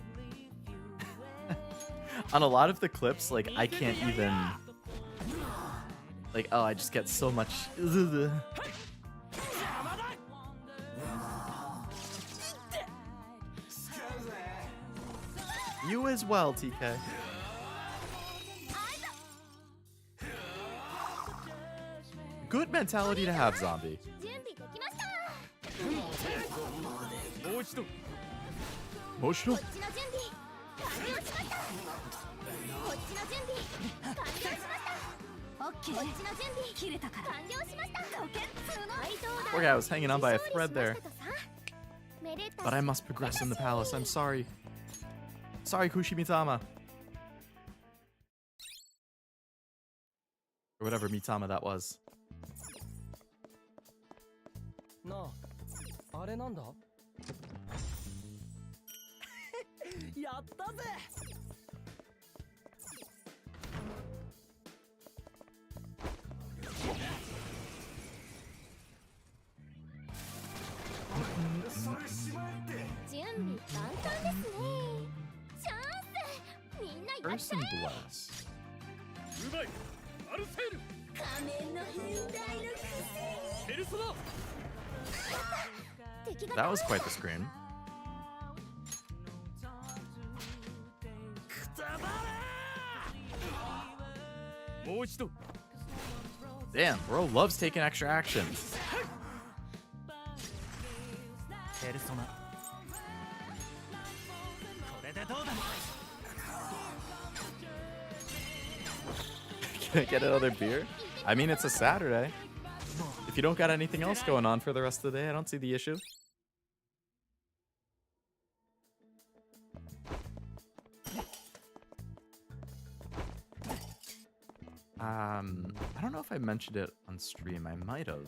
on a lot of the clips, like, I can't even, like, oh, I just get so much. You as well, TK. Good mentality to have, zombie. 準備できました もう一度。こっちの準備完了しましたこっちの準備完了しましたオッケーこっちの準備切れたから完了しましたロケッツの配当 Poor guy was hanging on by a thread there. めでた But I must progress in the palace. I'm sorry. Sorry, Kushi-Mitama. Or whatever Mitama that was. なあ、あれなんだやったぜ準備万端ですねチャンスみんなやっ Curse ちゃ and え bless. うまいアルセール仮面の変態のくせにペルソナ 敵が That was quite the scream. もう一度 Damn, bro loves taking extra action. ペルソナこれでどうだ Can I get another beer? I mean, it's a Saturday. If you don't got anything else going on for the rest of the day, I don't see the issue. I don't know if I mentioned it on stream. I might have.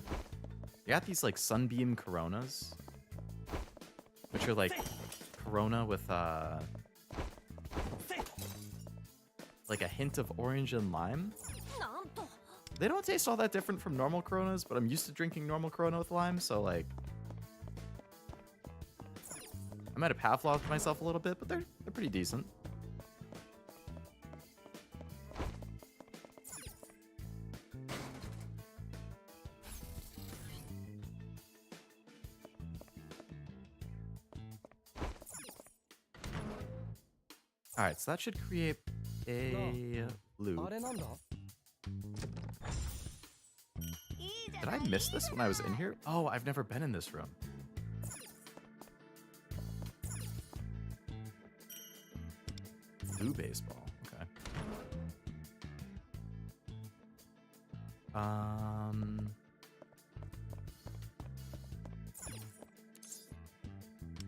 You got these like sunbeam Coronas, which are like Corona with like a hint of orange and lime. なんと They don't taste all that different from normal Coronas, but I'm used to drinking normal Corona with lime, so like I might have Pavloved myself a little bit, but they're pretty decent. All right, so that should create a loop. あれなんだ Did I miss this when I was in here? Oh, I've never been in this room. Blue baseball. Okay.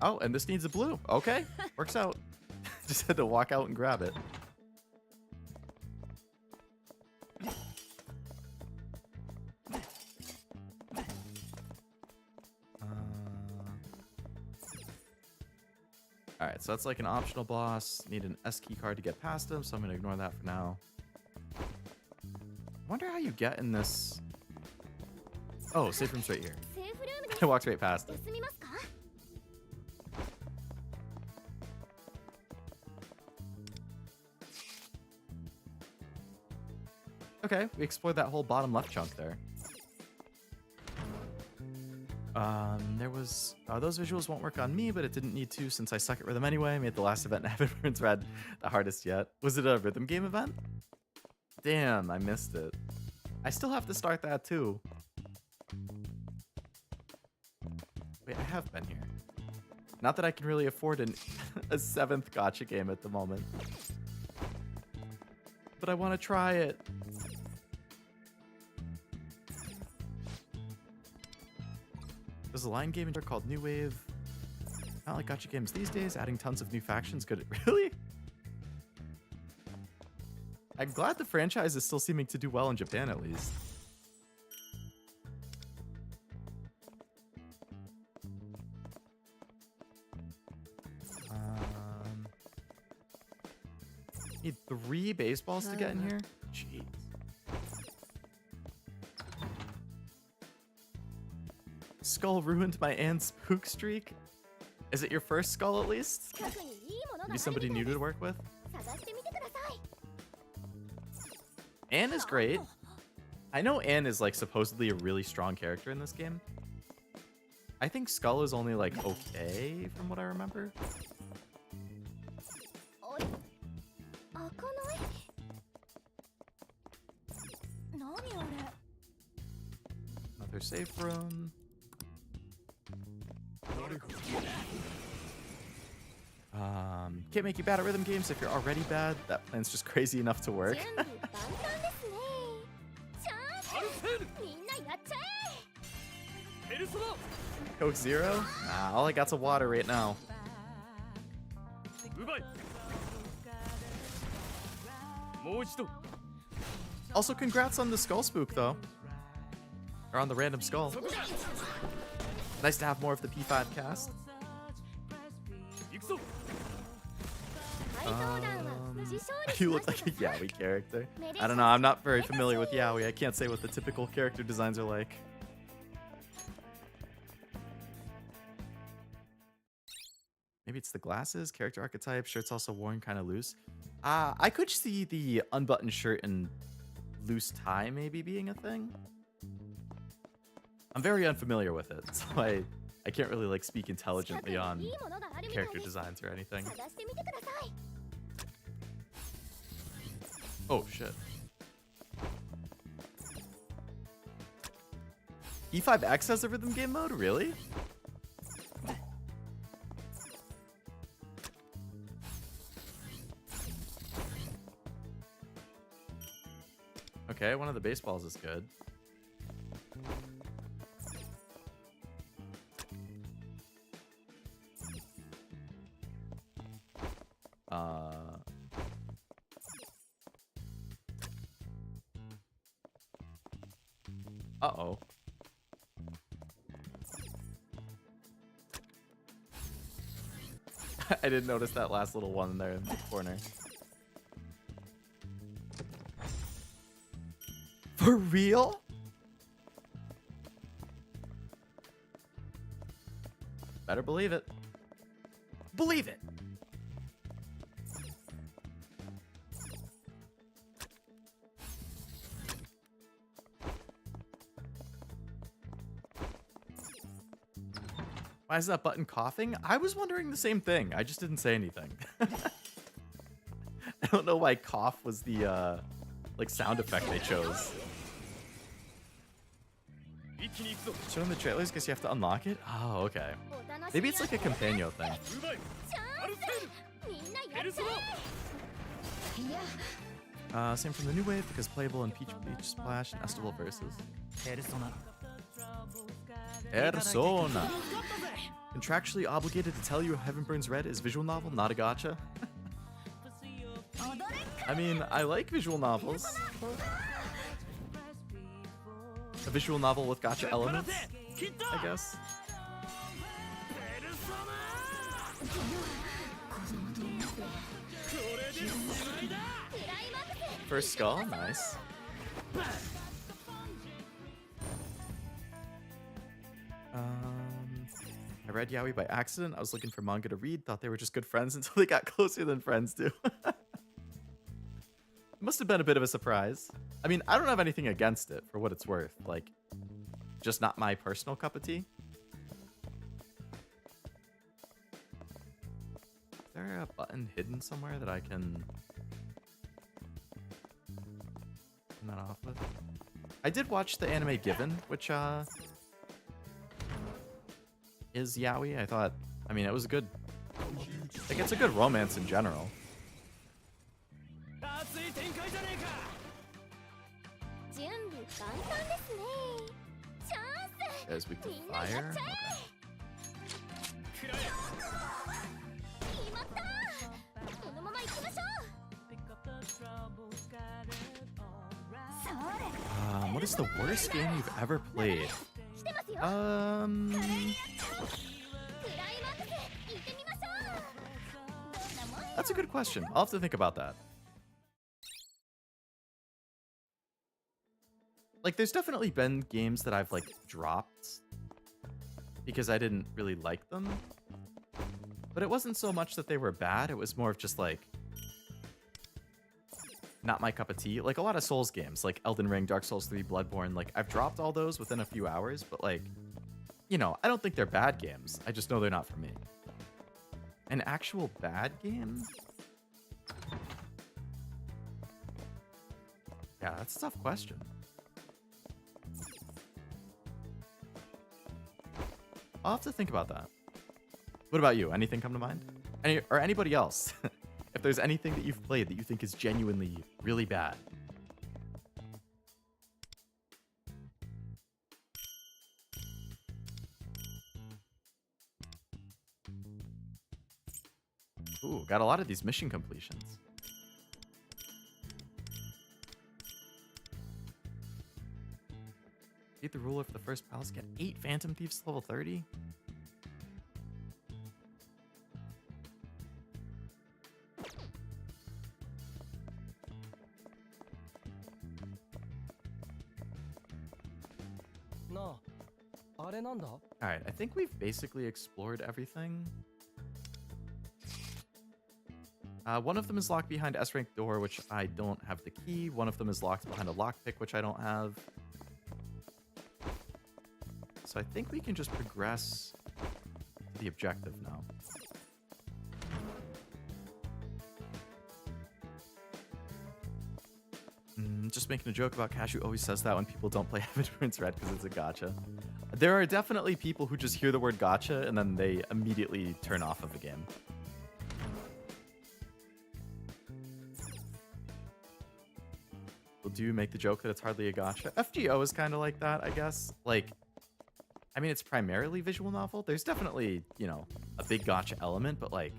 Oh, and this needs a blue. Okay, works out. Just had to walk out and grab it. Alright, so that's like an optional boss. Need an S key card to get past him, so I'm going to ignore that for now. Wonder how you get in this Oh, safe room's right here. セーフルームで I walked right past it. 休みますか？ Okay, we explored that whole bottom left chunk there. There was... those visuals won't work on me, but it didn't need to since I suck at rhythm anyway. Made the last event in Heaven Burns Red the hardest yet. Was it a rhythm game event? Damn, I missed it. I still have to start that too. Wait, I have been here. Not that I can really afford a 7th gacha game at the moment. But I want to try it. There's a line game in there called New Wave. Not like gacha games these days, adding tons of new factions. Good, really? I'm glad the franchise is still seeming to do well in Japan, at least. Need 3 baseballs to get in here? Jeez. Skull ruined my Anne's spook streak? Is it your first skull at least? 近くにいいものがある Maybe somebody みたい new で to work with? す。探してみてください。 Anne is great. I know Anne is like supposedly a really strong character in this game. I think Skull is only like okay from what I remember. あれ？開かない？何あれ？ Another safe room. Can't make you bad at rhythm games if you're already bad. That plan's just crazy enough to work. 準備万端ですね。チャンス！みんなやっちゃえ！ ペルソナ Coke Zero? Nah, all I got's a water right now. うまいもう一度 Also, congrats on the skull spook, though. Or on the random skull. Nice to have more of the P5 cast. 行くぞ You look like a Yaoi character. I don't know, I'm not very familiar with Yaoi. I can't say what the typical character designs are like. Maybe it's the glasses, character archetype, shirt's also worn kind of loose. I could see the unbuttoned shirt and loose tie maybe being a thing. I'm very unfamiliar with it, so I can't really like speak intelligently on character designs or anything. 探してみてください。 Oh shit. E5X has a rhythm game mode? Really? Okay, one of the baseballs is good. Uh-oh. I didn't notice that last little one there in the corner. For real? Better believe it. Believe it! Why is that button coughing? I was wondering the same thing. I just didn't say anything. I don't know why cough was the like sound effect they chose. Show in the trailers because you have to unlock it? Oh, okay. Maybe it's like a companion thing. みんなやっちゃえ！ Same from the new wave because playable in Peach Beach Splash and Estival Versus. Persona. Contractually obligated to tell you Heaven Burns Red is visual novel, not a gacha. I mean, I like visual novels. A visual novel with gacha elements, I guess. First skull, nice. I read Yaoi by accident. I was looking for manga to read, thought they were just good friends until they got closer than friends do. It must have been a bit of a surprise. I mean, I don't have anything against it for what it's worth. Like, just not my personal cup of tea. Is there a button hidden somewhere that I can turn that off with? I did watch the anime Given, which is yaoi. I thought, I mean, it was a good, like, it's a good romance in general. 熱い展開じゃねえか。準備万端ですね。チャンス。 As we can みんなやっ fire. ちゃえ。くらえ。決まった。このまま行きましょう。それ。What is the worst game you've ever played? 来てますよ。 Um, クライマックス。行ってみましょう。どんなもんよ。 that's a good question. I'll have to think about that. Like, there's definitely been games that I've, like, dropped because I didn't really like them. But it wasn't so much that they were bad. It was more of just, like, not my cup of tea. Like, a lot of Souls games, like Elden Ring, Dark Souls 3, Bloodborne, like, I've dropped all those within a few hours. But, like, you know, I don't think they're bad games. I just know they're not for me. An actual bad game? Yeah, that's a tough question. I'll have to think about that. What about you? Anything come to mind? Or anybody else? If there's anything that you've played that you think is genuinely really bad. Ooh, got a lot of these mission completions. Beat the ruler for the first palace. Get 8 Phantom Thieves to level 30. Alright, I think we've basically explored everything. One of them is locked behind S-rank door, which I don't have the key. One of them is locked behind a lockpick, which I don't have. So I think we can just progress to the objective now. Just making a joke about Cashew always says that when people don't play Heaven Prince Red because it's a gacha. There are definitely people who just hear the word gacha and then they immediately turn off of the game. We'll do make the joke that it's hardly a gacha. FGO is kind of like that, I guess. Like, I mean, it's primarily visual novel. There's definitely, you know, a big gacha element, but like,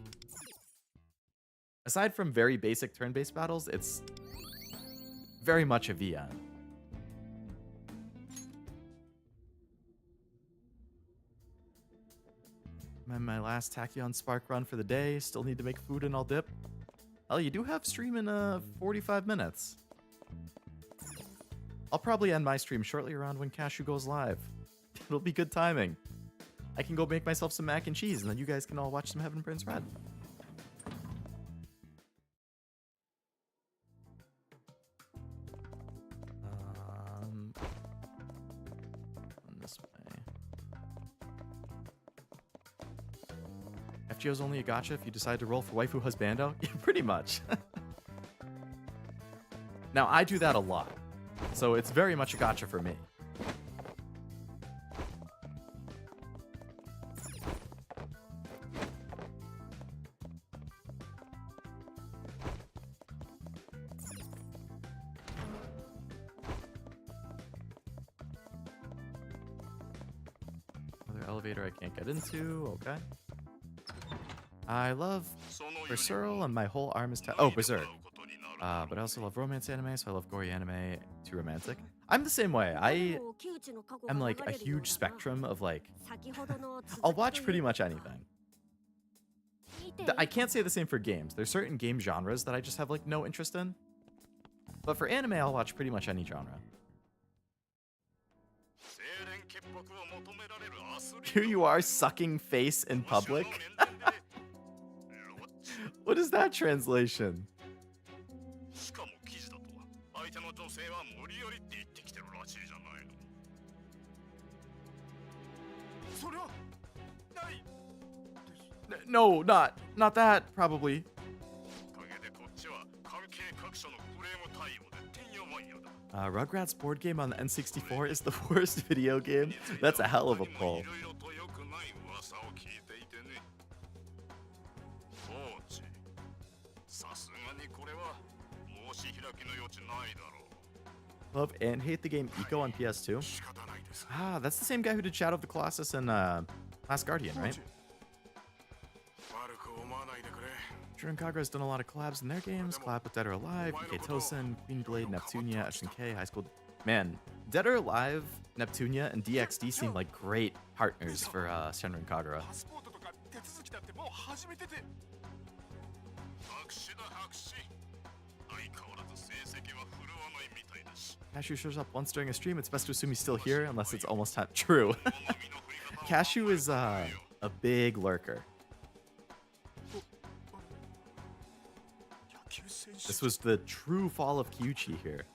aside from very basic turn-based battles, it's very much a VN. My last Tachyon Spark run for the day. Still need to make food and I'll dip. Oh, you do have stream in 45 minutes. I'll probably end my stream shortly around when Cashew goes live. It'll be good timing. I can go make myself some mac and cheese and then you guys can all watch some Heaven Prince Red. This way. FGO's only a gacha if you decide to roll for waifu husbando? Yeah, pretty much. Now, I do that a lot, so it's very much a gacha for me. Another elevator I can't get into, okay. I love Berserk and my whole arm is Berserk. But I also love romance anime, so I love gory anime, too romantic. I'm the same way. I am like a huge spectrum of like, I'll watch pretty much anything. I can't say the same for games. There's certain game genres that I just have like no interest in. But for anime, I'll watch pretty much any genre. Here you are sucking face in public. What is that translation? しかも記事だと相手の女性は無理やりって言ってきてるらしいじゃないの。それはない。 No, not that, probably. おかげでこっちは関係各所のクレーム対応でてんやわんやだ。Rugrats board game on the N64 is the worst video game. That's a hell of a pull. いろいろと良くない噂を聞いていてね。コーチ、さすがにこれは申し開きの余地ないだろう。 Love and hate the game Eco on PS2. 仕方ないです。 Ah, that's the same guy who did Shadow of the Colossus and Last Guardian, right? 悪く思わないでくれ。 Jurin Kagura's done a lot of collabs in their games. Collab with Dead or Alive, BK Tosin, Queen Blade, Neptunia, SNK, High School. Man, Dead or Alive, Neptunia, and DXD seem like great partners for Shenron Kagura. パスポートとか手続きだってもう始めてて。白紙だ白紙。相変わらず成績は振るわないみたいだし。 Cashew shows up once during a stream. It's best to assume he's still here unless it's almost time. True. Cashew is a big lurker. This was the true fall of Kiuchi here.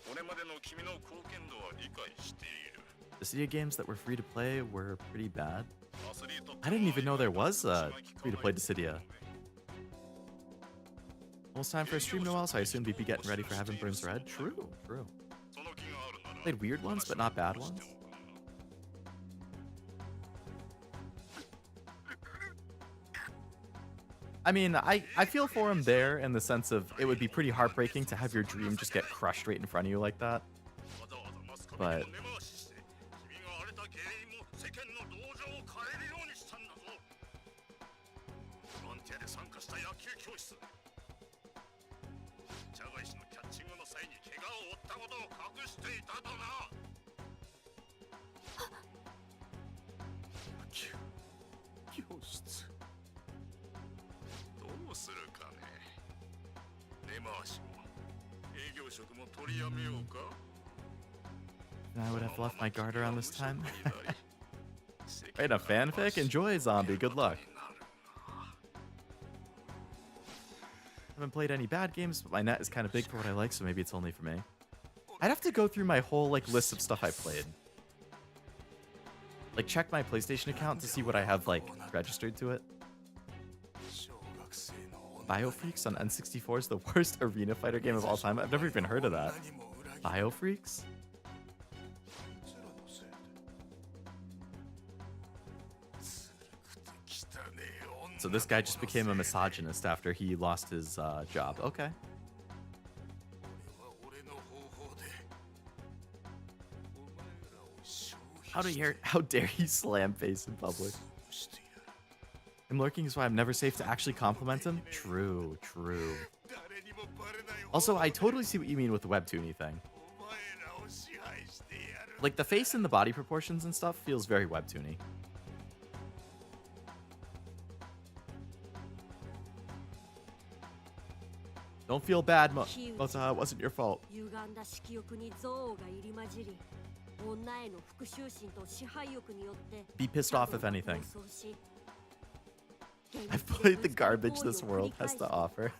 これまでの君の貢献度は理解している。 The Cydia games that were free to play were pretty bad. アスリート I didn't even know there was a free to play Dissidia. Almost time for a stream, Noel, so I assume we'd be getting ready for Heaven Burns Red. True. その気があるなら Played weird ones, but not bad ones. I mean, I feel for him there in the sense of it would be pretty heartbreaking to have your dream just get crushed right in front of you like that. わざわざマスコミ But を根回しして君が荒れた原因も世間の同情を変えるようにしたんだぞ。ボランティアで参加した野球教室。茶返しのキャッチングの際に怪我を負ったことを隠していたとな。野球教室。どうするかね。根回しも営業職も取りやめようか。 And I would have left my guard around this time. Wait, a fanfic? Enjoy, zombie. Good luck. Haven't played any bad games, but my net is kind of big for what I like, so maybe it's only for me. I'd have to go through my whole list of stuff I played. Check my PlayStation account to see what I have registered to it. Biofreaks on N64 is the worst arena fighter game of all time. I've never even heard of that. Biofreaks? So this guy just became a misogynist after he lost his job. Okay. How dare he slam face in public? Him lurking is why I'm never safe to actually compliment him. True. Also, I totally see what you mean with the webtoony thing. The face and the body proportions and stuff feels very webtoony. Don't feel bad, Motaha. It wasn't your fault. 歪んだ色欲に憎悪が入り混じり、女への復讐心と支配欲によって Be pissed off if anything. I've played the garbage this world has to offer.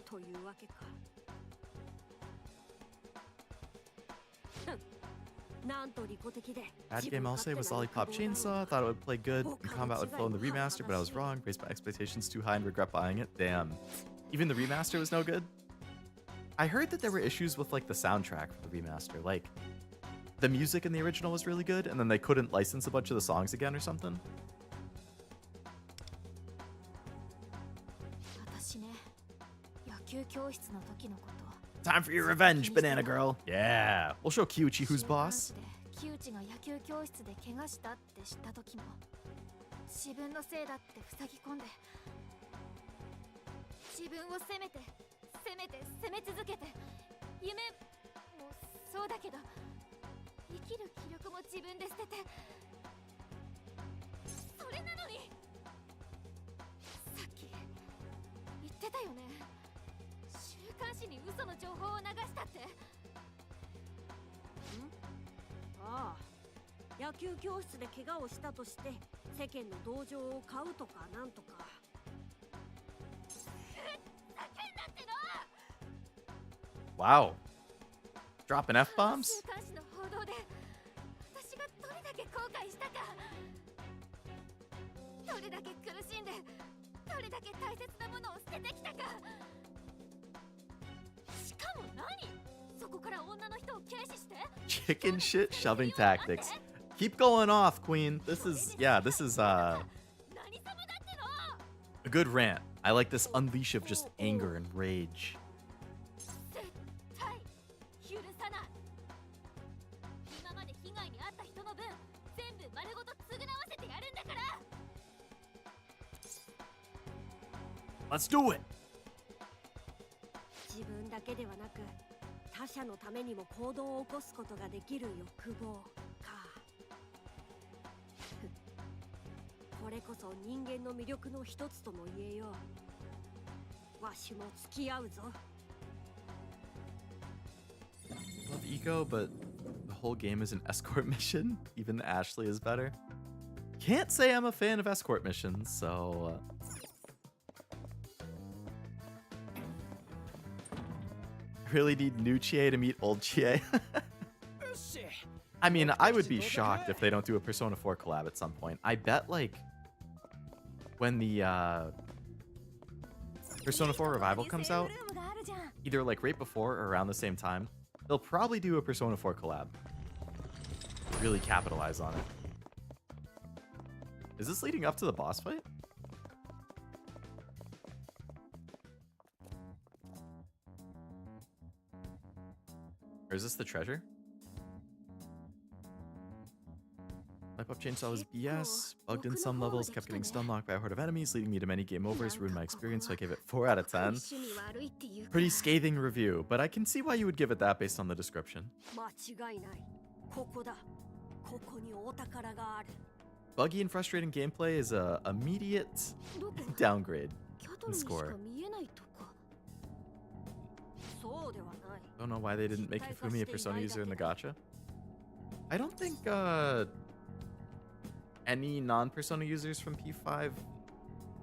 というわけか。なんと利己的で Bad game I'll say was Lollipop Chainsaw. Thought it would play good and combat would flow in the remaster, but I was wrong. Raised my expectations too high and regret buying it. Damn. Even the remaster was no good? I heard that there were issues with the soundtrack for the remaster. The music in the original was really good, and then they couldn't license a bunch of the songs again or something. 私ね、野球教室の時のこと。 Time for your revenge, banana girl. Yeah. We'll show Kiuchi who's boss. キウチが野球教室で怪我したって知った時も、自分のせいだって塞ぎ込んで、自分を責め続けて、夢もそうだけど、生きる気力も自分で捨てて、それなのに、さっき言ってたよね。週刊誌に嘘の情報を流したって。ああ、野球教室で怪我をしたとして世間の同情を買うとかなんとか。Wow. Dropping F-bombs? 週刊誌の報道で私がどれだけ後悔したか、どれだけ苦しんで、どれだけ大切なものを捨ててきたか。しかも何、そこから女の人を軽視して。 Chicken shit shoving tactics. Keep going off, Queen. This is a good rant. I like this unleash of just anger and rage. 絶対許さない。今まで被害に遭った人の分全部丸ごと償わせてやるんだから。 Let's do it. 自分だけではなく他者のためにも行動を起こすことができる欲望か。これこそ人間の魅力の一つとも言えよう。わしも付き合うぞ。 Love eco, but the whole game is an escort mission. Even Ashley is better. Can't say I'm a fan of escort missions, so really need new Chie to meet old Chie. I mean, I would be shocked if they don't do a Persona 4 collab at some point. I bet, like, when the Persona 4 Revival comes out, either like right before or around the same time, they'll probably do a Persona 4 collab. Really capitalize on it. Is this leading up to the boss fight? Or is this the treasure? Light Up Chainsaw was BS, bugged in some levels, kept getting stun locked by a horde of enemies, leading me to many game overs, ruined my experience, so I gave it 4 out of 10. Pretty scathing review, but I can see why you would give it that based on the description. Buggy and frustrating gameplay is a immediate downgrade in score. Don't know why they didn't make Hifumi a Persona user in the gacha. I don't think any non-Persona users from P5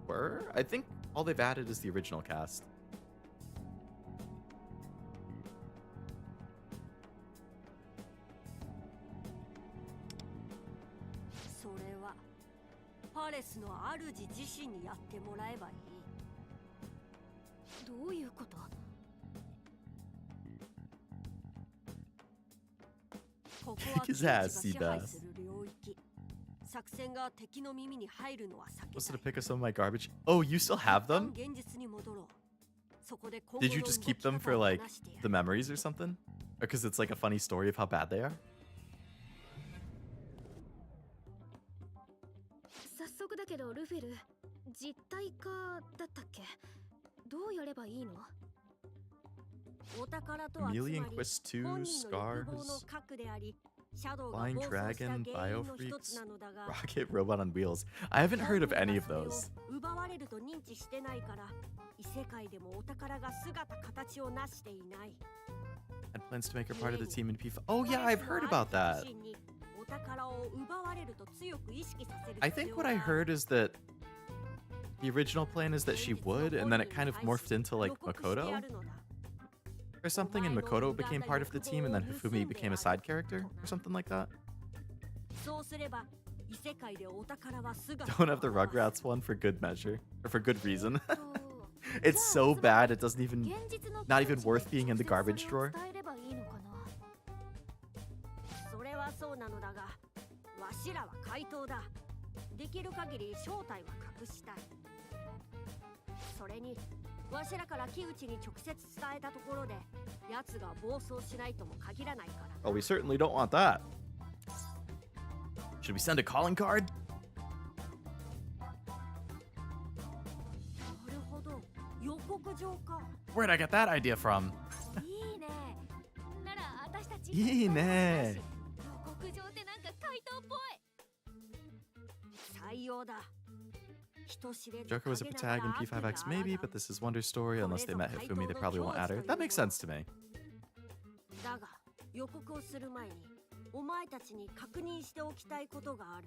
were. I think all they've added is the original cast. Kick his ass, Seabass. Supposed to pick up some of my garbage. Oh, you still have them? Did you just keep them for like the memories or something? Or because it's like a funny story of how bad they are? 早速だけどルフェル、実体化だったっけ？どうやればいいの？ Chameleon Quest 2, Scars, Flying Dragon, Biofreaks, Rocket Robot on Wheels. I haven't heard of any of those. And plans to make her part of the team in P5. Oh yeah, I've heard about that. I think what I heard is that the original plan is that she would, and then it kind of morphed into like Makoto or something, and Makoto became part of the team, and then Hifumi became a side character or something like that. Don't have the Rugrats one for good measure, or for good reason. It's so bad it doesn't even, not even worth being in the garbage drawer. Oh, we certainly don't want that. Should we send a calling card? Where'd I get that idea from? いいね。 Joker was a protag in P5X maybe, but this is Wonder's story. Unless they met Hifumi, they probably won't add her. That makes sense to me. お前たちに確認しておきたいことがある。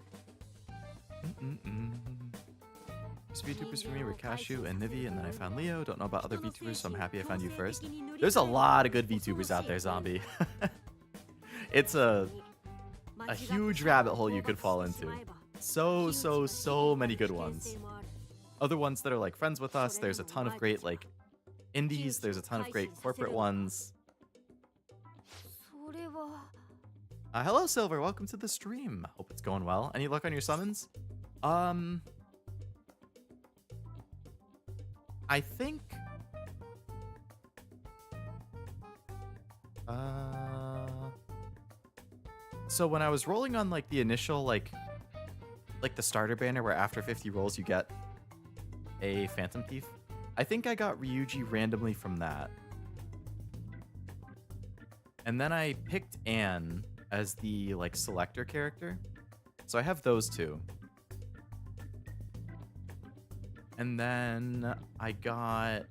These VTubers for me were Cashew and Nivi, and then I found Leo. Don't know about other VTubers, so I'm happy I found you first. There's a lot of good VTubers out there, Zombie. It's a huge rabbit hole you could fall into. So many good ones. Other ones that are like friends with us. There's a ton of great like indies. There's a ton of great corporate ones. Hello, Silver. Welcome to the stream. Hope it's going well. Any luck on your summons? I think so when I was rolling on like the initial like the starter banner where after 50 rolls you get a Phantom Thief, I think I got Ryuji randomly from that. And then I picked Anne as the like selector character. So I have those two. And then I got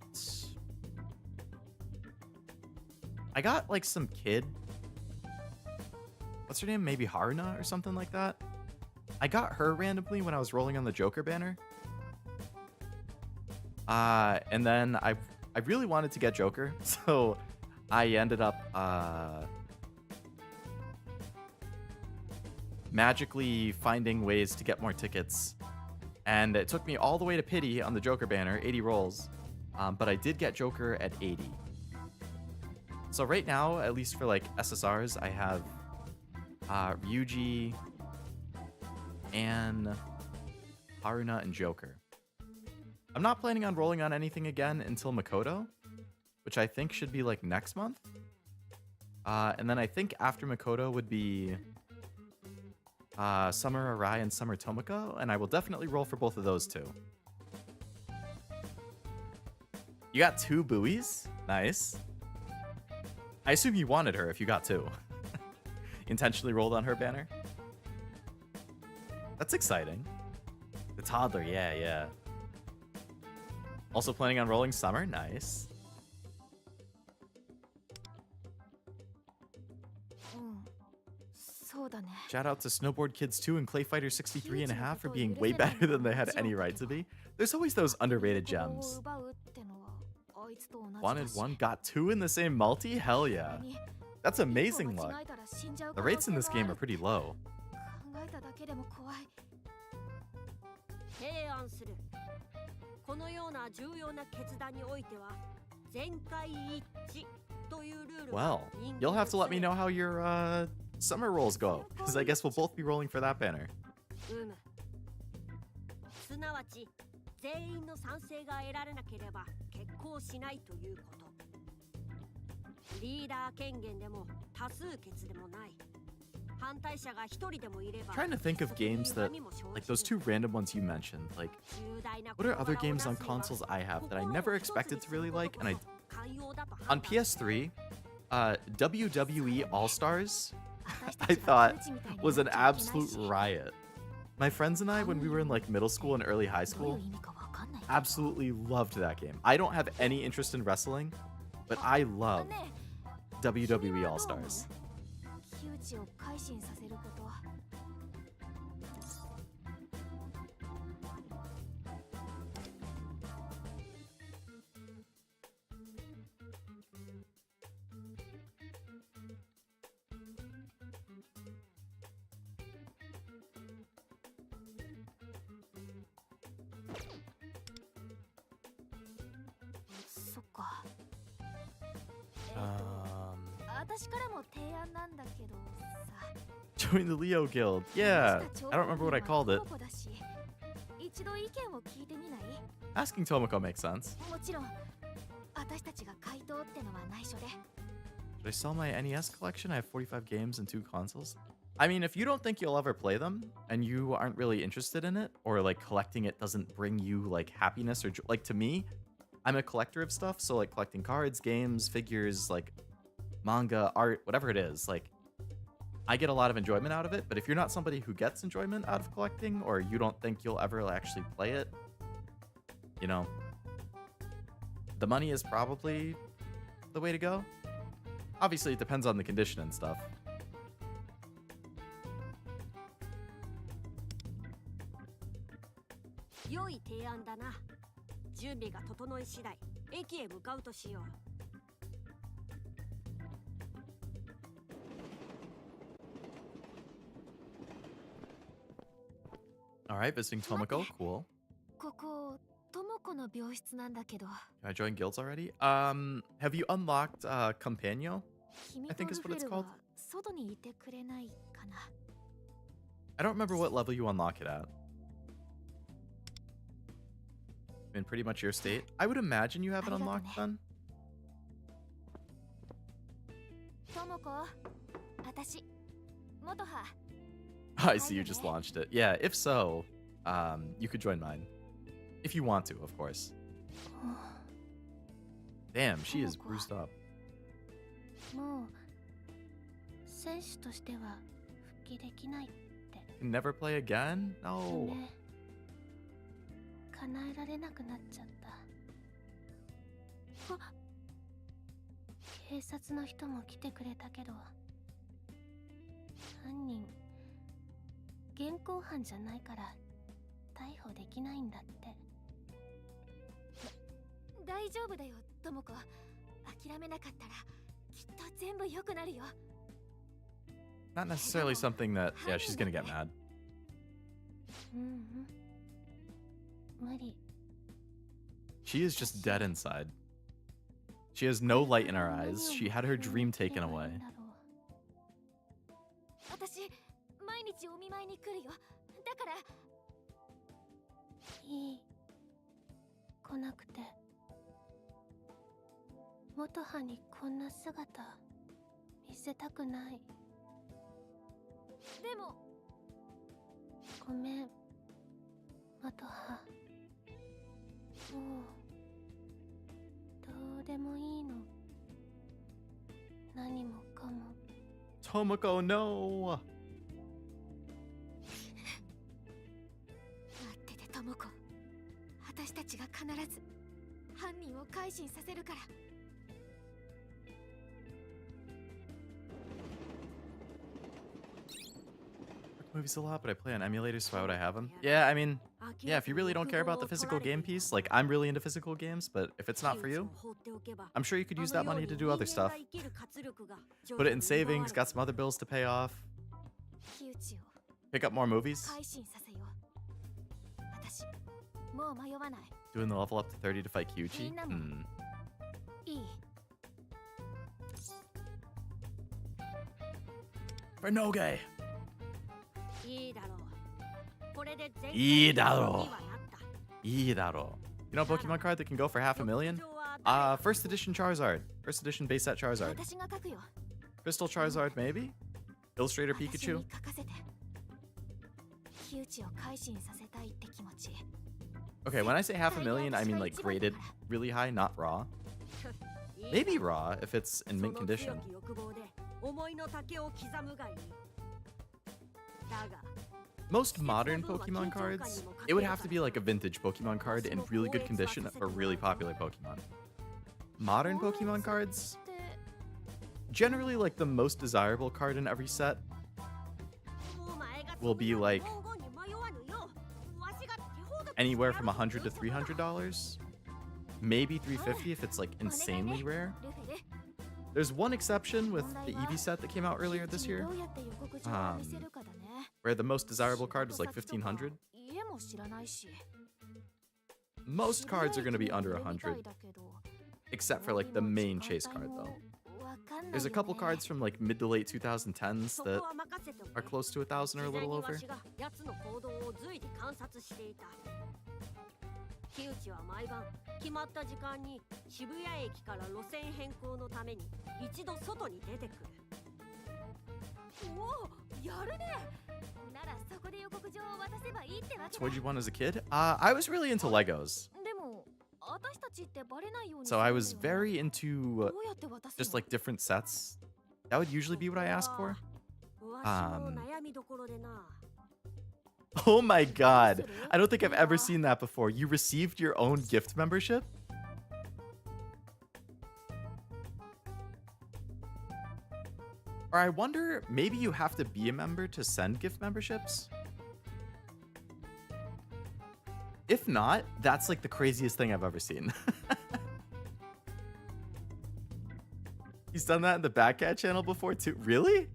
like some kid. What's her name? Maybe Haruna or something like that. I got her randomly when I was rolling on the Joker banner. And then I really wanted to get Joker, so I ended up magically finding ways to get more tickets. And it took me all the way to Pity on the Joker banner, 80 rolls. But I did get Joker at 80. So right now, at least for like SSRs, I have Ryuji, Anne, Haruna, and Joker. I'm not planning on rolling on anything again until Makoto, which I think should be like next month. And then I think after Makoto would be Summer Arai and Summer Tomoko, and I will definitely roll for both of those two. You got 2 buoys? Nice. I assume you wanted her if you got 2. Intentionally rolled on her banner? That's exciting. The toddler, yeah. Also planning on rolling Summer? Nice. Shout out to Snowboard Kids 2 and Clay Fighter 63.5 for being way better than they had any right to be. There's always those underrated gems. Wanted 1, got 2 in the same multi? Hell yeah. That's amazing luck. The rates in this game are pretty low. Well, you'll have to let me know how your summer rolls go, because I guess we'll both be rolling for that banner. Trying to think of games that, like those 2 random ones you mentioned, like, what are other games on consoles I have that I never expected to really like? And on PS3, WWE All-Stars, I thought was an absolute riot. My friends and I, when we were in like middle school and early high school, absolutely loved that game. I don't have any interest in wrestling, but I love WWE All-Stars. Join the Leo Guild. Yeah, I don't remember what I called it. Asking Tomoko makes sense. Should I sell my NES collection? I have 45 games and 2 consoles. I mean, if you don't think you'll ever play them and you aren't really interested in it, or like collecting it doesn't bring you like happiness or like, to me, I'm a collector of stuff, so like collecting cards, games, figures, like manga, art, whatever it is, like I get a lot of enjoyment out of it. But if you're not somebody who gets enjoyment out of collecting, or you don't think you'll ever actually play it, you know, the money is probably the way to go. Obviously, it depends on the condition and stuff. 良い提案だな。準備が整い次第、駅へ向かうとしよう。All right, visiting Tomoko. Cool. ここともこの病室なんだけど。 Can I join guilds already? Have you unlocked Compagno? 君 I と think ル is フ what ェ it's ル called. は外にいてくれないかな。 I don't remember what level you unlock it at. In pretty much your state. I would imagine you have it unlocked then. ともこ、私、元葉。 I see you just launched it. Yeah, if so, you could join mine. If you want to, of course. Damn, she is bruised up. もう選手としては復帰できないって。 Never play again? No. 夢叶えられなくなっちゃった。あ、警察の人も来てくれたけど、犯人現行犯じゃないから逮捕できないんだって。大丈夫だよ、ともこ。諦めなかったらきっと全部良くなるよ。 Not necessarily something that, yeah, she's gonna get mad. 無理。 She is just dead inside. She has no light in her eyes. She had her dream taken away. 私、毎日お見舞いに来るよ。だから。いい。来なくて。元葉にこんな姿見せたくない。でも。ごめん、元葉。もう。どうでもいいの。何もかも。 Tomoko, no! 待ってて、ともこ。私たちが必ず犯人を改心させるから。 Movies a lot, but I play on emulators, so why would I have them? Yeah, I mean, yeah, if you really don't care about the physical game piece, like I'm really into physical games, but if it's not for you, I'm sure you could use that money to do other stuff. Put it in savings, got some other bills to pay off. Pick up more movies. Doing the level up to 30 to fight Kiuchi. For Noge! いいだろう。いいだろう。You know a Pokemon card that can go for $500,000? First edition Charizard. First edition base set Charizard. Crystal Charizard, maybe? Illustrator Pikachu? Okay, when I say $500,000, I mean like graded really high, not raw. Maybe raw if it's in mint condition. Most modern Pokemon cards, it would have to be like a vintage Pokemon card in really good condition for really popular Pokemon. Modern Pokemon cards, generally like the most desirable card in every set will be like anywhere from $100 to $300, maybe $350 if it's like insanely rare. There's one exception with the Eevee set that came out earlier this year, where the most desirable card was like $1,500. Most cards are going to be under $100, except for like the main chase card though. There's a couple cards from like mid to late 2010s that are close to 1,000 or a little over. 木内は毎晩決まった時間に渋谷駅から路線変更のために一度外に出てくる。おお、やるね。ならそこで予告状を渡せばいいってわけ So だ。 what'd you want as a kid? I was really into Legos. でも私たちってバレないように So I was very into just like different sets. That would usually be what I asked for. わしの悩みどころでな。 Oh my god. I don't think I've ever seen that before. You received your own gift membership? Or I wonder, maybe you have to be a member to send gift memberships? If not, that's like the craziest thing I've ever seen. He's done that in the Backcat channel before too. Really?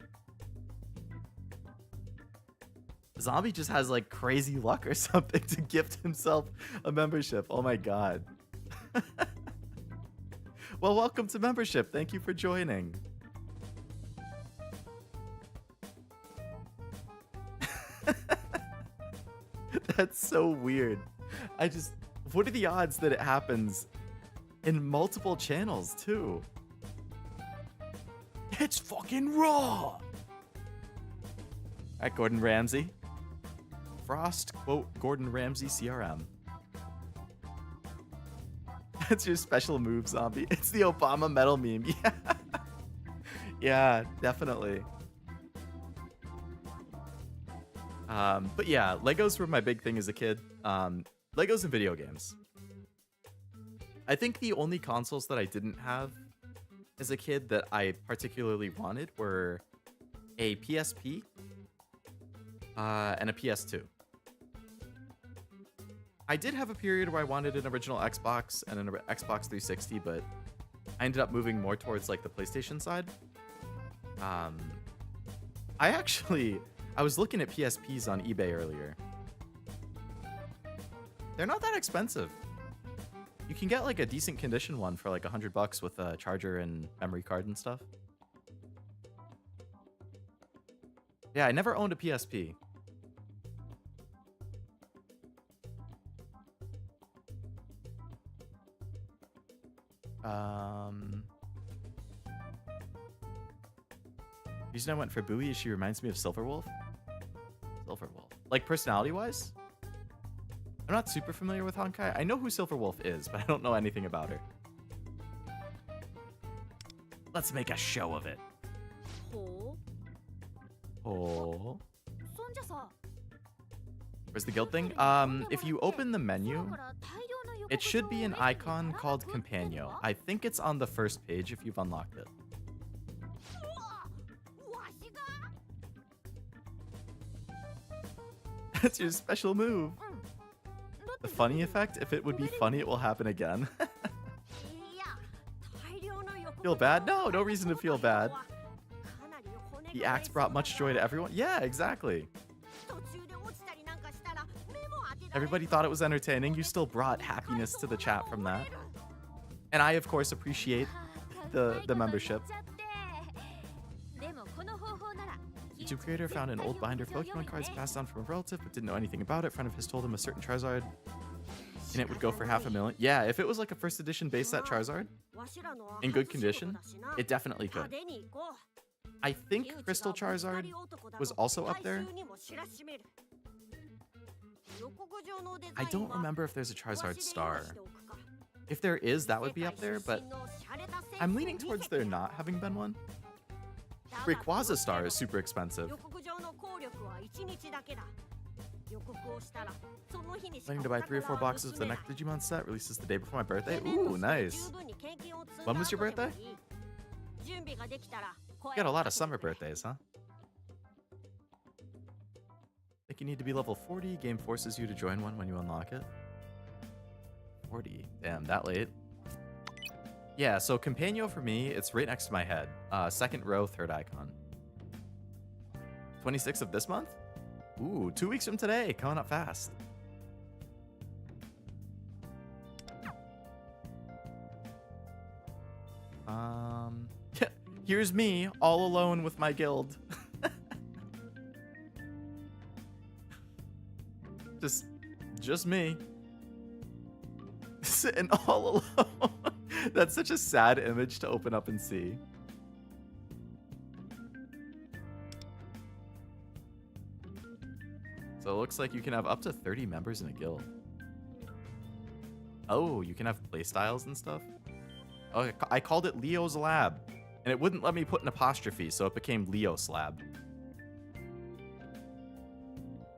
Zombie just has like crazy luck or something to gift himself a membership. Oh my god. Well, welcome to membership. Thank you for joining. That's so weird. What are the odds that it happens in multiple channels too? It's fucking raw. Alright, Gordon Ramsay. Frost, quote, Gordon Ramsay CRM. That's your special move, Zombie. It's the Obama medal meme. Yeah. Yeah, definitely. But yeah, Legos were my big thing as a kid. Legos and video games. I think the only consoles that I didn't have as a kid that I particularly wanted were a PSP and a PS2. I did have a period where I wanted an original Xbox and an Xbox 360, but I ended up moving more towards like the PlayStation side. I was looking at PSPs on eBay earlier. They're not that expensive. You can get like a decent condition one for like $100 with a charger and memory card and stuff. Yeah, I never owned a PSP. The reason I went for Bowie is she reminds me of Silverwolf. Silverwolf. Like personality-wise? I'm not super familiar with Honkai. I know who Silverwolf is, but I don't know anything about her. Let's make a show of it. Oh. Where's the guild thing? If you open the menu, it should be an icon called Companion. I think it's on the first page if you've unlocked it. That's your special move. The funny effect? If it would be funny, it will happen again. Feel bad? No, no reason to feel bad. The axe brought much joy to everyone. Yeah, exactly. Everybody thought it was entertaining. You still brought happiness to the chat from that. And I, of course, appreciate the membership. YouTube creator found an old binder of Pokemon cards passed down from a relative but didn't know anything about it. Friend of his told him a certain Charizard and it would go for $500,000. Yeah, if it was like a first edition base set Charizard in good condition, it definitely could. I think Crystal Charizard was also up there. I don't remember if there's a Charizard Star. If there is, that would be up there, but I'm leaning towards there not having been one. Rayquaza Star is super expensive. Planning to buy 3 or 4 boxes of the next Digimon set. Releases the day before my birthday. Ooh, nice. When was your birthday? You got a lot of summer birthdays, huh? Think you need to be level 40. Game forces you to join one when you unlock it. 40. Damn, that late. Yeah, so Companion for me, it's right next to my head. Second row, third icon. 26th of this month? Ooh, 2 weeks from today. Coming up fast. Here's me, all alone with my guild. Just me. Sitting all alone. That's such a sad image to open up and see. So it looks like you can have up to 30 members in a guild. Oh, you can have playstyles and stuff? Oh, I called it Leo's Lab. And it wouldn't let me put an apostrophe, so it became Leo Slab.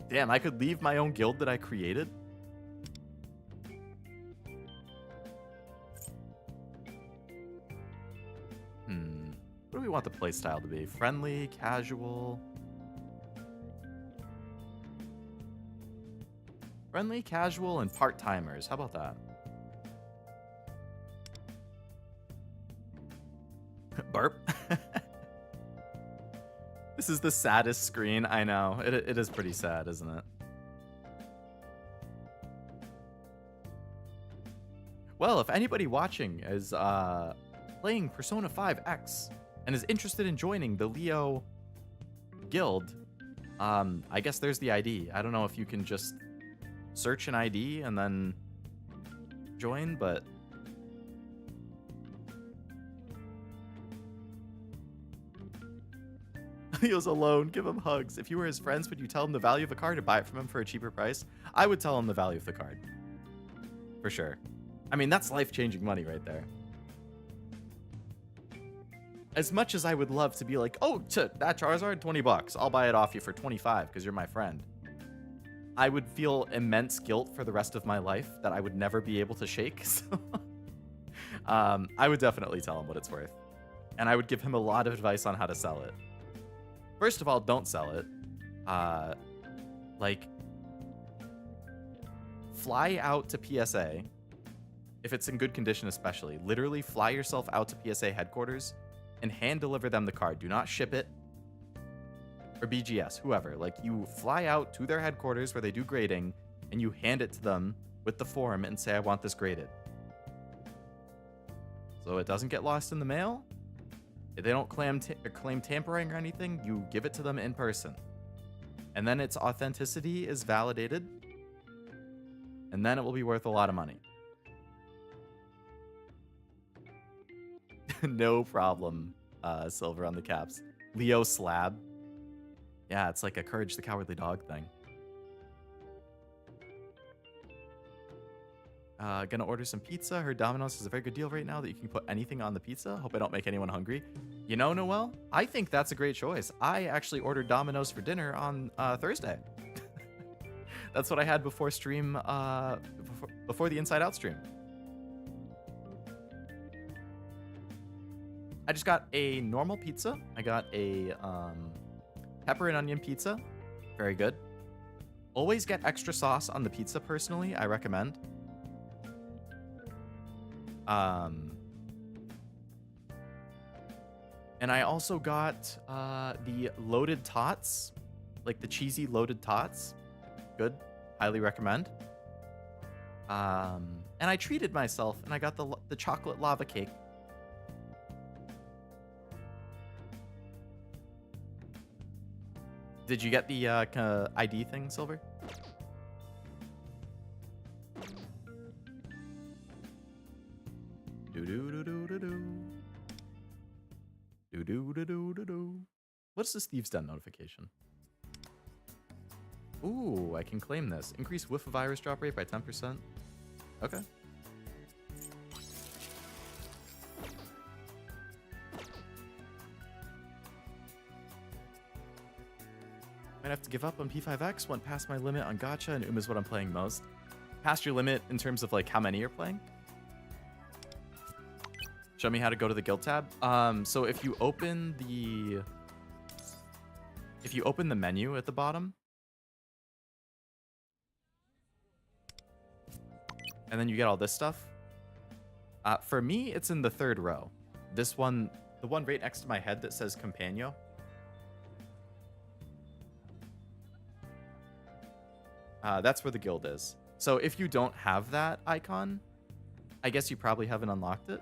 Damn, I could leave my own guild that I created? What do we want the playstyle to be? Friendly, casual? Friendly, casual, and part-timers. How about that? Burp. This is the saddest screen. I know. It is pretty sad, isn't it? Well, if anybody watching is playing Persona 5 X and is interested in joining the Leo guild, I guess there's the ID. I don't know if you can just search an ID and then join, but Leo's alone. Give him hugs. If you were his friends, would you tell him the value of a card or buy it from him for a cheaper price? I would tell him the value of the card. For sure. I mean, that's life-changing money right there. As much as I would love to be like, oh, that Charizard, 20 bucks. I'll buy it off you for 25 because you're my friend. I would feel immense guilt for the rest of my life that I would never be able to shake. So, I would definitely tell him what it's worth. And I would give him a lot of advice on how to sell it. First of all, don't sell it. Like, fly out to PSA. If it's in good condition especially. Literally fly yourself out to PSA headquarters and hand deliver them the card. Do not ship it. Or BGS, whoever. Like, you fly out to their headquarters where they do grading and you hand it to them with the form and say, I want this graded. So it doesn't get lost in the mail. If they don't claim tampering or anything, you give it to them in person. And then its authenticity is validated. And then it will be worth a lot of money. No problem, Silver on the caps. Leo Slab. Yeah, it's like a Courage the Cowardly Dog thing. Gonna order some pizza. Heard Domino's is a very good deal right now that you can put anything on the pizza. Hope I don't make anyone hungry. You know, Noel, I think that's a great choice. I actually ordered Domino's for dinner on Thursday. That's what I had before stream, before the Inside Out stream. I just got a normal pizza. I got a pepper and onion pizza. Very good. Always get extra sauce on the pizza, personally. I recommend. And I also got the loaded tots. Like the cheesy loaded tots. Good. Highly recommend. And I treated myself and I got the chocolate lava cake. Did you get the ID thing, Silver? What's the Steve's Den notification? Ooh, I can claim this. Increase whiff virus drop rate by 10%. Okay. Might have to give up on P5X. Went past my limit on gacha, and is what I'm playing most. Past your limit in terms of like how many you're playing? Show me how to go to the guild tab. So if you open the menu at the bottom, and then you get all this stuff. For me, it's in the third row. This one, the one right next to my head that says Companion. That's where the guild is. So if you don't have that icon, I guess you probably haven't unlocked it.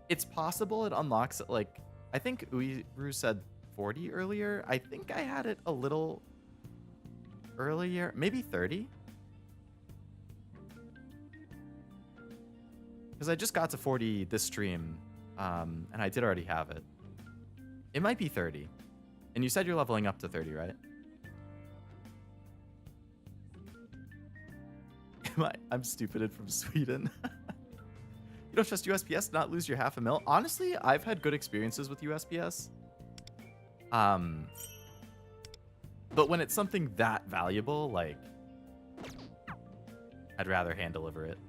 It's possible it unlocks at like, I think Uiru said 40 earlier. I think I had it a little earlier, maybe 30. Because I just got to 40 this stream, and I did already have it. It might be 30. And you said you're leveling up to 30, right? I'm stupid and from Sweden. You don't trust USPS, not lose your $500,000? Honestly, I've had good experiences with USPS. But when it's something that valuable, like, I'd rather hand deliver it.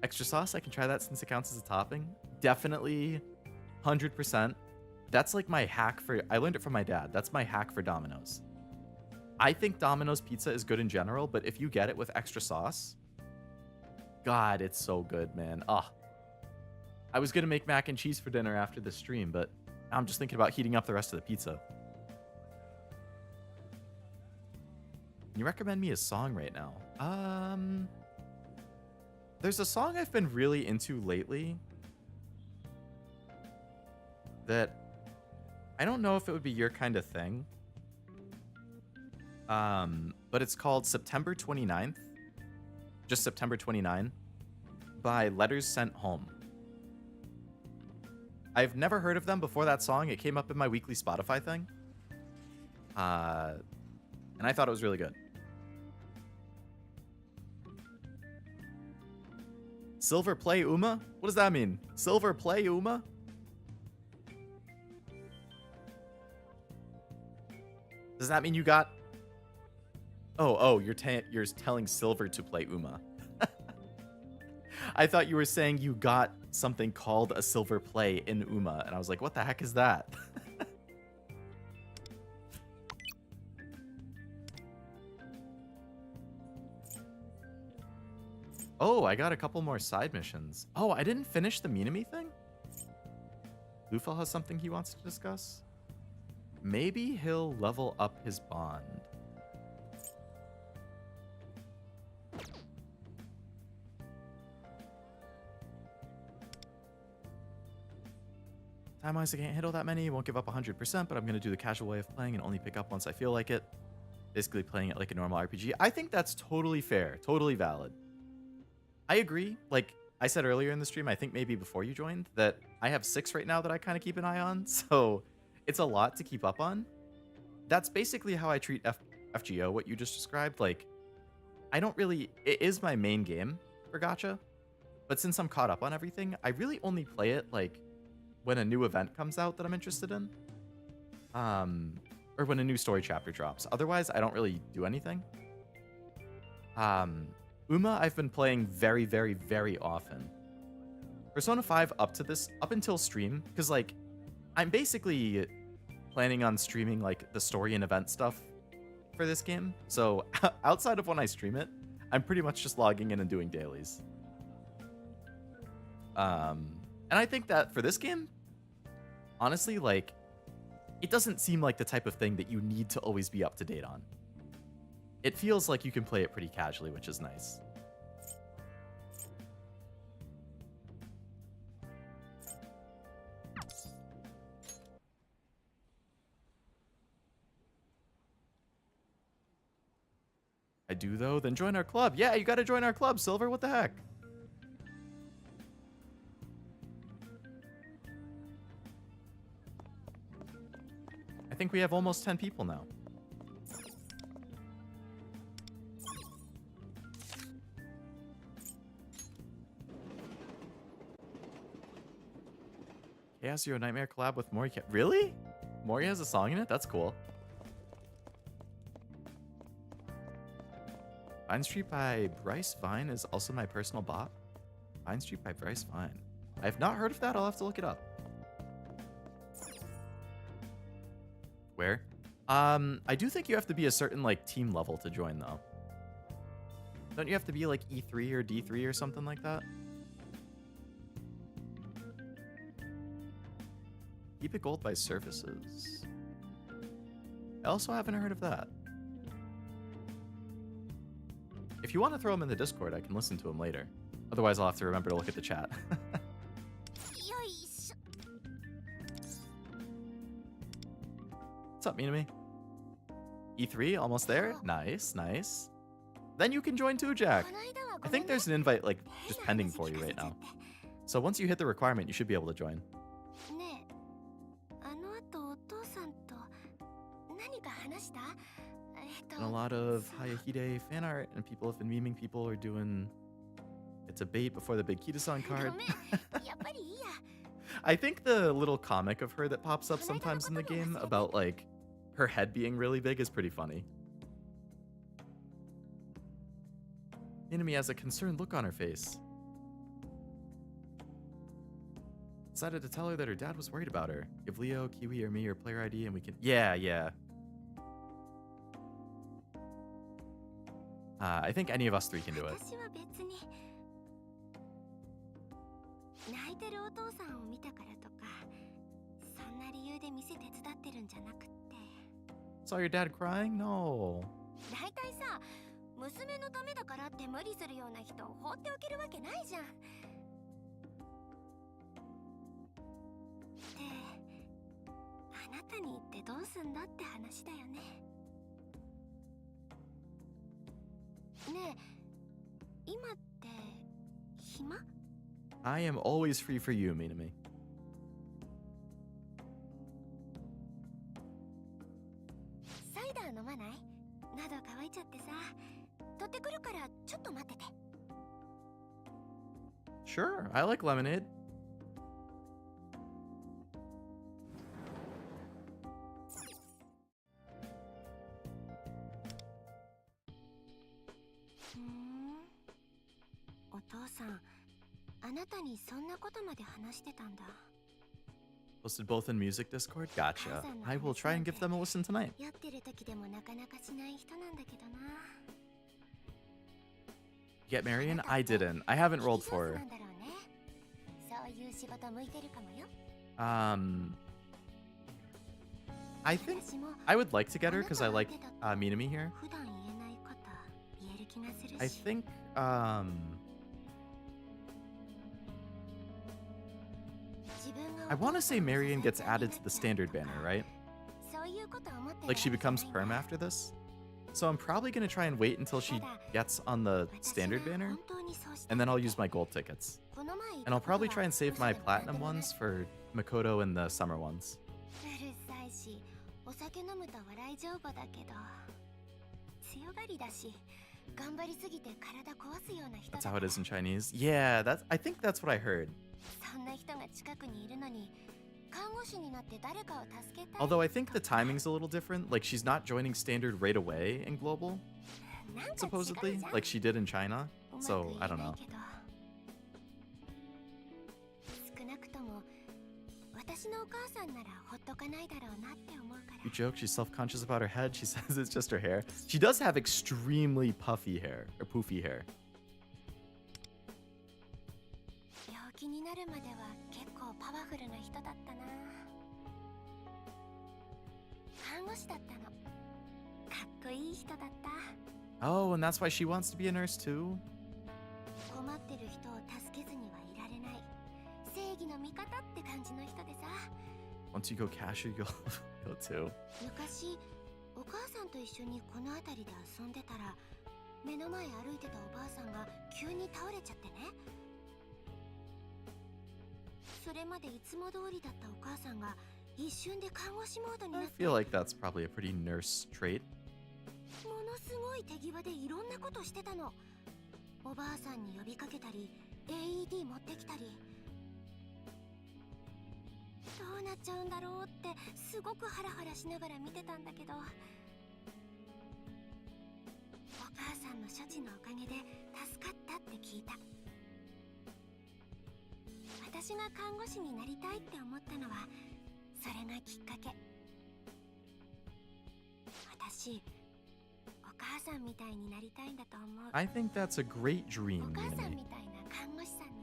Extra sauce, I can try that since it counts as a topping. Definitely, 100%. That's like my hack for, I learned it from my dad. That's my hack for Domino's. I think Domino's pizza is good in general, but if you get it with extra sauce, God, it's so good, man. I was gonna make mac and cheese for dinner after the stream, but I'm just thinking about heating up the rest of the pizza. Can you recommend me a song right now? There's a song I've been really into lately that I don't know if it would be your kind of thing. But it's called September 29th. Just September 29 by Letters Sent Home. I've never heard of them before that song. It came up in my weekly Spotify thing. And I thought it was really good. Silver Play Uma? What does that mean? Silver Play Uma? Does that mean you got... Oh, you're telling Silver to play Uma. I thought you were saying you got something called a Silver Play in Uma, and I was like, what the heck is that? Oh, I got a couple more side missions. Oh, I didn't finish the Minami thing? Lufel has something he wants to discuss? Maybe he'll level up his bond. Time-wise, I can't handle that many. Won't give up 100%, but I'm going to do the casual way of playing and only pick up once I feel like it. Basically playing it like a normal RPG. I think that's totally fair. Totally valid. I agree. Like I said earlier in the stream, I think maybe before you joined, that I have 6 right now that I kind of keep an eye on. So it's a lot to keep up on. That's basically how I treat FGO, what you just described. Like, I don't really... It is my main game for gacha. But since I'm caught up on everything, I really only play it, like, when a new event comes out that I'm interested in. Or when a new story chapter drops. Otherwise, I don't really do anything. Uma, I've been playing very, very, very often. Persona 5 up until stream, because, like, I'm basically planning on streaming, like, the story and event stuff for this game. So, outside of when I stream it, I'm pretty much just logging in and doing dailies. And I think that for this game, honestly, like, it doesn't seem like the type of thing that you need to always be up to date on. It feels like you can play it pretty casually, which is nice. I do, though? Then join our club. Yeah, you gotta join our club, Silver. What the heck? I think we have almost 10 people now. Chaos Zero Nightmare collab with Mori. Really? Mori has a song in it? That's cool. Vine Street by Bryce Vine is also my personal bop. Vine Street by Bryce Vine. I have not heard of that. I'll have to look it up. Where? I do think you have to be a certain, like, team level to join, though. Don't you have to be, like, E3 or D3 or something like that? Keep it gold by services. I also haven't heard of that. If you want to throw them in the Discord, I can listen to them later. Otherwise, I'll have to remember to look at the chat. What's up, Minami? E3, almost there? Nice, nice. Then you can join too, Jack. I think there's an invite, like, just pending for you right now. So once you hit the requirement, you should be able to join. And a lot of Hayahide fan art, and people have been memeing people or doing a debate before the big Kita-san card. I think the little comic of her that pops up sometimes in the game about, like, her head being really big is pretty funny. Enemy has a concerned look on her face. Decided to tell her that her dad was worried about her. Give Leo, Kiwi, or me your player ID and we can... Yeah. I think any of us three can do it. 私は別に泣いてるお父さんを見たからとかそんな理由で店手伝ってるんじゃなくって Saw your dad crying? No. 大体さ娘のためだからって無理するような人を放っておけるわけないじゃん。であなたに言ってどうすんだって話だよね。ねえ今って暇？ I am always free for you, Minami. サイダー飲まない？喉乾いちゃってさ。取ってくるからちょっと待ってて。 Sure, I like lemonade. お父さん、あなたにそんなことまで話してたんだ。 Posted both in music Discord? Gotcha. I will try and give them a listen tonight. 酔ってる時でもなかなかしない人なんだけどな。 Get Marion? I didn't. I haven't rolled for her. なんだろうね。そういう仕事向いてるかもよ。I think I would like to get her because I like Minami here. 普段言えないこと言える気がするし。 I think I want to say Marion gets added to the standard banner, right? そういうこと思ってる Like she becomes perm after this? So I'm probably going to try and wait until she gets on the standard banner, and then I'll use my gold tickets. And I'll probably try and save my platinum ones for Makoto and the summer ones. うるさいし、お酒飲むと笑い上手だけど、強がりだし、頑張りすぎて体壊すような人だ That's how it is in Chinese. Yeah, I think that's what I heard. そんな人が近くにいるのに、看護師になって誰かを助けたい。 Although I think the timing's a little different. Like she's not joining standard right away in global, なんか違う supposedly, じゃん like she did in China. So I don't know. 少なくとも私のお母さんならほっとかないだろうなって思うから。 You joke she's self-conscious about her head. She says it's just her hair. She does have extremely puffy hair, or poofy hair. 病気になるまでは結構パワフルな人だったな。看護師だったの。かっこいい人だった。 Oh, and that's why she wants to be a nurse too? 困ってる人を助けずにはいられない。正義の味方って感じの人でさ。 Once you go cashier, you'll go too. 昔お母さんと一緒にこの辺りで遊んでたら目の前歩いてたおばあさんが急に倒れちゃってね。それまでいつも通りだったお母さんが一瞬で看護師モードにな I って、 feel like that's probably a pretty nurse trait. ものすごい手際でいろんなことしてたの。おばあさんに呼びかけたり AED 持ってきたり。どうなっちゃうんだろうってすごくハラハラしながら見てたんだけど、お母さんの処置のおかげで助かったって聞いた。私が看護師になりたいって思ったのはそれがきっかけ。私お母さんみたいになりたいんだと思う。 I think that's a great お dream, 母さん Minami. みたいな看護師さんに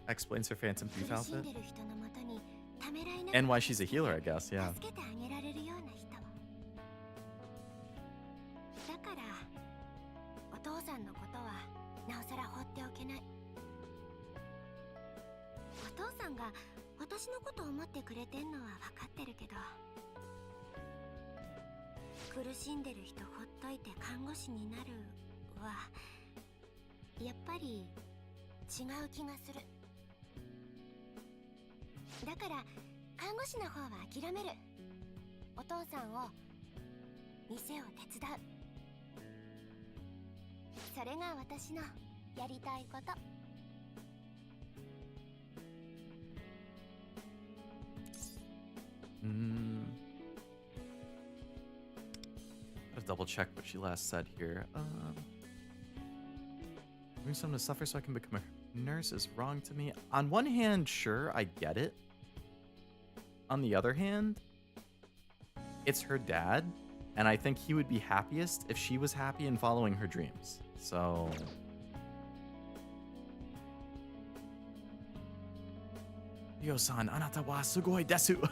Explains her Phantom 苦 Thief しん outfit. でる人のもとにためらいながら And why she's a healer, I guess, yeah. 助けてあげられるような人。だからお父さんのことはなおさら放っておけない。お父さんが私のことを思ってくれてんのは分かってるけど、苦しんでる人ほっといて看護師になるはやっぱり違う気がする。だから看護師の方は諦める。お父さんを店を手伝う。それが私のやりたいこと。 Gotta double check what she last said here. Bring someone to suffer so I can become a nurse is wrong to me. On one hand, sure, I get it. On the other hand, it's her dad. And I think he would be happiest if she was happy and following her dreams. So... Ryo-san, anata wa sugoi desu.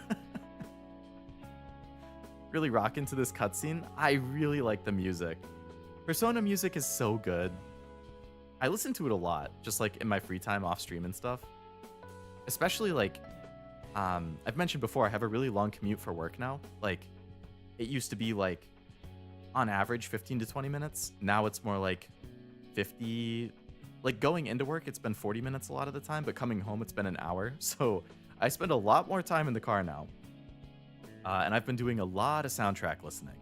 Really rock into this cutscene. I really like the music. Persona music is so good. I listen to it a lot, just like in my free time off stream and stuff. Especially like, I've mentioned before, I have a really long commute for work now. Like, it used to be like, on average, 15 to 20 minutes. Now it's more like 50. Like, going into work, it's been 40 minutes a lot of the time, but coming home, it's been an hour. So I spend a lot more time in the car now. And I've been doing a lot of soundtrack listening.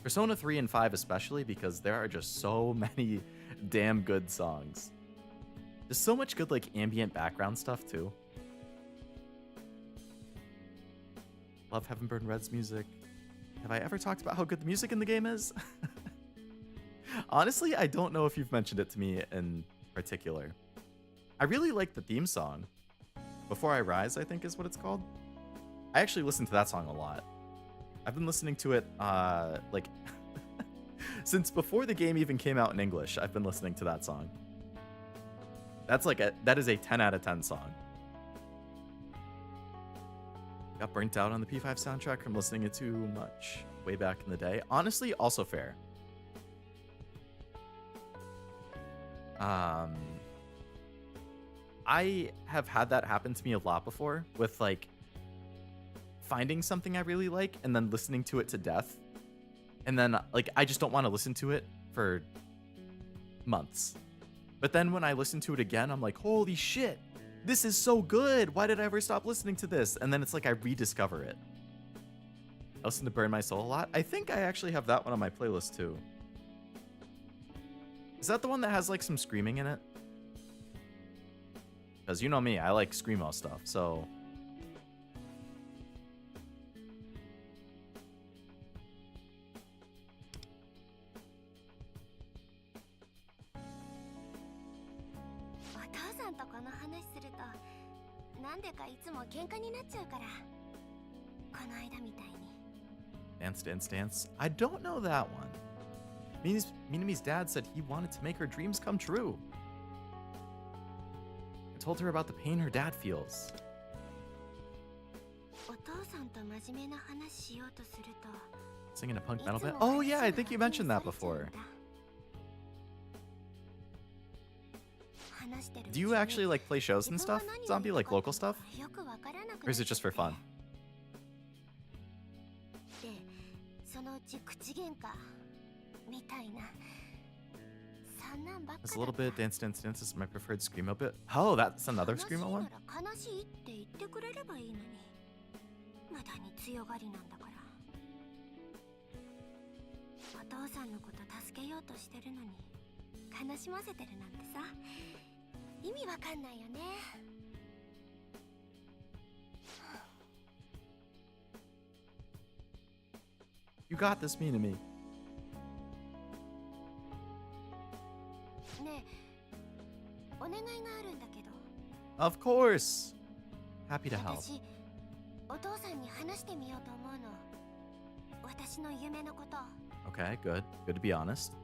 Persona 3 and 5 especially, because there are just so many damn good songs. There's so much good, like, ambient background stuff, too. Love Heaven Burn Red's music. Have I ever talked about how good the music in the game is? Honestly, I don't know if you've mentioned it to me in particular. I really like the theme song. Before I Rise, I think is what it's called. I actually listen to that song a lot. I've been listening to it, like, since before the game even came out in English, I've been listening to that song. That is a 10 out of 10 song. Got burnt out on the P5 soundtrack from listening it too much way back in the day. Honestly, also fair. I have had that happen to me a lot before with, like, finding something I really like and then listening to it to death. And then, like, I just don't want to listen to it for months. But then when I listen to it again, I'm like, holy shit, this is so good. Why did I ever stop listening to this? And then it's like I rediscover it. I listen to Burn My Soul a lot. I think I actually have that one on my playlist too. Is that the one that has, like, some screaming in it? Because you know me, I like screamo stuff, so... Dance, Dance, Dance. I don't know that one. Minami's dad said he wanted to make her dreams come true. I told her about the pain her dad feels. Singing a punk metal band? Oh yeah, I think you mentioned that before. Do you actually, like, play shows and stuff? Zombie, like, local stuff? Or is it just for fun? It's a little bit Dance Dance Dance is my preferred screamo bit. Oh, that's another screamo one? You got this, Minami. Of course. Happy to help. Okay, good. Good to be honest.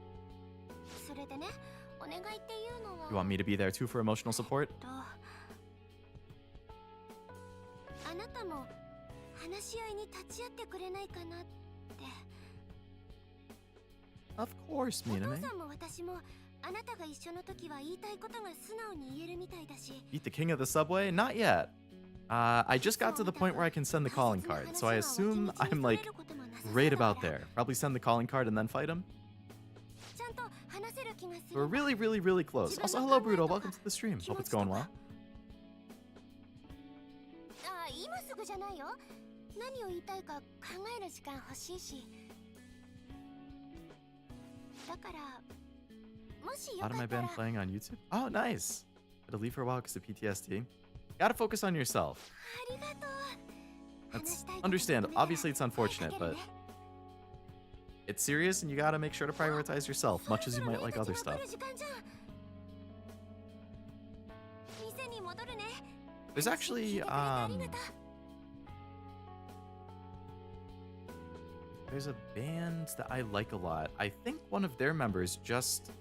You want me to be there too for emotional support? Of course, Minami. Beat the king of the subway? Not yet. I just got to the point where I can send the calling card, so I assume I'm, like, right about there. Probably send the calling card and then fight him. We're really, really, really close. Also, hello, Bruto. Welcome to the stream. Hope it's going well. A lot of my band playing on YouTube. Oh, nice. Had to leave for a while because of PTSD. Gotta focus on yourself. That's understandable. Obviously, it's unfortunate, but it's serious, and you gotta make sure to prioritize yourself, much as you might like other stuff. There's actually, There's a band that I like a lot. I think one of their members just...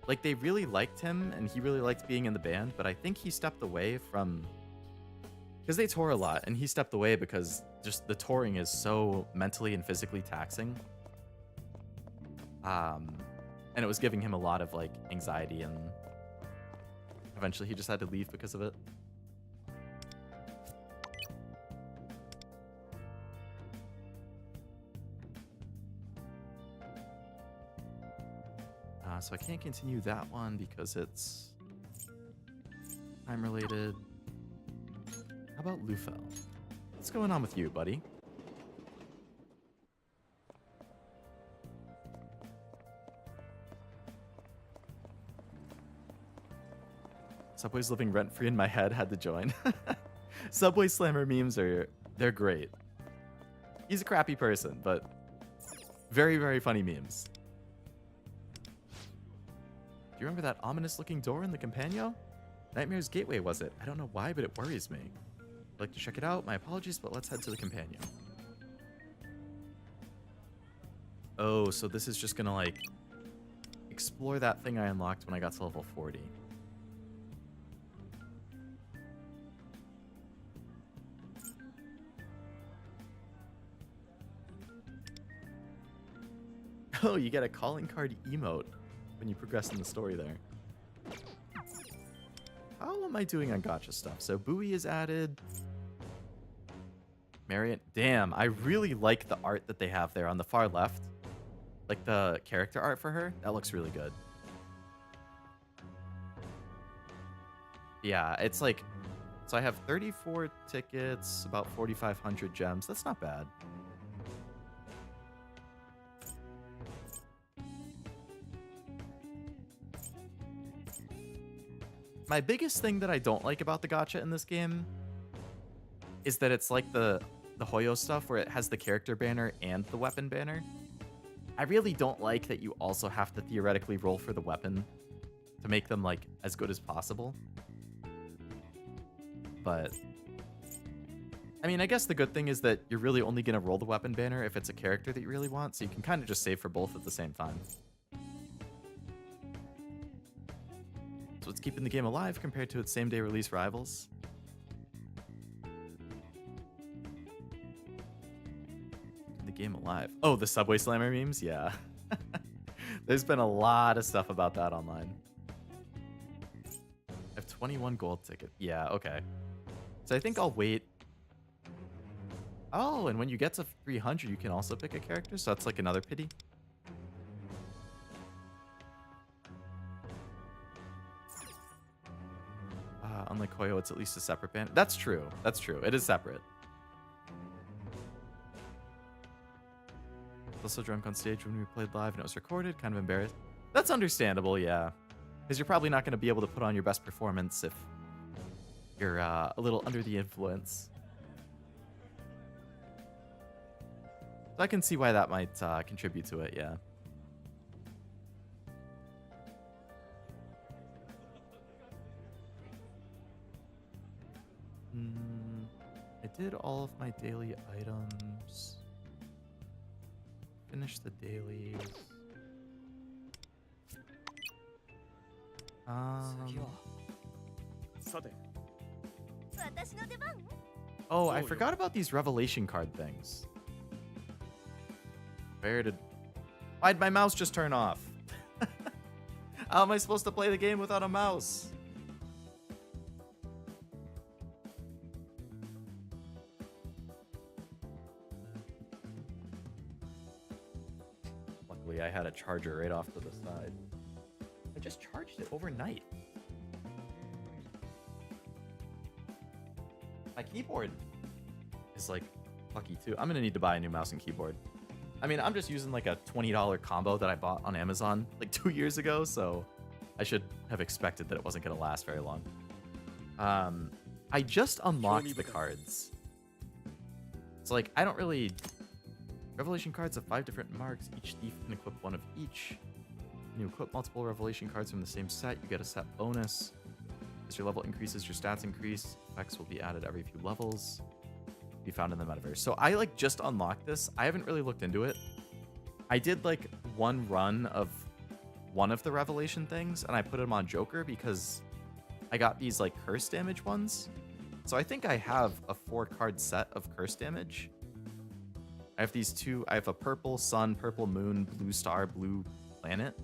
Like, they really liked him, and he really liked being in the band, but I think he stepped away from... Because they tour a lot, and he stepped away because just the touring is so mentally and physically taxing. And it was giving him a lot of, like, anxiety, and eventually he just had to leave because of it. So I can't continue that one because it's time related. How about Lufel? What's going on with you, buddy? Subway's living rent-free in my head, had to join. Subway Slammer memes they're great. He's a crappy person, but very, very funny memes. Do you remember that ominous-looking door in the Companion? Nightmare's Gateway, was it? I don't know why, but it worries me. I'd like to check it out. My apologies, but let's head to the Companion. Oh, so this is just gonna, like, explore that thing I unlocked when I got to level 40. Oh, you get a calling card emote when you progress in the story there. How am I doing on gacha stuff? So Bowie is added. Marion, damn, I really like the art that they have there on the far left. Like the character art for her. That looks really good. Yeah, it's like, so I have 34 tickets, about 4,500 gems. That's not bad. My biggest thing that I don't like about the gacha in this game is that it's like the Hoyo stuff where it has the character banner and the weapon banner. I really don't like that you also have to theoretically roll for the weapon to make them like as good as possible. But I mean, I guess the good thing is that you're really only going to roll the weapon banner if it's a character that you really want, so you can kind of just save for both at the same time. So it's keeping the game alive compared to its same-day release rivals. The game alive. Oh, the Subway Slammer memes? Yeah. There's been a lot of stuff about that online. I have 21 gold tickets. Yeah, okay. So I think I'll wait. Oh, and when you get to 300, you can also pick a character, so that's like another pity. Unlike Hoyo, it's at least a separate band. That's true. That's true. It is separate. Also drunk on stage when we played live and it was recorded. Kind of embarrassed. That's understandable, yeah. Because you're probably not going to be able to put on your best performance if you're a little under the influence. So I can see why that might contribute to it, yeah. I did all of my daily items. Finish the dailies. Oh, I forgot about these revelation card things. Why'd my mouse just turn off? How am I supposed to play the game without a mouse? Luckily, I had a charger right off to the side. I just charged it overnight. My keyboard is like fucky too. I'm gonna need to buy a new mouse and keyboard. I mean, I'm just using like a $20 combo that I bought on Amazon like 2 years ago, so I should have expected that it wasn't gonna last very long. I just unlocked the cards. It's like, I don't really... Revelation cards have 5 different marks. Each thief can equip one of each. When you equip multiple revelation cards from the same set, you get a set bonus. As your level increases, your stats increase. Effects will be added every few levels. be found in the metaverse. So I like just unlocked this. I haven't really looked into it. I did like one run of one of the revelation things, and I put them on Joker because I got these like curse damage ones. So I think I have a 4-card set of curse damage. I have these two. I have a purple sun, purple moon, blue star, blue planet.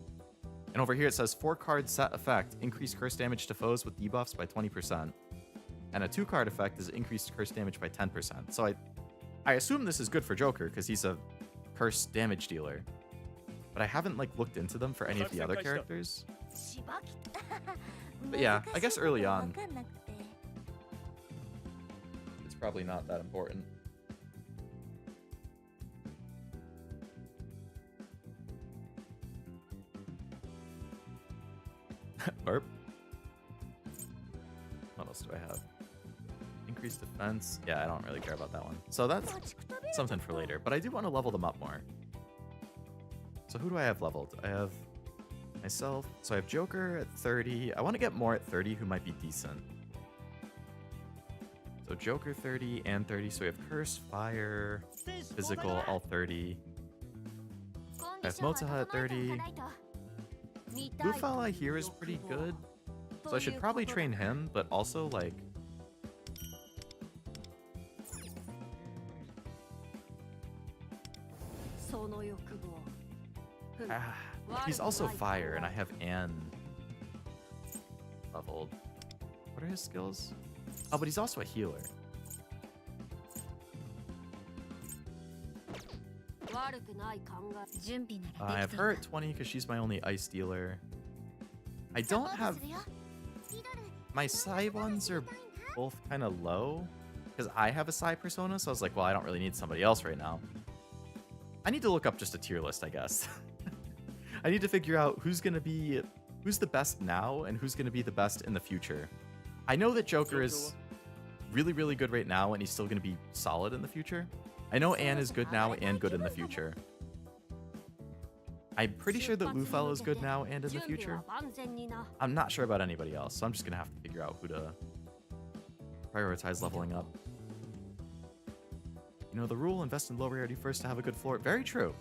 And over here it says 4-card set effect, increase curse damage to foes with debuffs by 20%. And a 2-card effect is increased curse damage by 10%. So I assume this is good for Joker because he's a curse damage dealer. But I haven't like looked into them for any of the other characters. But yeah, I guess early on, it's probably not that important. Burp. What else do I have? Increased defense. Yeah, I don't really care about that one. So that's something for later. But I do want to level them up more. So who do I have leveled? I have myself. So I have Joker at 30. I want to get more at 30 who might be decent. So Joker 30 and 30. So we have Curse, Fire, Physical, all 30. I have Motaha at 30. Lufal I hear is pretty good. So I should probably train him, but also like... he's also fire, and I have Anne leveled. What are his skills? Oh, but he's also a healer. I have her at 20 because she's my only ice dealer. I don't have... My Psy ones are both kind of low because I have a Psy persona, so I was like, well, I don't really need somebody else right now. I need to look up just a tier list, I guess. I need to figure out who's the best now and who's going to be the best in the future. I know that Joker is really, really good right now, and he's still going to be solid in the future. I know Anne is good now and good in the future. I'm pretty sure that Lufel is good now and in the future. I'm not sure about anybody else, so I'm just going to have to figure out who to prioritize leveling up. You know the rule, invest in low rarity first to have a good floor. Very true.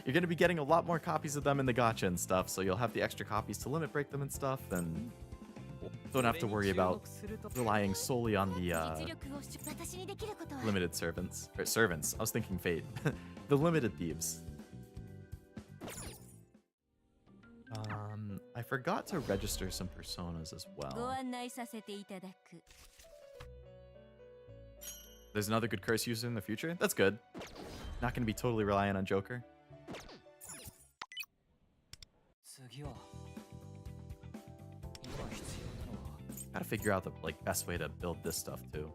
You're going to be getting a lot more copies of them in the gacha and stuff, so you'll have the extra copies to limit break them and stuff, and don't have to worry about relying solely on the limited servants. Or servants. I was thinking Fate. The limited thieves. I forgot to register some personas as well. There's another good curse user in the future? That's good. Not going to be totally reliant on Joker. Gotta figure out the best way to build this stuff too.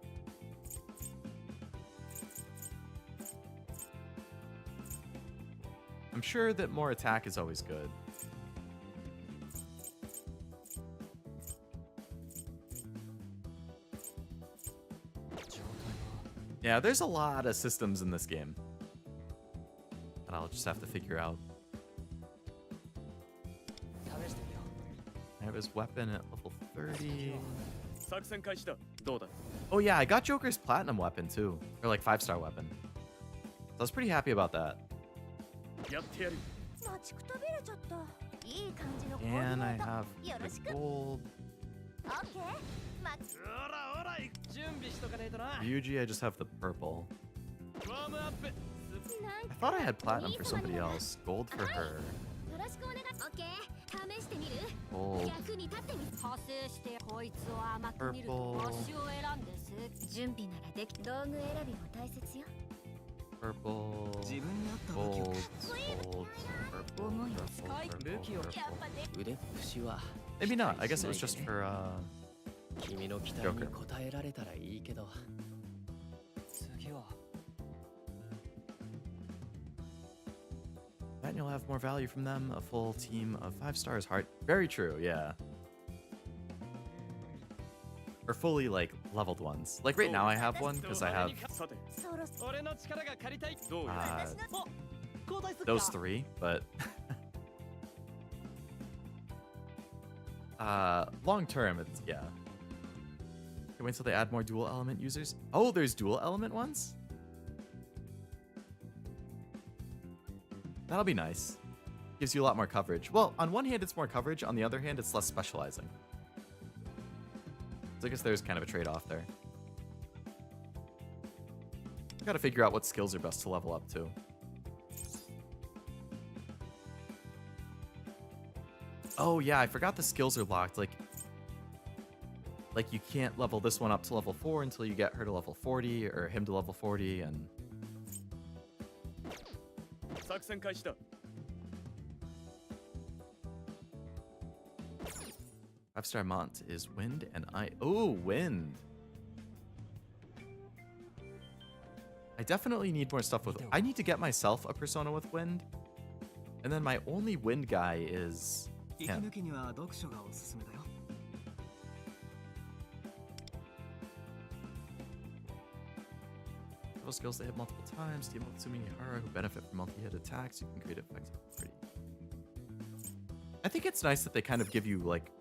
I'm sure that more attack is always good. Yeah, there's a lot of systems in this game that I'll just have to figure out. I have his weapon at level 30. Oh yeah, I got Joker's platinum weapon too. Or like 5-star weapon. So I was pretty happy about that. And I have the gold. Kiuchi, I just have the purple. I thought I had platinum for somebody else. Gold for her. Gold. Purple. Purple. Gold. Gold. Purple. Purple. Maybe not. I guess it was just for Joker. And you'll have more value from them. A full team of 5 stars. Hard. Very true. Yeah. Or fully leveled ones. Like right now I have one because I have those 3, but long term it's yeah. Wait till they add more dual element users. Oh, there's dual element ones? That'll be nice. Gives you a lot more coverage. Well, on one hand, it's more coverage. On the other hand, it's less specializing. So I guess there's kind of a trade-off there. Gotta figure out what skills are best to level up to. Oh yeah, I forgot the skills are locked. Like you can't level this one up to level 4 until you get her to level 40 or him to level 40 and 作戦開始だ 5-star Mont is wind and oh, wind. I definitely need more stuff with I need to get myself a persona with wind. And then my only wind guy is him. 息抜きには読書がおすすめだよ Skills that hit multiple times. Team with Sumi Hara who benefit from multi-hit attacks. You can create effects. Pretty. I think it's nice that they kind of give you like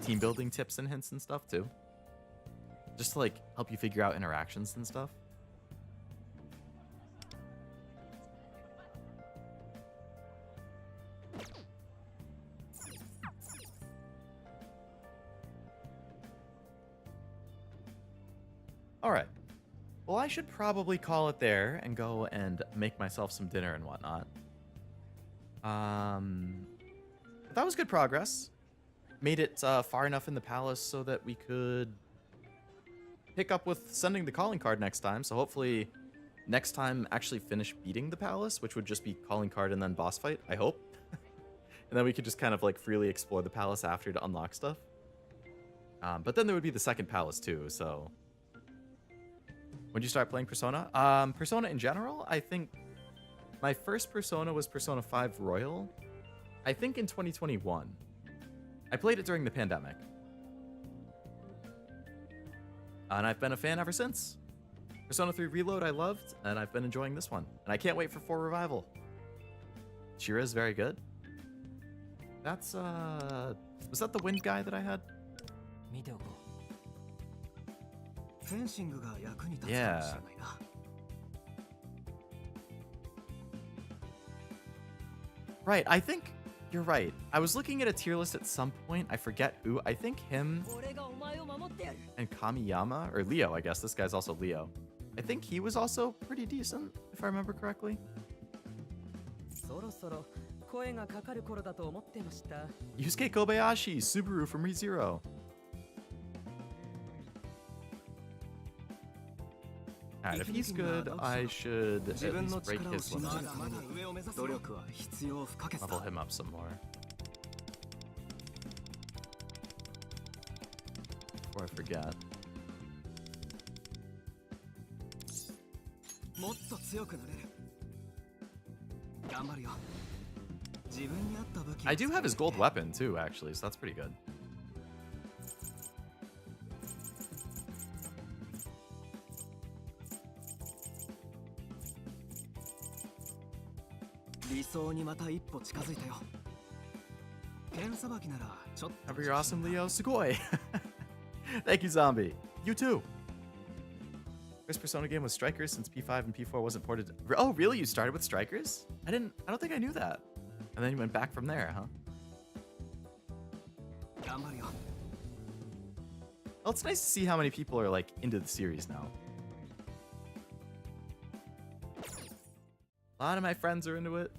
team building tips and hints and stuff too. Just to like help you figure out interactions and stuff. All right. Well, I should probably call it there and go and make myself some dinner and whatnot. But that was good progress. Made it far enough in the palace so that we could pick up with sending the calling card next time. So hopefully next time actually finish beating the palace, which would just be calling card and then boss fight, I hope. And then we could just kind of like freely explore the palace after to unlock stuff. But then there would be the second palace too, so... When did you start playing Persona? Persona in general, I think my first Persona was Persona 5 Royal. I think in 2021. I played it during the pandemic. And I've been a fan ever since. Persona 3 Reload I loved, and I've been enjoying this one. And I can't wait for 4 Revival. Shira is very good. That's, was that the wind guy that I had? 見ておこう フェンシングが役に立つかもしれ Yeah. ないな Right, I think you're right. I was looking at a tier list at some point. I forget who. I think him 俺がお前を守ってやる and Kamiyama, or Leo, I guess. This guy's also Leo. I think he was also pretty decent, if I remember correctly. そろそろ声がかかる頃だと思ってました Yusuke Kobayashi, Subaru from ReZero. Alright, if he's good, I should 自 at 分の least break 力を his 信じ limit. るために努力は必要不可欠 Level だ him up some more. Before I forget. もっと強くなれる頑張るよ自分に合った武器を I do have his gold weapon too, actually, so that's pretty good. However, you're awesome, Leo. Sugoi. Thank you, Zombie. You too. First Persona game was Strikers since P5 and P4 wasn't ported. Oh, really? You started with Strikers? I don't think I knew that. And then you went back from there, huh? Well, it's nice to see how many people are like into the series now. A lot of my friends are into it.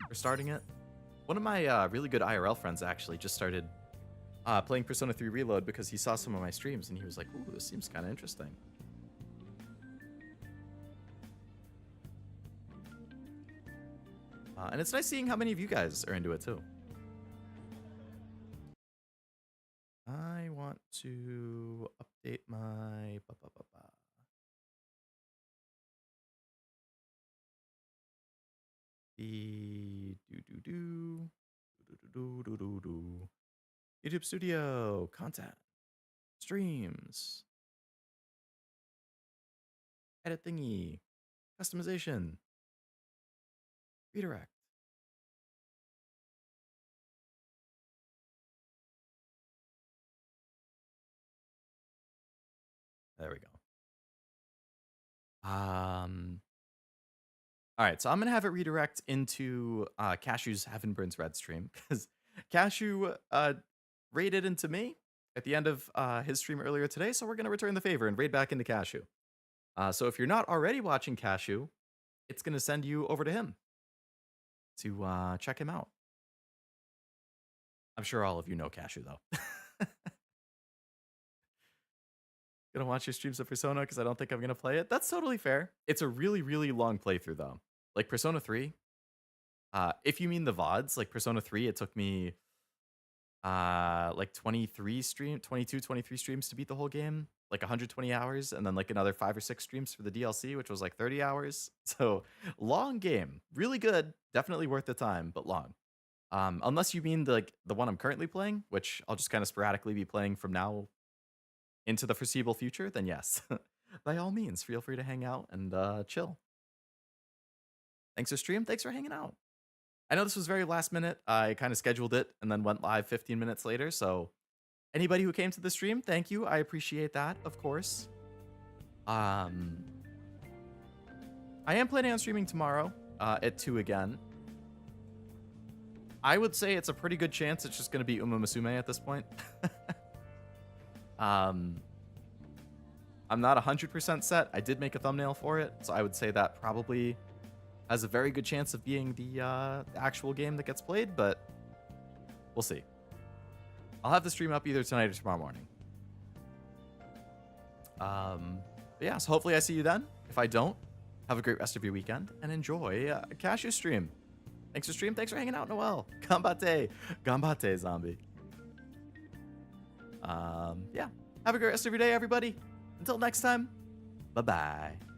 We're starting it. One of my really good IRL friends actually just started playing Persona 3 Reload because he saw some of my streams and he was like, ooh, this seems kind of interesting. And it's nice seeing how many of you guys are into it too. I want to update my... The YouTube Studio content, streams, edit thingy, customization, redirect. All right, so I'm gonna have it redirect into Cashew's Heaven Burns Red stream because Cashew raided into me at the end of his stream earlier today, so we're gonna return the favor and raid back into Cashew. So if you're not already watching Cashew, it's gonna send you over to him to check him out. I'm sure all of you know Cashew though. Gonna watch your streams of Persona because I don't think I'm gonna play it. That's totally fair. It's a really, really long playthrough though. Like Persona 3. If you mean the VODs, like Persona 3, it took me like 22, 23 streams to beat the whole game, like 120 hours, and then like another 5 or 6 streams for the DLC, which was like 30 hours. So long game, really good, definitely worth the time, but long. Unless you mean the one I'm currently playing, which I'll just kind of sporadically be playing from now into the foreseeable future, then yes, by all means, feel free to hang out and chill. Thanks for stream. Thanks for hanging out. I know this was very last minute. I kind of scheduled it and then went live 15 minutes later. So anybody who came to the stream, thank you. I appreciate that, of course. I am planning on streaming tomorrow at 2 again. I would say it's a pretty good chance it's just going to be Uma Musume at this point. I'm not 100% set. I did make a thumbnail for it, so I would say that probably has a very good chance of being the actual game that gets played, but we'll see. I'll have the stream up either tonight or tomorrow morning. But yeah, so hopefully I see you then. If I don't, have a great rest of your weekend and enjoy Cashew stream. Thanks for stream. Thanks for hanging out, Noel. Ganbatte. Ganbatte, zombie. Yeah. Have a great rest of your day, everybody. Until next time, bye-bye.